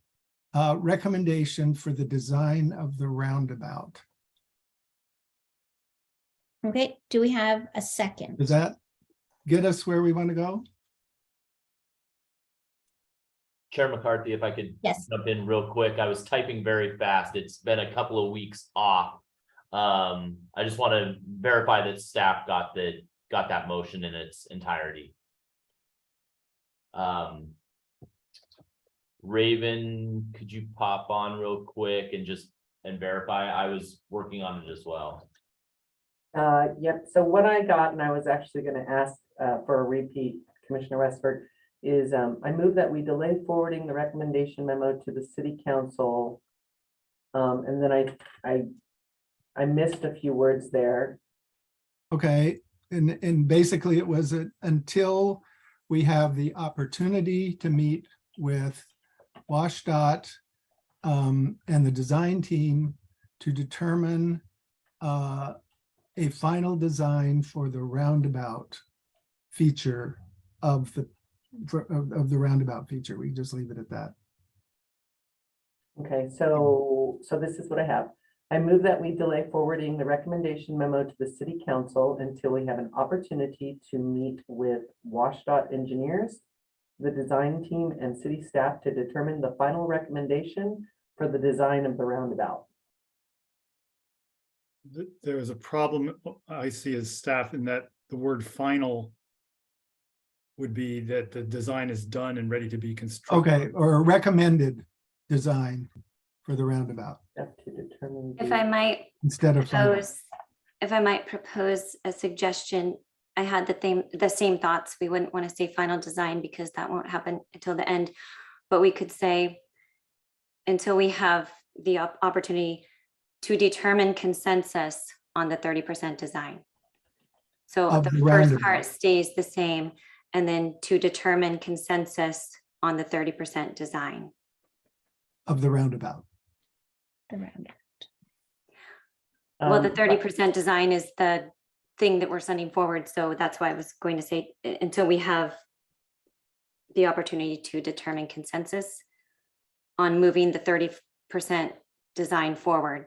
recommendation for the design of the roundabout. Okay, do we have a second? Does that get us where we want to go? Chair McCarthy, if I could Yes. jump in real quick. I was typing very fast. It's been a couple of weeks off. I just want to verify that staff got that motion in its entirety. Raven, could you pop on real quick and verify? I was working on it as well. Yep, so what I got, and I was actually going to ask for a repeat, Commissioner Westberg, is I move that we delay forwarding the recommendation memo to the City Council. And then I missed a few words there. Okay, and basically it was until we have the opportunity to meet with WashDOT and the design team to determine a final design for the roundabout feature of the roundabout feature. We just leave it at that. Okay, so this is what I have. I move that we delay forwarding the recommendation memo to the City Council until we have an opportunity to meet with WashDOT engineers, the design team, and city staff to determine the final recommendation for the design of the roundabout. There is a problem I see as staff in that the word final would be that the design is done and ready to be constructed. Okay, or a recommended design for the roundabout. If I might instead of propose a suggestion, I had the same thoughts. We wouldn't want to say final design because that won't happen until the end, but we could say until we have the opportunity to determine consensus on the 30% design. So the first part stays the same, and then to determine consensus on the 30% design of the roundabout. Well, the 30% design is the thing that we're sending forward. So that's why I was going to say until we have the opportunity to determine consensus on moving the 30% design forward.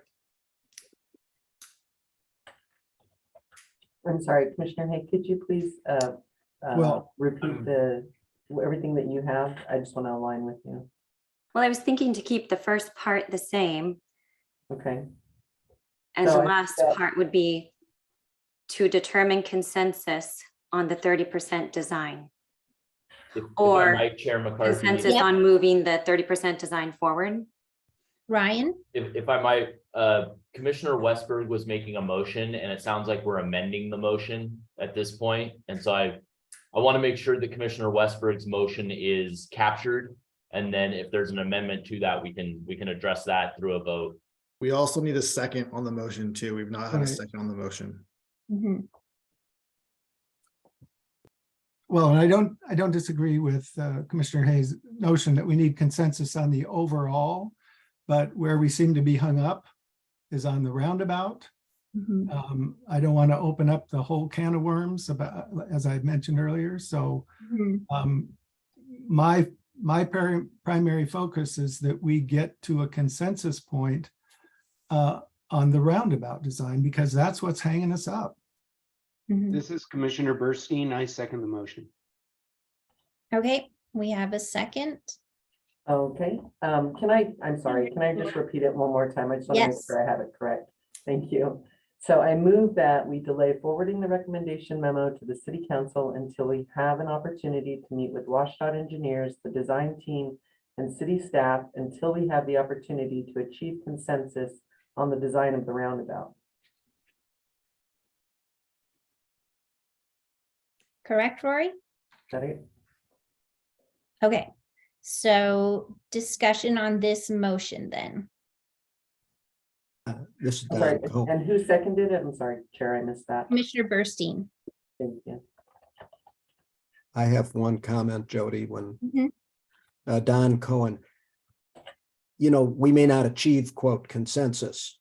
I'm sorry, Commissioner Hay, could you please repeat everything that you have? I just want to align with you. Well, I was thinking to keep the first part the same. Okay. And So the I last think that- part would be to determine consensus on the 30% design. If Or I might, Chair McCarthy. consensus on moving the 30% design forward. Ryan? If I might, Commissioner Westberg was making a motion and it sounds like we're amending the motion at this point. And so I want to make sure that Commissioner Westberg's motion is captured. And then if there's an amendment to that, we can address that through a vote. We also need a second on the motion too. We've not had a Right. second on the motion. Well, and I don't disagree with Commissioner Hayes' notion that we need consensus on the overall, but where we seem to be hung up is on the roundabout. I don't want to open up the whole can of worms about, as I mentioned earlier. So my primary focus is that we get to a consensus point on the roundabout design, because that's what's hanging us up. This is Commissioner Burstein. I second the motion. Okay, we have a second. Okay, I'm sorry, can I just repeat it one more time? I just want to make Yes. sure I have it correct. Thank you. So I move that we delay forwarding the recommendation memo to the city council until we have an opportunity to meet with WashDOT engineers, the design team, and city staff until we have the opportunity to achieve consensus on the design of the roundabout. Correct, Rory? Is that it? Okay, so discussion on this motion then. This is I'm sorry, Don Cohen. and who seconded it? I'm sorry, Chair, I missed that. Commissioner Burstein. Thank you. I have one comment, Jody, when Mhm. Don Cohen, we may not achieve, quote, consensus.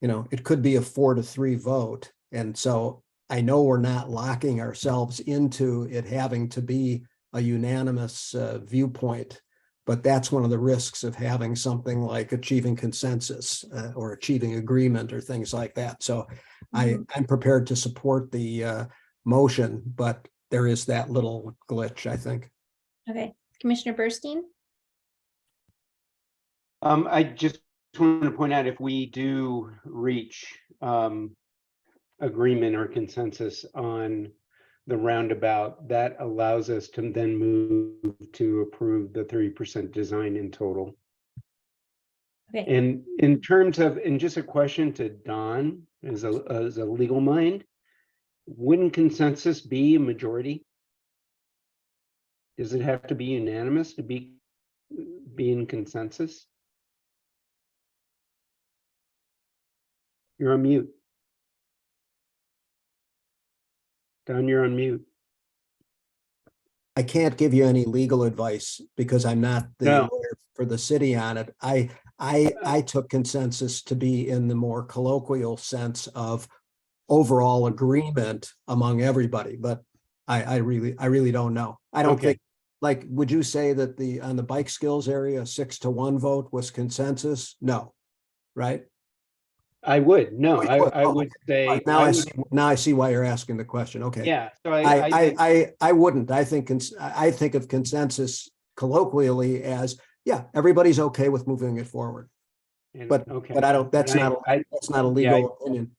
It could be a 4-3 vote. And so I know we're not locking ourselves into it having to be a unanimous viewpoint, but that's one of the risks of having something like achieving consensus or achieving agreement or things like that. So I'm prepared to support the motion, but there is that little glitch, I think. Okay, Commissioner Burstein? I just want to point out, if we do reach agreement or consensus on the roundabout, that allows us to then move to approve the 30% design in total. Okay. And in terms of, and just a question to Don, as a legal mind, wouldn't consensus be a majority? Does it have to be unanimous to be in consensus? You're on mute. Don, you're on mute. I can't give you any legal advice because I'm not the No. lawyer for the city on it. I took consensus to be in the more colloquial sense of overall agreement among everybody, but I really don't know. I don't think, like, would you say that on the bike skills area, 6-1 vote was consensus? No, right? I would, no, I would say. Now I see why you're asking the question. Okay. Yeah, so I wouldn't. I think of consensus colloquially as, yeah, everybody's okay with moving it forward. But I don't, that's not a legal opinion.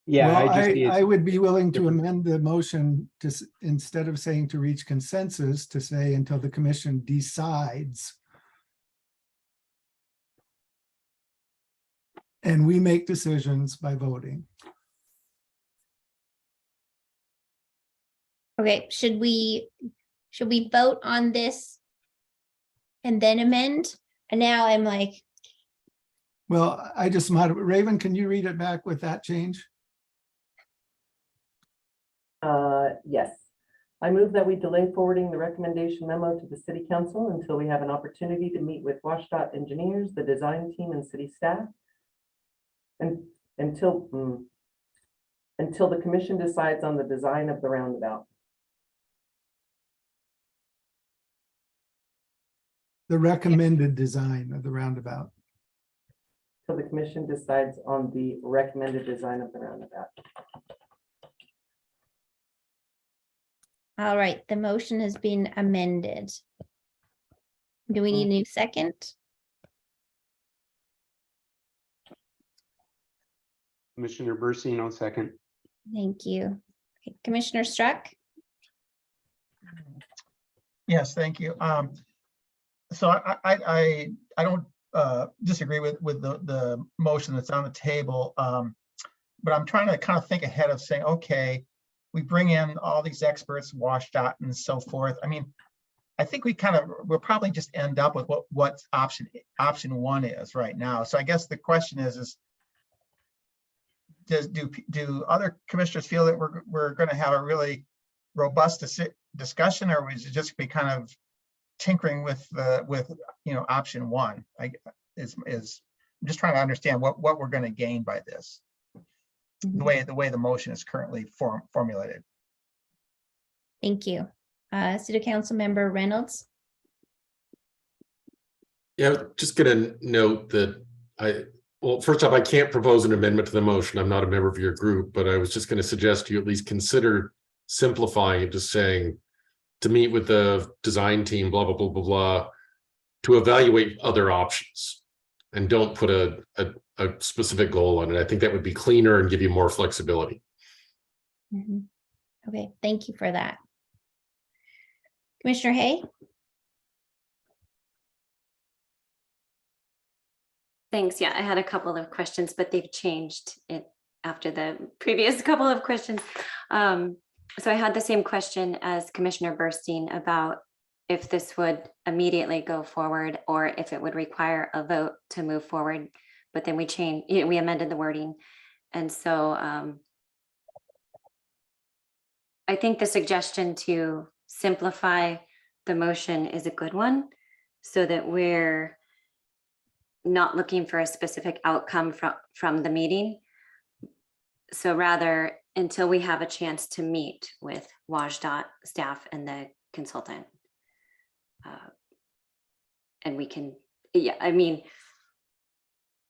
Yeah, well, I would be willing to amend the motion to, instead of saying to reach consensus, to say until the commission decides. And we make decisions by voting. Okay, should we vote on this and then amend? And now I'm like, Well, I just Raven, can you read it back with that change? Yes. I move that we delay forwarding the recommendation memo to the city council until we have an opportunity to meet with WashDOT engineers, the design team, and city staff. And until the commission decides on the design of the roundabout. The recommended design of the roundabout. Till the commission decides on the recommended design of the roundabout. All right, the motion has been amended. Do we need a new second? Commissioner Bursine, I'll second. Thank you. Okay, Commissioner Struck? Yes, thank you. So I don't disagree with the motion that's on the table. But I'm trying to kind of think ahead of saying, okay, we bring in all these experts, WashDOT and so forth. I mean, I think we'll probably just end up with what option one is right now. So I guess the question is do other commissioners feel that we're going to have a really robust discussion, or is it just be kind of tinkering with option one? I'm just trying to understand what we're going to gain by this. The way the motion is currently formulated. Thank you. City Council Member Reynolds? Yeah, just gonna note that well, first off, I can't propose an amendment to the motion. I'm not a member of your group, but I was just going to suggest you at least consider simplifying it, just saying to meet with the design team, blah, blah, blah, blah, blah, to evaluate other options, and don't put a specific goal on it. I think that would be cleaner and give you more flexibility. Okay, thank you for that. Commissioner Hay? Thanks. Yeah, I had a couple of questions, but they've changed it after the previous couple of questions. So I had the same question as Commissioner Burstein about if this would immediately go forward or if it would require a vote to move forward. But then we amended the wording. And so I think the suggestion to simplify the motion is a good one, so that we're not looking for a specific outcome from the meeting. So rather, until we have a chance to meet with WashDOT staff and the consultant. And we can, yeah, I mean,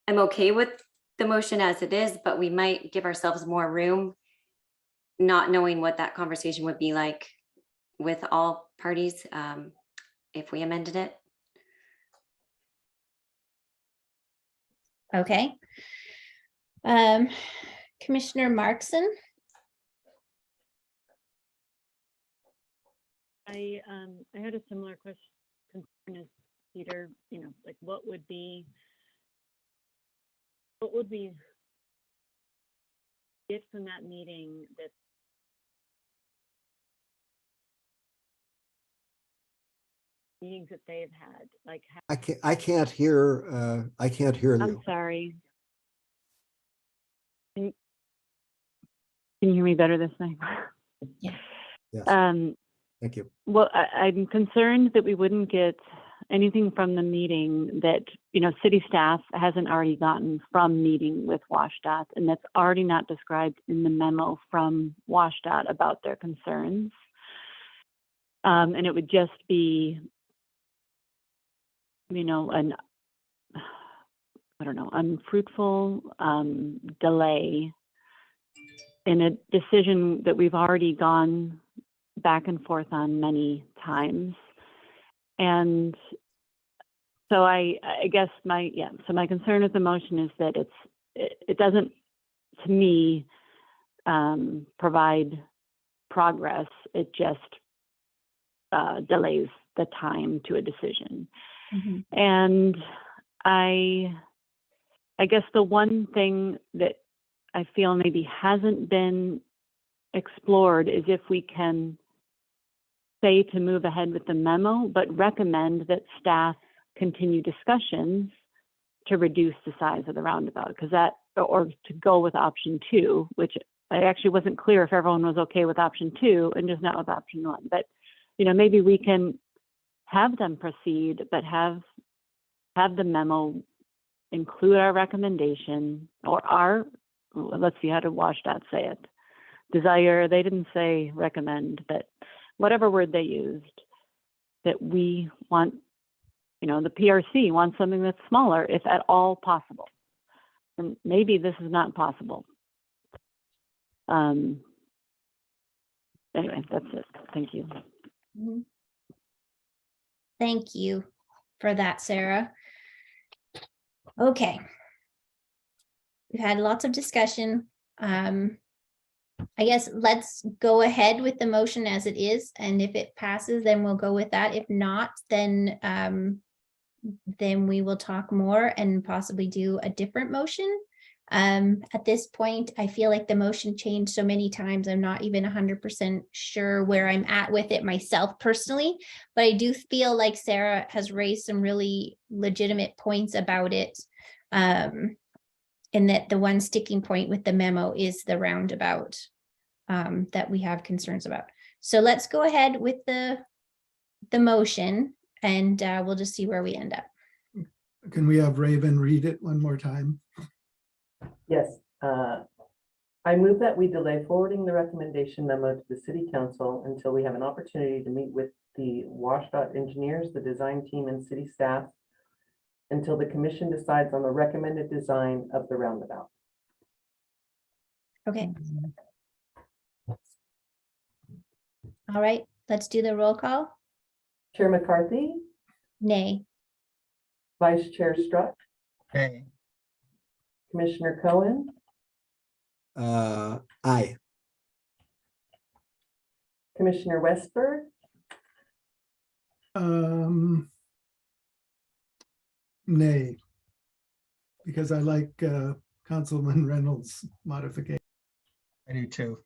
I'm okay with the motion as it is, but we might give ourselves more room, not knowing what that conversation would be like with all parties if we amended it. Okay. Commissioner Markson? I had a similar concern as Peter, like what would we get from that meeting that meetings that they've had, like I can't hear you. I'm sorry. Can you hear me better this time? Yeah. Yes. Thank you. Well, I'm concerned that we wouldn't get anything from the meeting that, city staff hasn't already gotten from meeting with WashDOT, and that's already not described in the memo from WashDOT about their concerns. And it would just be, an unfruitful delay in a decision that we've already gone back and forth on many times. And so I guess my concern with the motion is that it doesn't, to me, provide progress. It just delays the time to a decision. And I guess the one thing that I feel maybe hasn't been explored is if we can say to move ahead with the memo, but recommend that staff continue discussions to reduce the size of the roundabout, or to go with option 2, which I actually wasn't clear if everyone was okay with option 2 and just not with option 1. But maybe we can have them proceed, but have the memo include our recommendation or let's see, how did WashDOT say it? Desire, they didn't say recommend, but whatever word they used, that we want, the PRC wants something that's smaller, if at all possible. And maybe this is not possible. And anyway, that's it. Thank you. Mhm. Thank you for that, Sarah. Okay. We've had lots of discussion. I guess let's go ahead with the motion as it is, and if it passes, then we'll go with that. If not, then we will talk more and possibly do a different motion. At this point, I feel like the motion changed so many times, I'm not even 100% sure where I'm at with it myself personally, but I do feel like Sarah has raised some really legitimate points about it. And that the one sticking point with the memo is the roundabout that we have concerns about. So let's go ahead with the motion, and we'll just see where we end up. Can we have Raven read it one more time? Yes, I move that we delay forwarding the recommendation memo to the city council until we have an opportunity to meet with the WashDOT engineers, the design team, and city staff until the commission decides on the recommended design of the roundabout. Okay. All right, let's do the roll call. Chair McCarthy, Nay. Vice Chair Struck, Okay. Commissioner Cohen, Aye. Commissioner Westberg, Nay, because I like Councilman Reynolds' modification. I do too.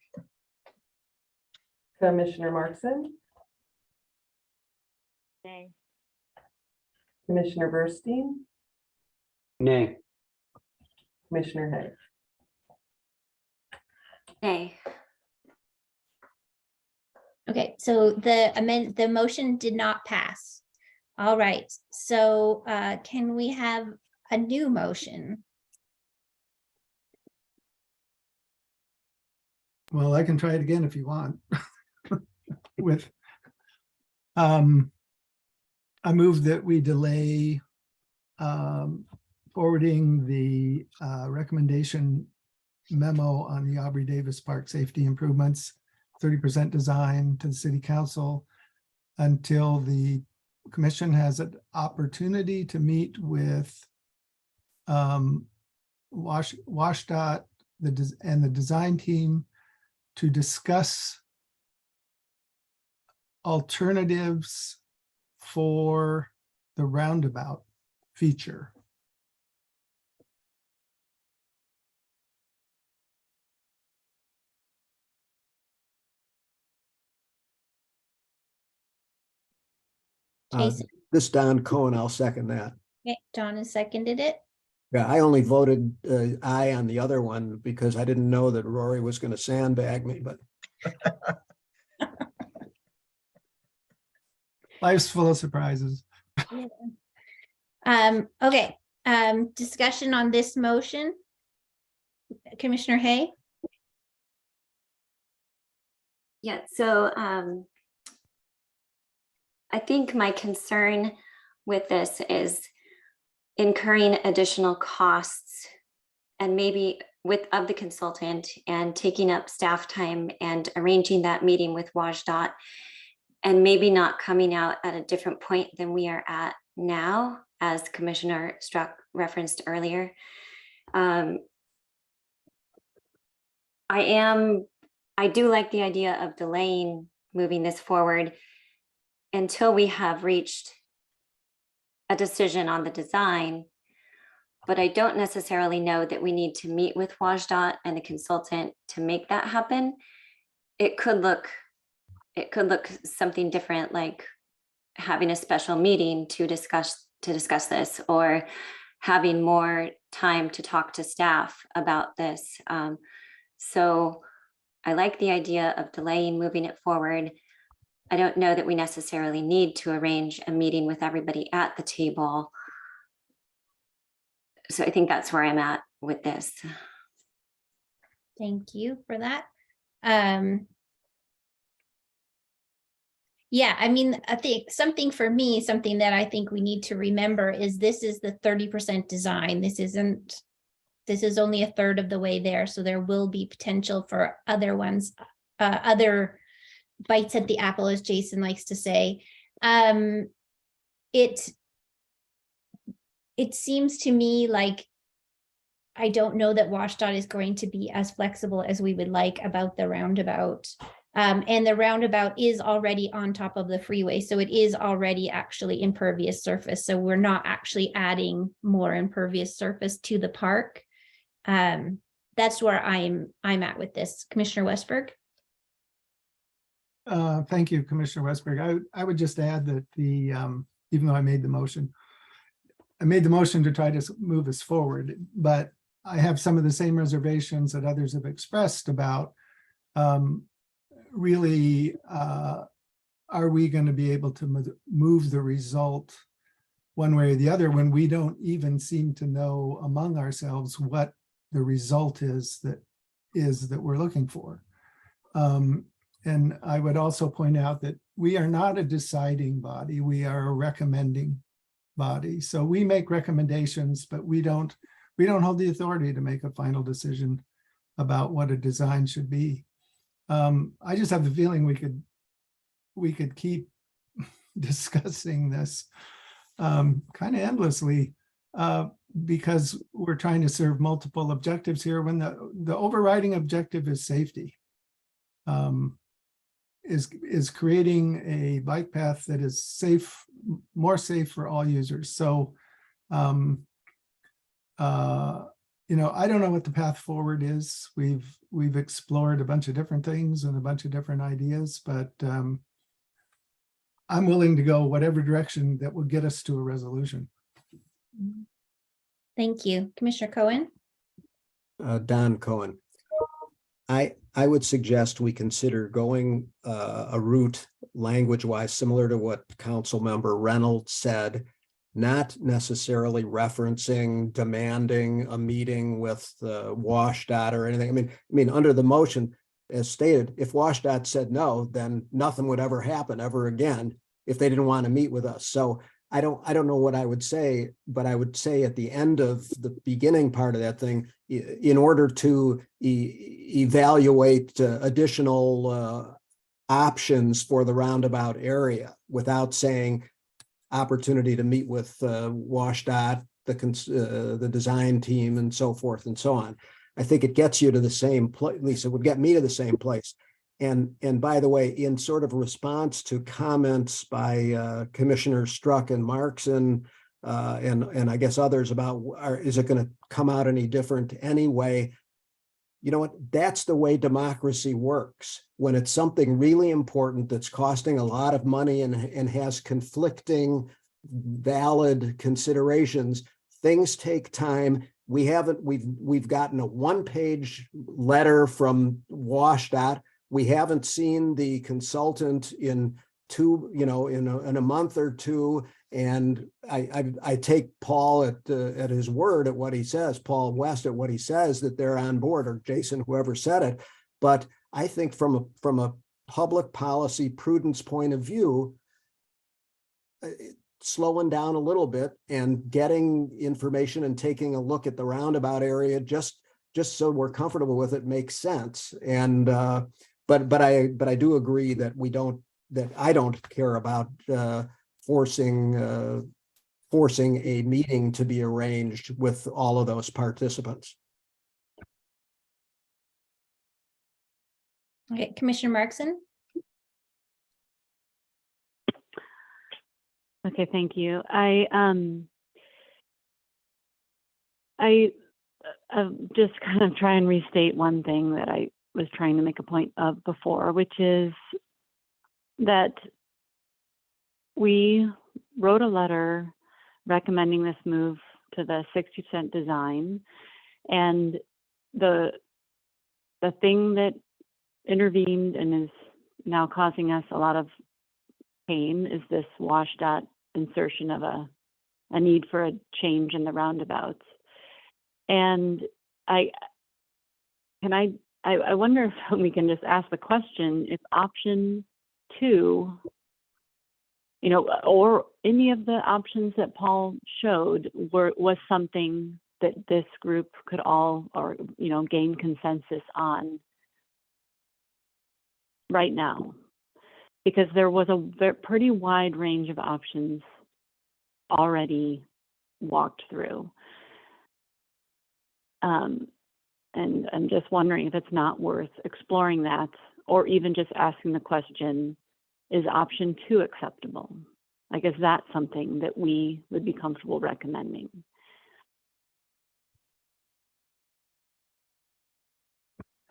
Commissioner Markson, Nay. Commissioner Burstein, Nay. Commissioner Hay. Nay. Okay, so the motion did not pass. All right, so can we have a new motion? Well, I can try it again if you want. With, I move that we delay forwarding the recommendation memo on the Aubrey Davis Park safety improvements, 30% design, to the city council until the commission has an opportunity to meet with WashDOT and the design team to discuss alternatives for the roundabout feature. Jason? This Don Cohen, I'll second that. Okay, John has seconded it. Yeah, I only voted aye on the other one because I didn't know that Rory was going to sandbag me, but Life's full of surprises. Okay, discussion on this motion. Commissioner Hay? Yeah, so I think my concern with this is incurring additional costs and maybe of the consultant and taking up staff time and arranging that meeting with WashDOT and maybe not coming out at a different point than we are at now, as Commissioner Struck referenced earlier. I do like the idea of delaying moving this forward until we have reached a decision on the design, but I don't necessarily know that we need to meet with WashDOT and the consultant to make that happen. It could look something different, like having a special meeting to discuss this, or having more time to talk to staff about this. So I like the idea of delaying moving it forward. I don't know that we necessarily need to arrange a meeting with everybody at the table. So I think that's where I'm at with this. Thank you for that. Yeah, I mean, I think something that I think we need to remember is this is the 30% design. This is only a third of the way there. So there will be potential for other ones, other bites at the apple, as Jason likes to say. It seems to me like I don't know that WashDOT is going to be as flexible as we would like about the roundabout. And the roundabout is already on top of the freeway, so it is already actually impervious surface. So we're not actually adding more impervious surface to the park. That's where I'm at with this. Commissioner Westberg. Thank you, Commissioner Westberg. I would just add that even though I made the motion to try to move us forward, but I have some of the same reservations that others have expressed about really, are we going to be able to move the result one way or the other when we don't even seem to know among ourselves what the result is that we're looking for. And I would also point out that we are not a deciding body, we are a recommending body. So we make recommendations, but we don't hold the authority to make a final decision about what a design should be. I just have the feeling we could keep discussing this kind of endlessly because we're trying to serve multiple objectives here when the overriding objective is safety. Is creating a bike path that is safe, more safe for all users. So, I don't know what the path forward is. We've explored a bunch of different things and a bunch of different ideas, but I'm willing to go whatever direction that will get us to a resolution. Thank you. Commissioner Cohen. Don Cohen. I would suggest we consider going a route language-wise similar to what Council Member Reynolds said, not necessarily referencing, demanding a meeting with WashDOT or anything. I mean, under the motion, as stated, if WashDOT said no, then nothing would ever happen ever again if they didn't want to meet with us. So I don't know what I would say, but I would say at the end of the beginning part of that thing, in order to evaluate additional options for the roundabout area without saying opportunity to meet with WashDOT, the design team and so forth and so on. I think it gets you to the same place, at least it would get me to the same place. And by the way, in sort of response to comments by Commissioners Struck and Markson and I guess others about is it going to come out any different anyway? You know what? That's the way democracy works. When it's something really important that's costing a lot of money and has conflicting valid considerations, things take time. We've gotten a one-page letter from WashDOT. We haven't seen the consultant in a month or two, and I take Paul at his word at what he says, Paul West at what he says, that they're on board, or Jason, whoever said it. But I think from a public policy prudence point of view, slowing down a little bit and getting information and taking a look at the roundabout area just so we're comfortable with it makes sense. And but I do agree that I don't care about forcing a meeting to be arranged with all of those participants. Okay, Commissioner Markson. Okay, thank you. I just kind of try and restate one thing that I was trying to make a point of before, which is that we wrote a letter recommending this move to the 60% design, and the thing that intervened and is now causing us a lot of pain is this WashDOT insertion of a need for a change in the roundabouts. And I wonder if we can just ask the question if option 2, or any of the options that Paul showed was something that this group could all, gain consensus on right now. because there was a pretty wide range of options already walked through. And I'm just wondering if it's not worth exploring that, or even just asking the question, is option 2 acceptable? Like, is that something that we would be comfortable recommending?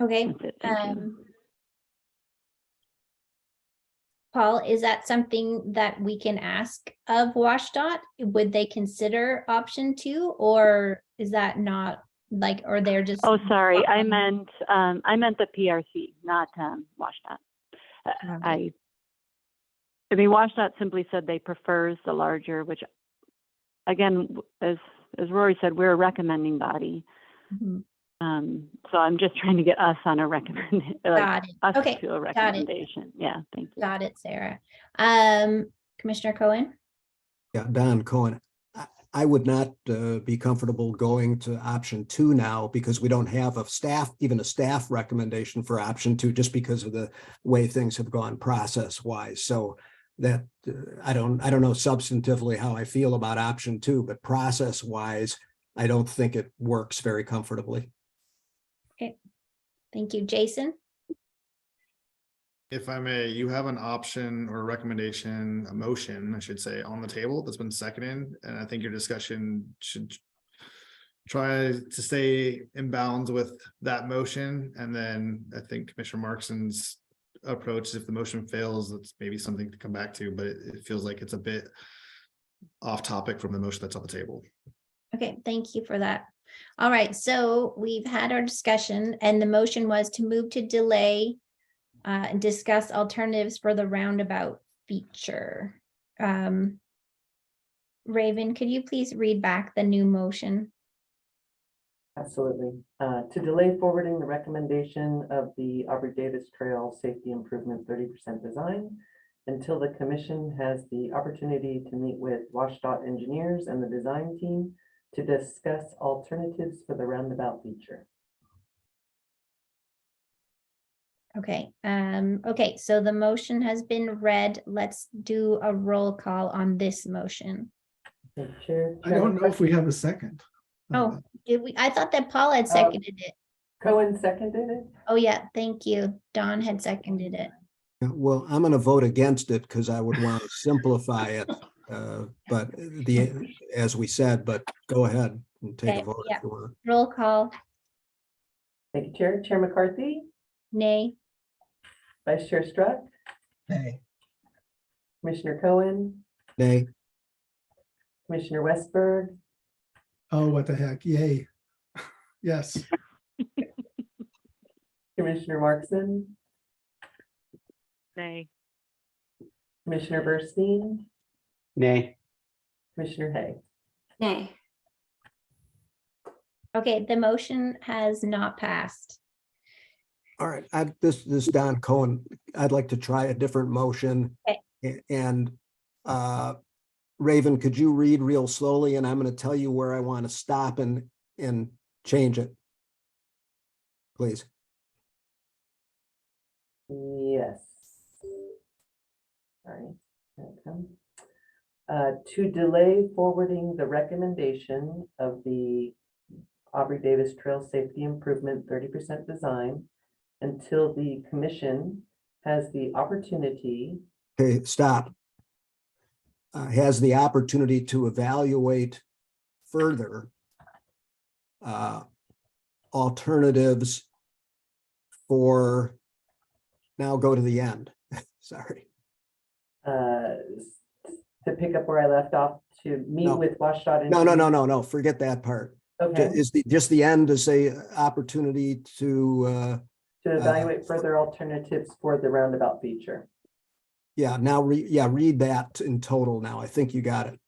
Okay. That's it, thank you. Paul, is that something that we can ask of WashDOT? Would they consider option 2, or is that not like, or they're just? Oh, sorry, I meant the PRC, not WashDOT. I mean, WashDOT simply said they prefers the larger, which again, as Rory said, we're a recommending body. Mhm. So I'm just trying to get us on a recommend, Got it. us Okay, to a got it. recommendation. Yeah, thank you. Got it, Sarah. Commissioner Cohen? Yeah, Don Cohen. I would not be comfortable going to option 2 now because we don't have even a staff recommendation for option 2, just because of the way things have gone process wise. So that I don't know substantively how I feel about option 2, but process wise, I don't think it works very comfortably. Okay, thank you. Jason? If I may, you have an option or a recommendation, a motion, I should say, on the table that's been seconded, and I think your discussion should try to stay in bounds with that motion. And then I think Commissioner Markson's approach is, if the motion fails, it's maybe something to come back to, but it feels like it's a bit off topic from the motion that's on the table. Okay, thank you for that. All right, so we've had our discussion, and the motion was to move to delay and discuss alternatives for the roundabout feature. Raven, could you please read back the new motion? Absolutely. To delay forwarding the recommendation of the Aubrey Davis Trail Safety Improvement 30% design until the commission has the opportunity to meet with WashDOT engineers and the design team to discuss alternatives for the roundabout feature. Okay, okay, so the motion has been read. Let's do a roll call on this motion. Chair, I don't know if we have a second. Oh, did we? I thought that Paul had seconded it. Cohen seconded it? Oh, yeah, thank you. Don had seconded it. Well, I'm going to vote against it because I would want to simplify it. But as we said, but go ahead and take a vote if you want. Roll call. Thank you, Chair. Chair McCarthy? Nay. Vice Chair Struck? Nay. Commissioner Cohen? Nay. Commissioner Westberg? Oh, what the heck, yay. Yes. Commissioner Markson? Nay. Commissioner Burstein? Nay. Commissioner Hay? Nay. Okay, the motion has not passed. All right, this is Don Cohen. I'd like to try a different motion. Okay. And Raven, could you read real slowly, and I'm going to tell you where I want to stop and change it, please. Yes. Sorry. There it comes. To delay forwarding the recommendation of the Aubrey Davis Trail Safety Improvement 30% design until the commission has the opportunity. Okay, stop. Has the opportunity to evaluate further alternatives for, now go to the end. Sorry. To pick up where I left off, to meet with WashDOT. No, forget that part. Okay. Is just the end to say opportunity to evaluate further alternatives for the roundabout feature. Yeah, now read that in total now. I think you got it.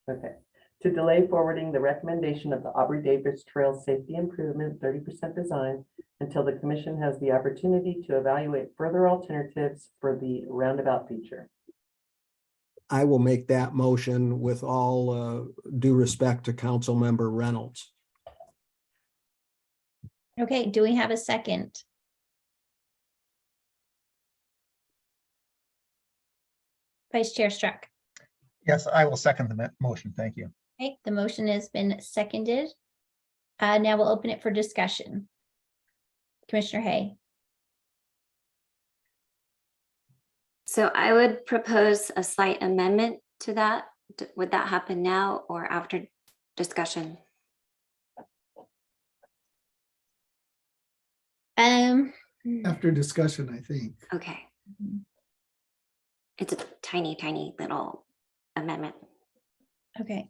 Okay. To delay forwarding the recommendation of the Aubrey Davis Trail Safety Improvement 30% design until the commission has the opportunity to evaluate further alternatives for the roundabout feature. I will make that motion with all due respect to Council Member Reynolds. Okay, do we have a second? Vice Chair Struck. Yes, I will second the motion. Thank you. Okay, the motion has been seconded. Now we'll open it for discussion. Commissioner Hay. So I would propose a slight amendment to that. Would that happen now or after discussion? After discussion, I think. Okay. It's a tiny, tiny little amendment. Okay.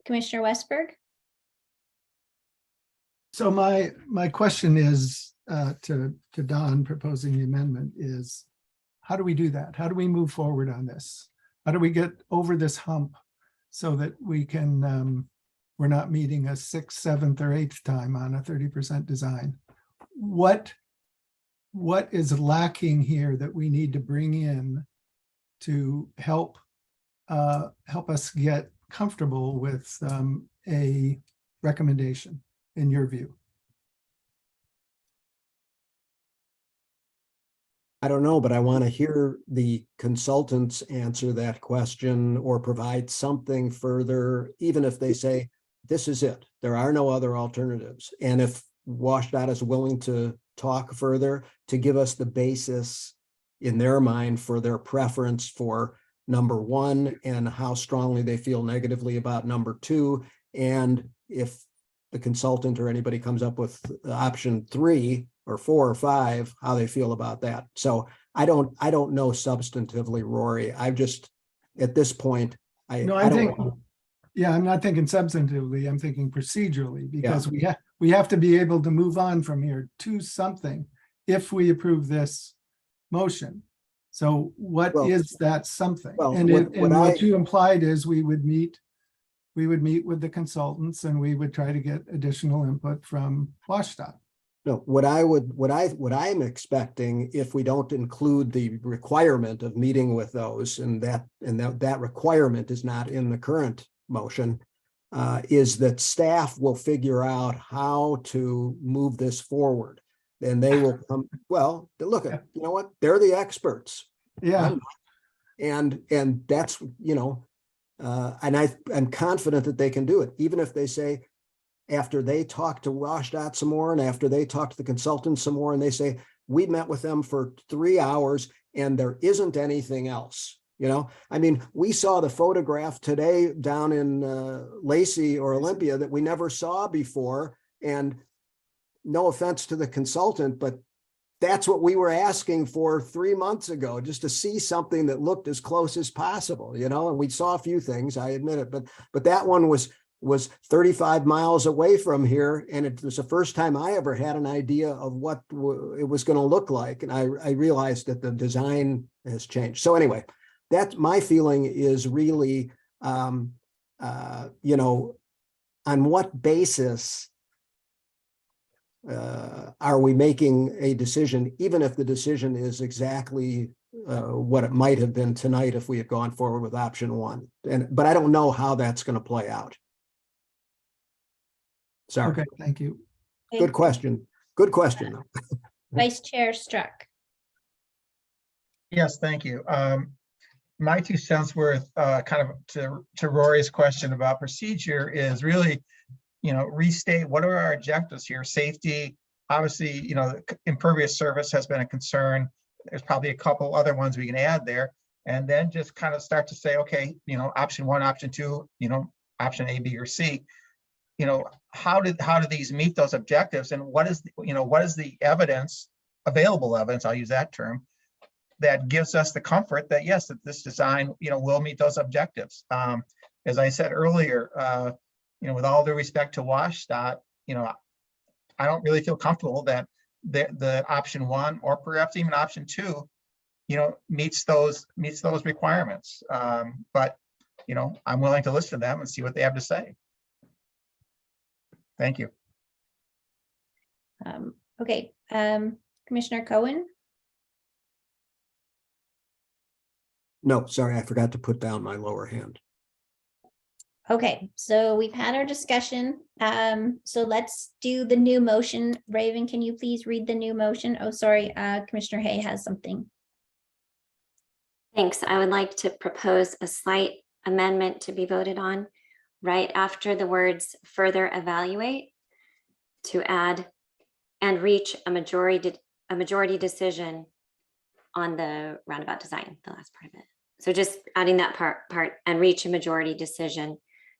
Commissioner Westberg. So my question is to Don proposing the amendment is, how do we do that? How do we move forward on this? How do we get over this hump so that we can, we're not meeting a 6th, 7th, or 8th time on a 30% design? What is lacking here that we need to bring in to help us get comfortable with a recommendation in your view? I don't know, but I want to hear the consultants answer that question or provide something further, even if they say, this is it, there are no other alternatives. And if WashDOT is willing to talk further to give us the basis in their mind for their preference for number one and how strongly they feel negatively about number two. And if the consultant or anybody comes up with option 3 or 4 or 5, how they feel about that. So I don't know substantively, Rory. I've just, at this point, I'm not thinking substantively, I'm thinking procedurally, because we have to be able to move on from here to something if we approve this motion. So what is that something? What you implied is we would meet with the consultants and we would try to get additional input from WashDOT. No, what I'm expecting, if we don't include the requirement of meeting with those, and that requirement is not in the current motion, is that staff will figure out how to move this forward. And they will come, well, look at, you know what, they're the experts. Yeah. And that's, and I'm confident that they can do it, even if they say, after they talk to WashDOT some more, and after they talk to the consultants some more, and they say, we met with them for 3 hours and there isn't anything else. I mean, we saw the photograph today down in Lacey or Olympia that we never saw before. And no offense to the consultant, but that's what we were asking for 3 months ago, just to see something that looked as close as possible, and we saw a few things, I admit it, but that one was 35 miles away from here. And it was the first time I ever had an idea of what it was going to look like. And I realized that the design has changed. So anyway, that's my feeling is really, on what basis are we making a decision, even if the decision is exactly what it might have been tonight if we had gone forward with option 1. But I don't know how that's going to play out. Sorry. Okay, thank you. Good question. Good question, though. Vice Chair Struck. Yes, thank you. My 2 cents worth kind of to Rory's question about procedure is really, restate what are our objectives here. Safety, obviously, impervious surface has been a concern. There's probably a couple other ones we can add there, and then just kind of start to say, okay, option 1, option 2, option A, B, or C. How do these meet those objectives, and what is the evidence, available evidence, I'll use that term, that gives us the comfort that yes, that this design, will meet those objectives. As I said earlier, with all due respect to WashDOT, I don't really feel comfortable that the option 1 or perhaps even option 2, meets those requirements. But I'm willing to listen to them and see what they have to say. Thank you. Okay, Commissioner Cohen. No, sorry, I forgot to put down my lower hand. Okay, so we've had our discussion. So let's do the new motion. Raven, can you please read the new motion? Oh, sorry, Commissioner Hay has something. Thanks. I would like to propose a slight amendment to be voted on right after the words further evaluate, to add and reach a majority decision on the roundabout design, the last part of it. So just adding that part and reach a majority decision,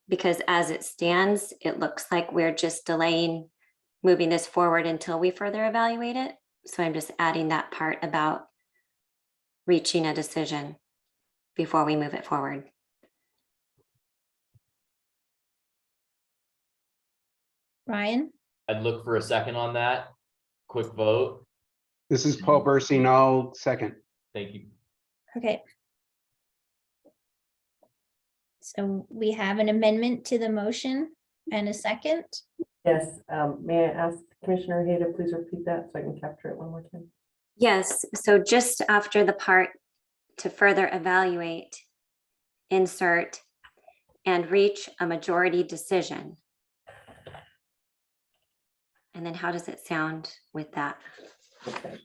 because as it stands, it looks like we're just delaying moving this forward until we further evaluate it. So I'm just adding that part about reaching a decision before we move it forward. Ryan? I'd look for a second on that. Quick vote. This is Paul Bursing. I'll second. Thank you. Okay. So we have an amendment to the motion and a second. Yes, may I ask Commissioner Hay to please repeat that so I can capture it one more time? Yes, so just after the part to further evaluate, insert and reach a majority decision. And then how does it sound with that? Okay.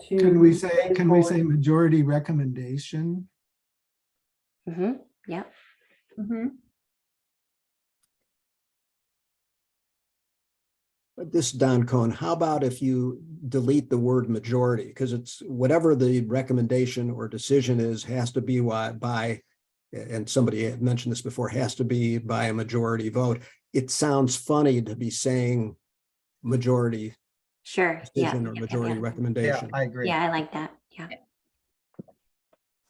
Can we say majority recommendation? Yep. This is Don Cohen. How about if you delete the word majority? Because it's whatever the recommendation or decision is, has to be by, and somebody had mentioned this before, has to be by a majority vote. It sounds funny to be saying majority decision or majority recommendation. Yeah, I agree. Yeah, I like that. Yeah.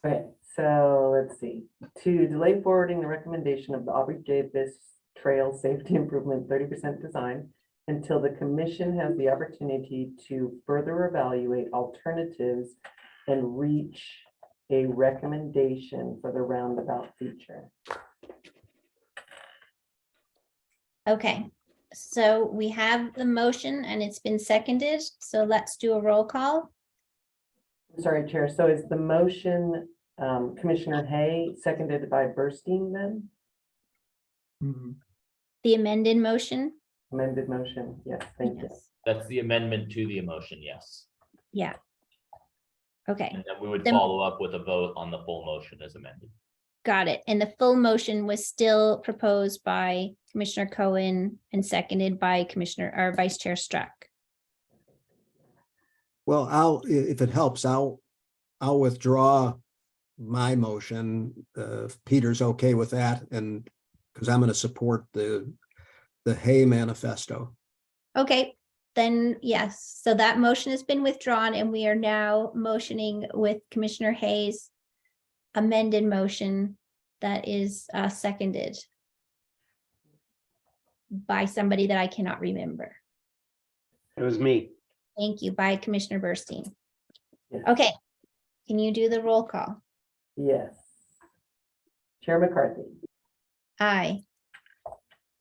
Right, so let's see. To delay forwarding the recommendation of the Aubrey Davis Trail Safety Improvement 30% design until the commission has the opportunity to further evaluate alternatives and reach a recommendation for the roundabout feature. Okay, so we have the motion and it's been seconded. So let's do a roll call. Sorry, Chair. So is the motion Commissioner Hay, seconded by Burstein then? The amended motion? Amended motion, yes, thank you. That's the amendment to the emotion, yes. Yeah. Okay. And then we would Then- follow up with a vote on the full motion as amended. Got it. And the full motion was still proposed by Commissioner Cohen and seconded by Commissioner or Vice Chair Struck. Well, if it helps, I'll withdraw my motion. If Peter's okay with that, and because I'm going to support the Hay manifesto. Okay, then yes. So that motion has been withdrawn and we are now motioning with Commissioner Hayes' amended motion that is seconded by somebody that I cannot remember. It was me. Thank you, by Commissioner Burstein. Yes. Okay, can you do the roll call? Yes. Chair McCarthy, Aye.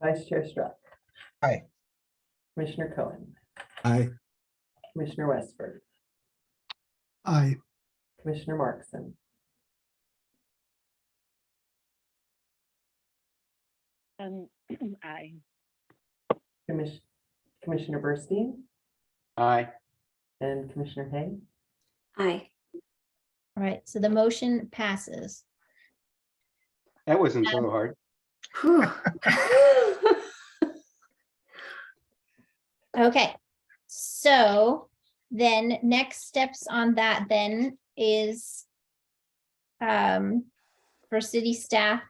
Vice Chair Struck. Aye. Commissioner Cohen, Aye. Commissioner Westford, Aye. Commissioner Markson, Aye. Commissioner Burstein, Aye. and Commissioner Hay. Aye. All right, so the motion passes. That wasn't so hard. Okay, so then next steps on that then is for city staff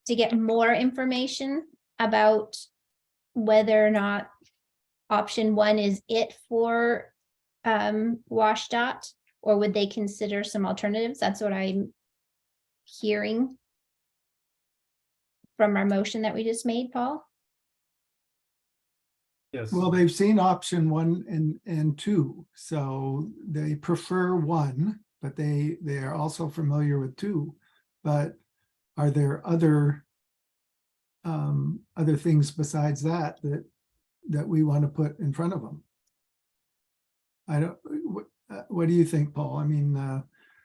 to get more information about whether or not option one is it for WashDOT, or would they consider some alternatives? That's what I'm hearing from our motion that we just made, Paul. Yes. Well, they've seen option 1 and 2, so they prefer 1, but they are also familiar with 2. But are there other things besides that we want to put in front of them? I don't. What do you think, Paul? I mean,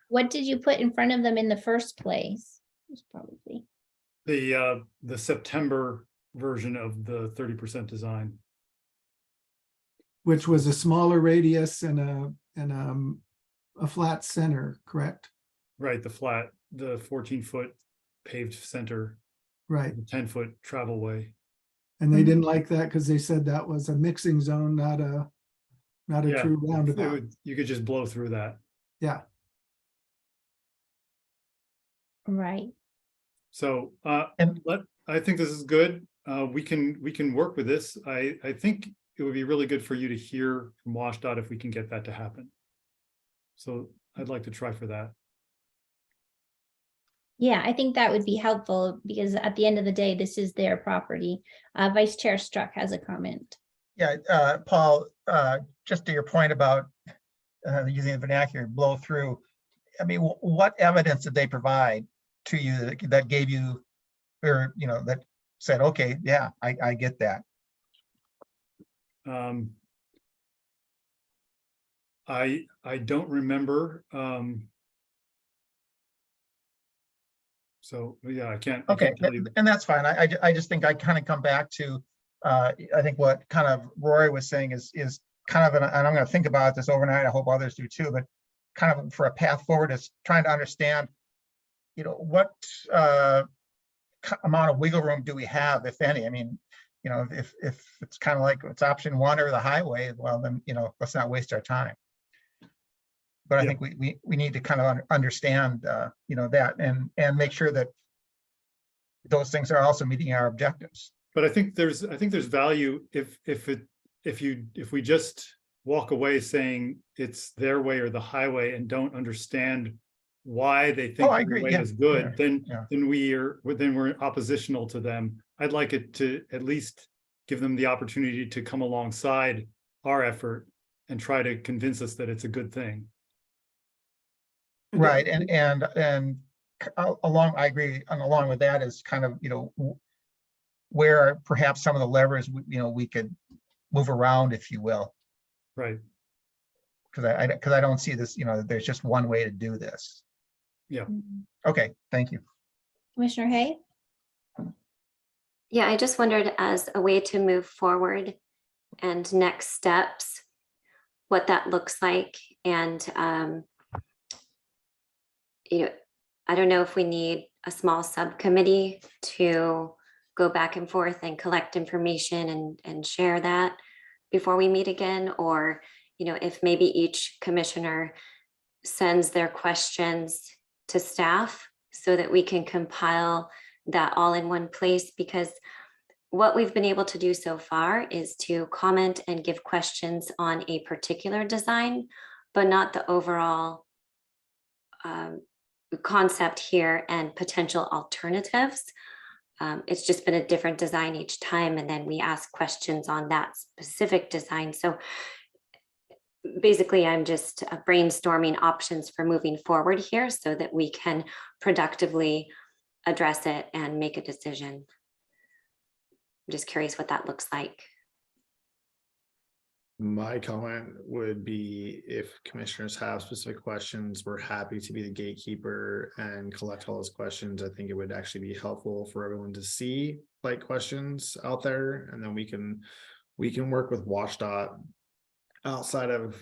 What did you put in front of them in the first place? It's probably The September version of the 30% design. which was a smaller radius and a flat center, correct? Right, the 14-foot paved center, Right. the 10-foot travel way. And they didn't like that because they said that was a mixing zone, not a Yeah, true it roundabout. you could just blow through that. Yeah. Right. So, I think this is good. We can work with this. I think it would be really good for you to hear from WashDOT if we can get that to happen. So I'd like to try for that. Yeah, I think that would be helpful because at the end of the day, this is their property. Vice Chair Struck has a comment. Yeah, Paul, just to your point about using the vernacular blow through, I mean, what evidence did they provide to you that gave you, or, you know, that said, okay, yeah, I get that? I don't remember. So yeah, I can't tell you. And that's fine. I just think I kind of come back to, I think what kind of Rory was saying is kind of, and I'm going to think about this overnight. I hope others do too, but kind of for a path forward is trying to understand, you know, what amount of wiggle room do we have, if any? I mean, you know, if it's kind of like it's option one or the highway, well, then, you know, let's not waste our time. But I think we need to kind of understand, you know, that and make sure that those things are also meeting our objectives. But I think there's value if we just walk away saying it's their way or the highway and don't understand why they think the way is good, then we're oppositional to them. I'd like it to at least give them the opportunity to come alongside our effort and try to convince us that it's a good thing. Right, and I agree, and along with that is kind of, you know, where perhaps some of the levers, you know, we could move around, if you will. Right. Because I don't see this, you know, there's just one way to do this. Yeah. Okay, thank you. Commissioner Hay? Yeah, I just wondered, as a way to move forward and next steps, what that looks like. And, you know, I don't know if we need a small subcommittee to go back and forth and collect information and share that before we meet again, or, you know, if maybe each commissioner sends their questions to staff so that we can compile that all in one place, because what we've been able to do so far is to comment and give questions on a particular design, but not the overall concept here and potential alternatives. It's just been a different design each time, and then we ask questions on that specific design. So basically, I'm just brainstorming options for moving forward here so that we can productively address it and make a decision. I'm just curious what that looks like. My comment would be, if commissioners have specific questions, we're happy to be the gatekeeper and collect all those questions. I think it would actually be helpful for everyone to see like questions out there, and then we can work with WashDOT outside of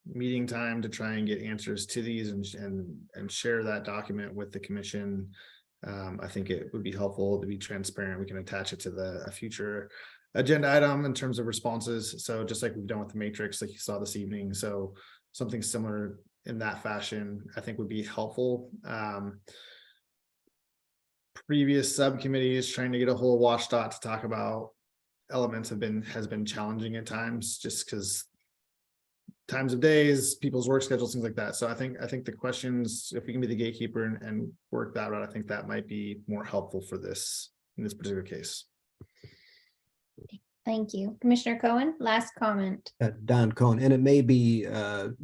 meeting time to try and get answers to these and share that document with the commission. I think it would be helpful to be transparent. We can attach it to a future agenda item in terms of responses. So just like we've done with the matrix, like you saw this evening. So something similar in that fashion, I think would be helpful. Previous subcommittees trying to get a whole WashDOT to talk about elements has been challenging at times, just because times of days, people's work schedules, things like that. So I think the questions, if we can be the gatekeeper and work that out, I think that might be more helpful for this in this particular case. Thank you. Commissioner Cohen, last comment. Don Cohen, and it may be,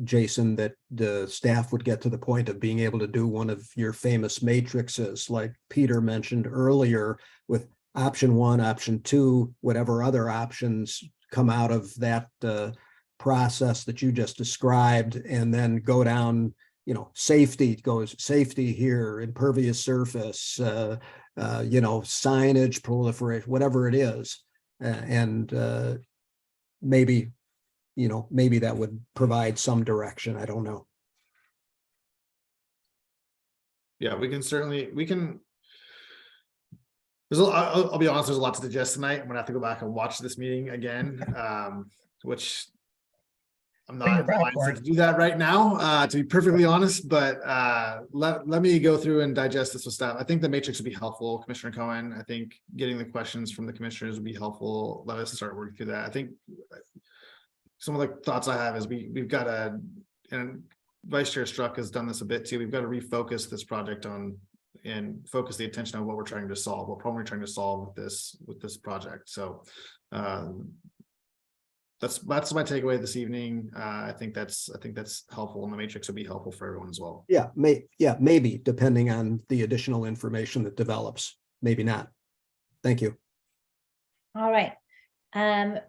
Jason, that the staff would get to the point of being able to do one of your famous matrices, like Peter mentioned earlier, with option one, option two, whatever other options come out of that process that you just described, and then go down, you know, safety goes safety here, impervious surface, you know, signage, proliferation, whatever it is. And maybe, you know, maybe that would provide some direction. I don't know. Yeah, we can certainly, there's a lot, I'll be honest, there's a lot to digest tonight. I'm gonna have to go back and watch this meeting again, which I'm not in the mindset to do that right now, to be perfectly honest, but let me go through and digest this with staff. I think the matrix would be helpful, Commissioner Cohen. I think getting the questions from the commissioners would be helpful. Let us start working through that. I think some of the thoughts I have is we've got and Vice Chair Struck has done this a bit too. We've got to refocus this project on and focus the attention on what we're trying to solve, what problem we're trying to solve with this project. So that's my takeaway this evening. I think that's helpful, and the matrix would be helpful for everyone as well. Yeah, maybe depending on the additional information that develops, maybe not. Thank you. All right.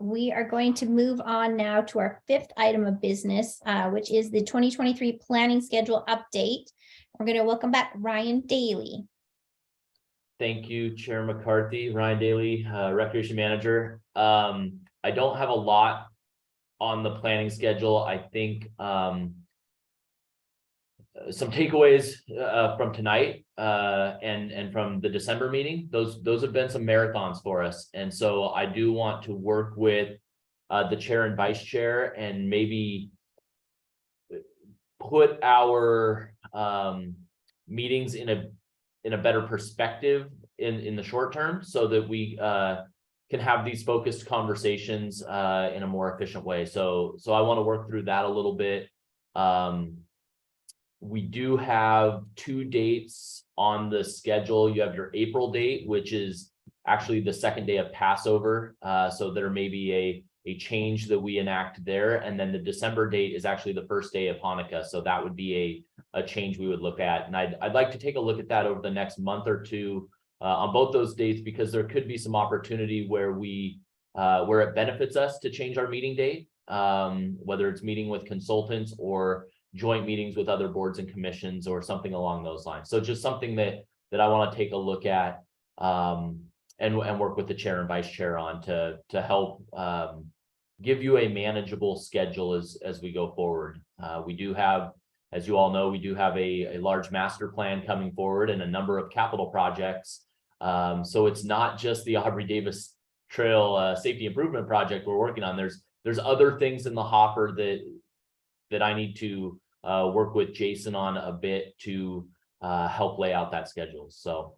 We are going to move on now to our fifth item of business, which is the 2023 planning schedule update. We're going to welcome back Ryan Daly. Thank you, Chair McCarthy. Ryan Daly, Recreation Manager. I don't have a lot on the planning schedule. I think some takeaways from tonight and from the December meeting. Those have been some marathons for us, and so I do want to work with the chair and vice chair and maybe put our meetings in a better perspective in the short term, so that we can have these focused conversations in a more efficient way. So I want to work through that a little bit. We do have 2 dates on the schedule. You have your April date, which is actually the second day of Passover. So there may be a change that we enact there. And then the December date is actually the first day of Hanukkah. So that would be a change we would look at. And I'd like to take a look at that over the next month or two on both those dates, because there could be some opportunity where where it benefits us to change our meeting date, whether it's meeting with consultants or joint meetings with other boards and commissions or something along those lines. So just something that I want to take a look at and work with the chair and vice chair on to help give you a manageable schedule as we go forward. We do have, as you all know, we do have a large master plan coming forward and a number of capital projects. So it's not just the Aubrey Davis Trail Safety Improvement Project we're working on. There's other things in the hopper that I need to work with Jason on a bit to help lay out that schedule. So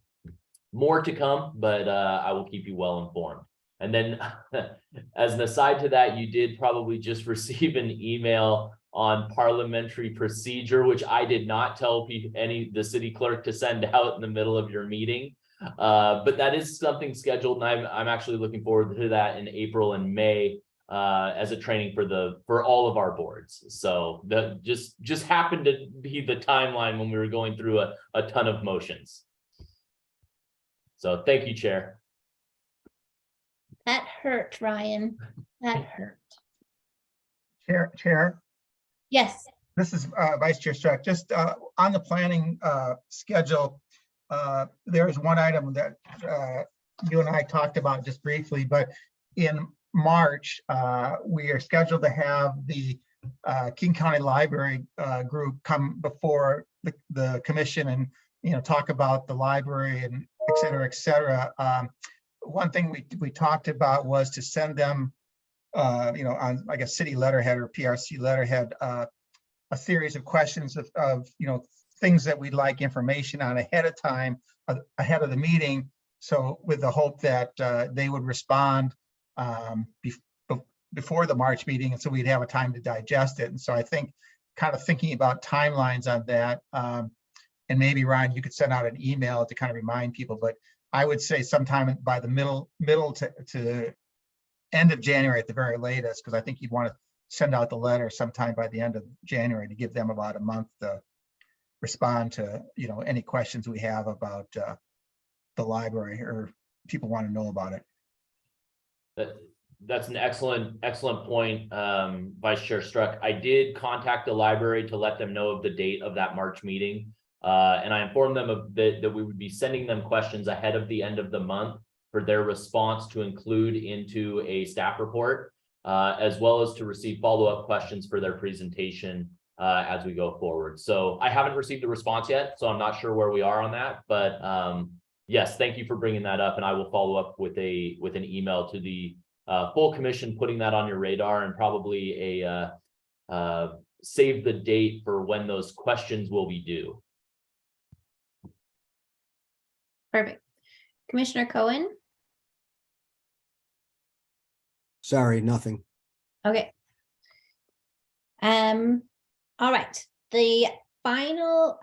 more to come, but I will keep you well informed. And then as an aside to that, you did probably just receive an email on parliamentary procedure, which I did not tell the city clerk to send out in the middle of your meeting. But that is something scheduled, and I'm actually looking forward to that in April and May as a training for all of our boards. So that just happened to be the timeline when we were going through a ton of motions. So thank you, Chair. That hurt, Ryan. That hurt. Chair. Yes. This is Vice Chair Struck. Just on the planning schedule, there is one item that you and I talked about just briefly, but in March, we are scheduled to have the King County Library group come before the commission and talk about the library and et cetera, et cetera. One thing we talked about was to send them on, I guess, city letterhead or PRC letterhead, a series of questions of things that we'd like information on ahead of time, ahead of the meeting. So with the hope that they would respond before the March meeting, and so we'd have a time to digest it. And so I think kind of thinking about timelines on that, and maybe Ryan, you could send out an email to kind of remind people, but I would say sometime by the middle to end of January at the very latest, because I think you'd want to send out the letter sometime by the end of January to give them about a month to respond to any questions we have about the library or people want to know about it. That's an excellent point, Vice Chair Struck. I did contact the library to let them know of the date of that March meeting. And I informed them that we would be sending them questions ahead of the end of the month for their response to include into a staff report, as well as to receive follow-up questions for their presentation as we go forward. So I haven't received a response yet, so I'm not sure where we are on that, but yes, thank you for bringing that up, and I will follow up with an email to the full commission, putting that on your radar, and probably a save the date for when those questions will be due. Perfect. Commissioner Cohen? Sorry, nothing. Okay. All right. The final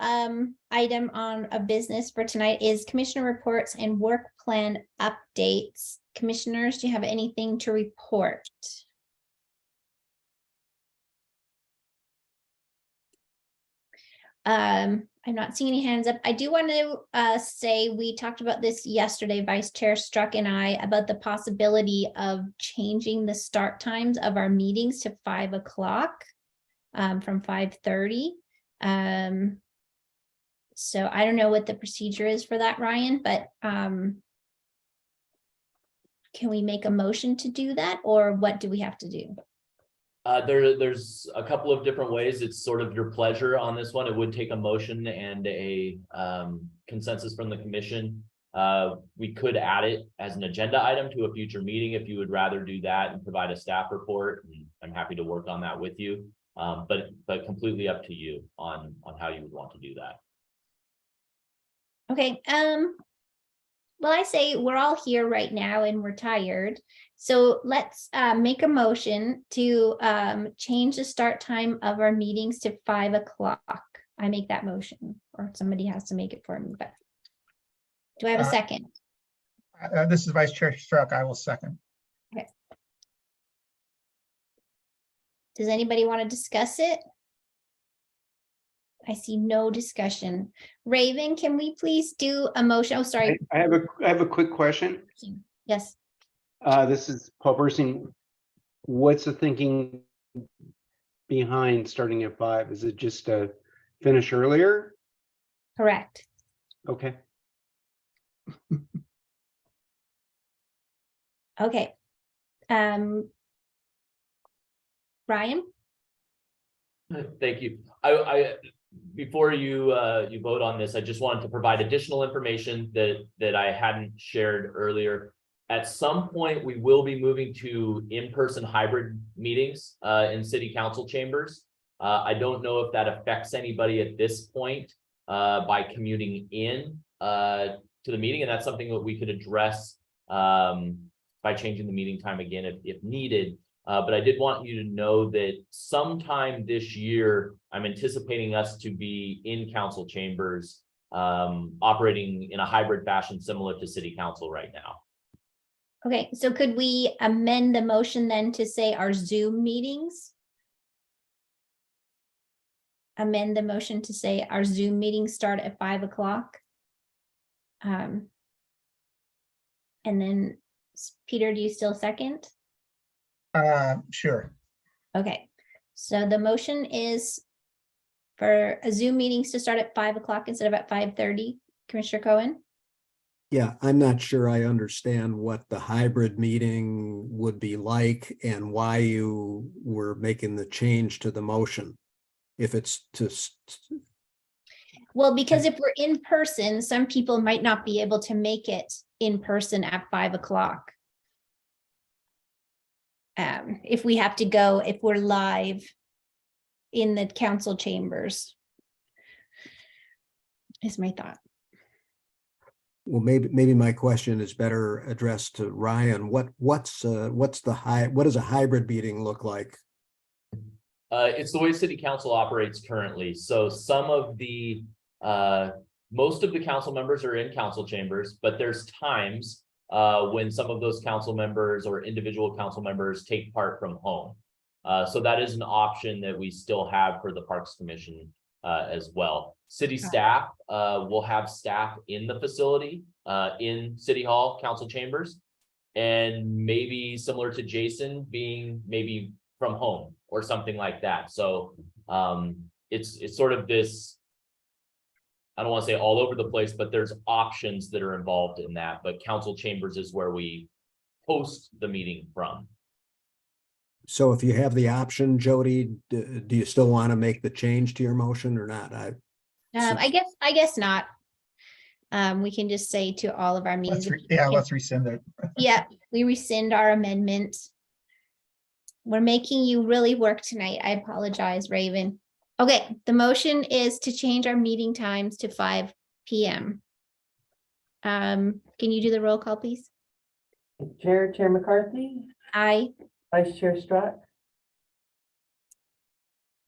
item on a business for tonight is commissioner reports and work plan updates. Commissioners, do you have anything to report? I'm not seeing any hands up. I do want to say we talked about this yesterday, Vice Chair Struck and I, about the possibility of changing the start times of our meetings to 5 o'clock from 5:30. So I don't know what the procedure is for that, Ryan, but can we make a motion to do that, or what do we have to do? There's a couple of different ways. It's sort of your pleasure on this one. It would take a motion and a consensus from the commission. We could add it as an agenda item to a future meeting if you would rather do that and provide a staff report. And I'm happy to work on that with you, but completely up to you on how you would want to do that. Okay. Well, I say we're all here right now and we're tired. So let's make a motion to change the start time of our meetings to 5 o'clock. I make that motion, or somebody has to make it for me, but do I have a second? This is Vice Chair Struck. I will second. Okay. Does anybody want to discuss it? I see no discussion. Raven, can we please do a motion? Oh, sorry. I have a quick question. Yes. This is Paul Bursing. What's the thinking behind starting at 5? Is it just to finish earlier? Correct. Okay. Okay. Ryan? Thank you. I before you you vote on this, I just wanted to provide additional information that I hadn't shared earlier. At some point, we will be moving to in-person hybrid meetings in city council chambers. I don't know if that affects anybody at this point by commuting in to the meeting, and that's something that we could address by changing the meeting time again if needed. But I did want you to know that sometime this year, I'm anticipating us to be in council chambers, operating in a hybrid fashion similar to city council right now. Okay, so could we amend the motion then to say our Zoom meetings? Amend the motion to say our Zoom meetings start at 5 o'clock. And then, Peter, do you still second? Sure. Okay, so the motion is for a Zoom meetings to start at 5 o'clock instead of at 5:30. Commissioner Cohen? Yeah, I'm not sure I understand what the hybrid meeting would be like and why you were making the change to the motion. If it's to, Well, because if we're in person, some people might not be able to make it in person at 5 o'clock. If we have to go, if we're live in the council chambers, is my thought. well, maybe my question is better addressed to Ryan. What does a hybrid meeting look like? It's the way city council operates currently. So some of the most of the council members are in council chambers, but there's times when some of those council members or individual council members take part from home. So that is an option that we still have for the Parks Commission as well. City staff will have staff in the facility in City Hall council chambers, and maybe similar to Jason being maybe from home or something like that. So it's sort of this, I don't want to say all over the place, but there's options that are involved in that. But council chambers is where we host the meeting from. So if you have the option, Jody, do you still want to make the change to your motion or not? I guess not. We can just say to all of our meetings. Let's rescind it. Yeah, we rescind our amendment. We're making you really work tonight. I apologize, Raven. Okay, the motion is to change our meeting times to 5 p.m. Can you do the roll call, please? Chair McCarthy, Aye. Vice Chair Strack,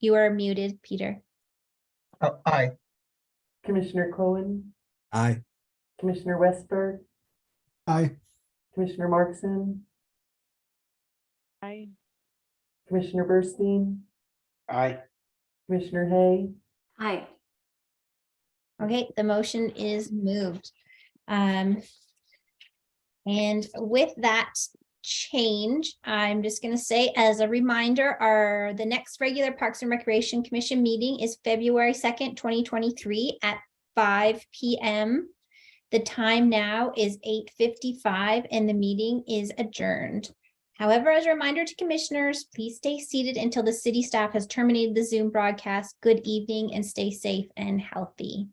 You are muted, Peter. Aye. Commissioner Cohen, Aye. Commissioner Westberg, Aye. Commissioner Markson, Aye. Commissioner Burstein, Aye. Commissioner Hay. Hi. Okay, the motion is moved. And with that change, I'm just going to say as a reminder, the next regular Parks and Recreation Commission meeting is February 2nd, 2023 at 5 p.m. The time now is 8:55 and the meeting is adjourned. However, as a reminder to commissioners, please stay seated until the city staff has terminated the Zoom broadcast. Good evening and stay safe and healthy.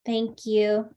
Thank you.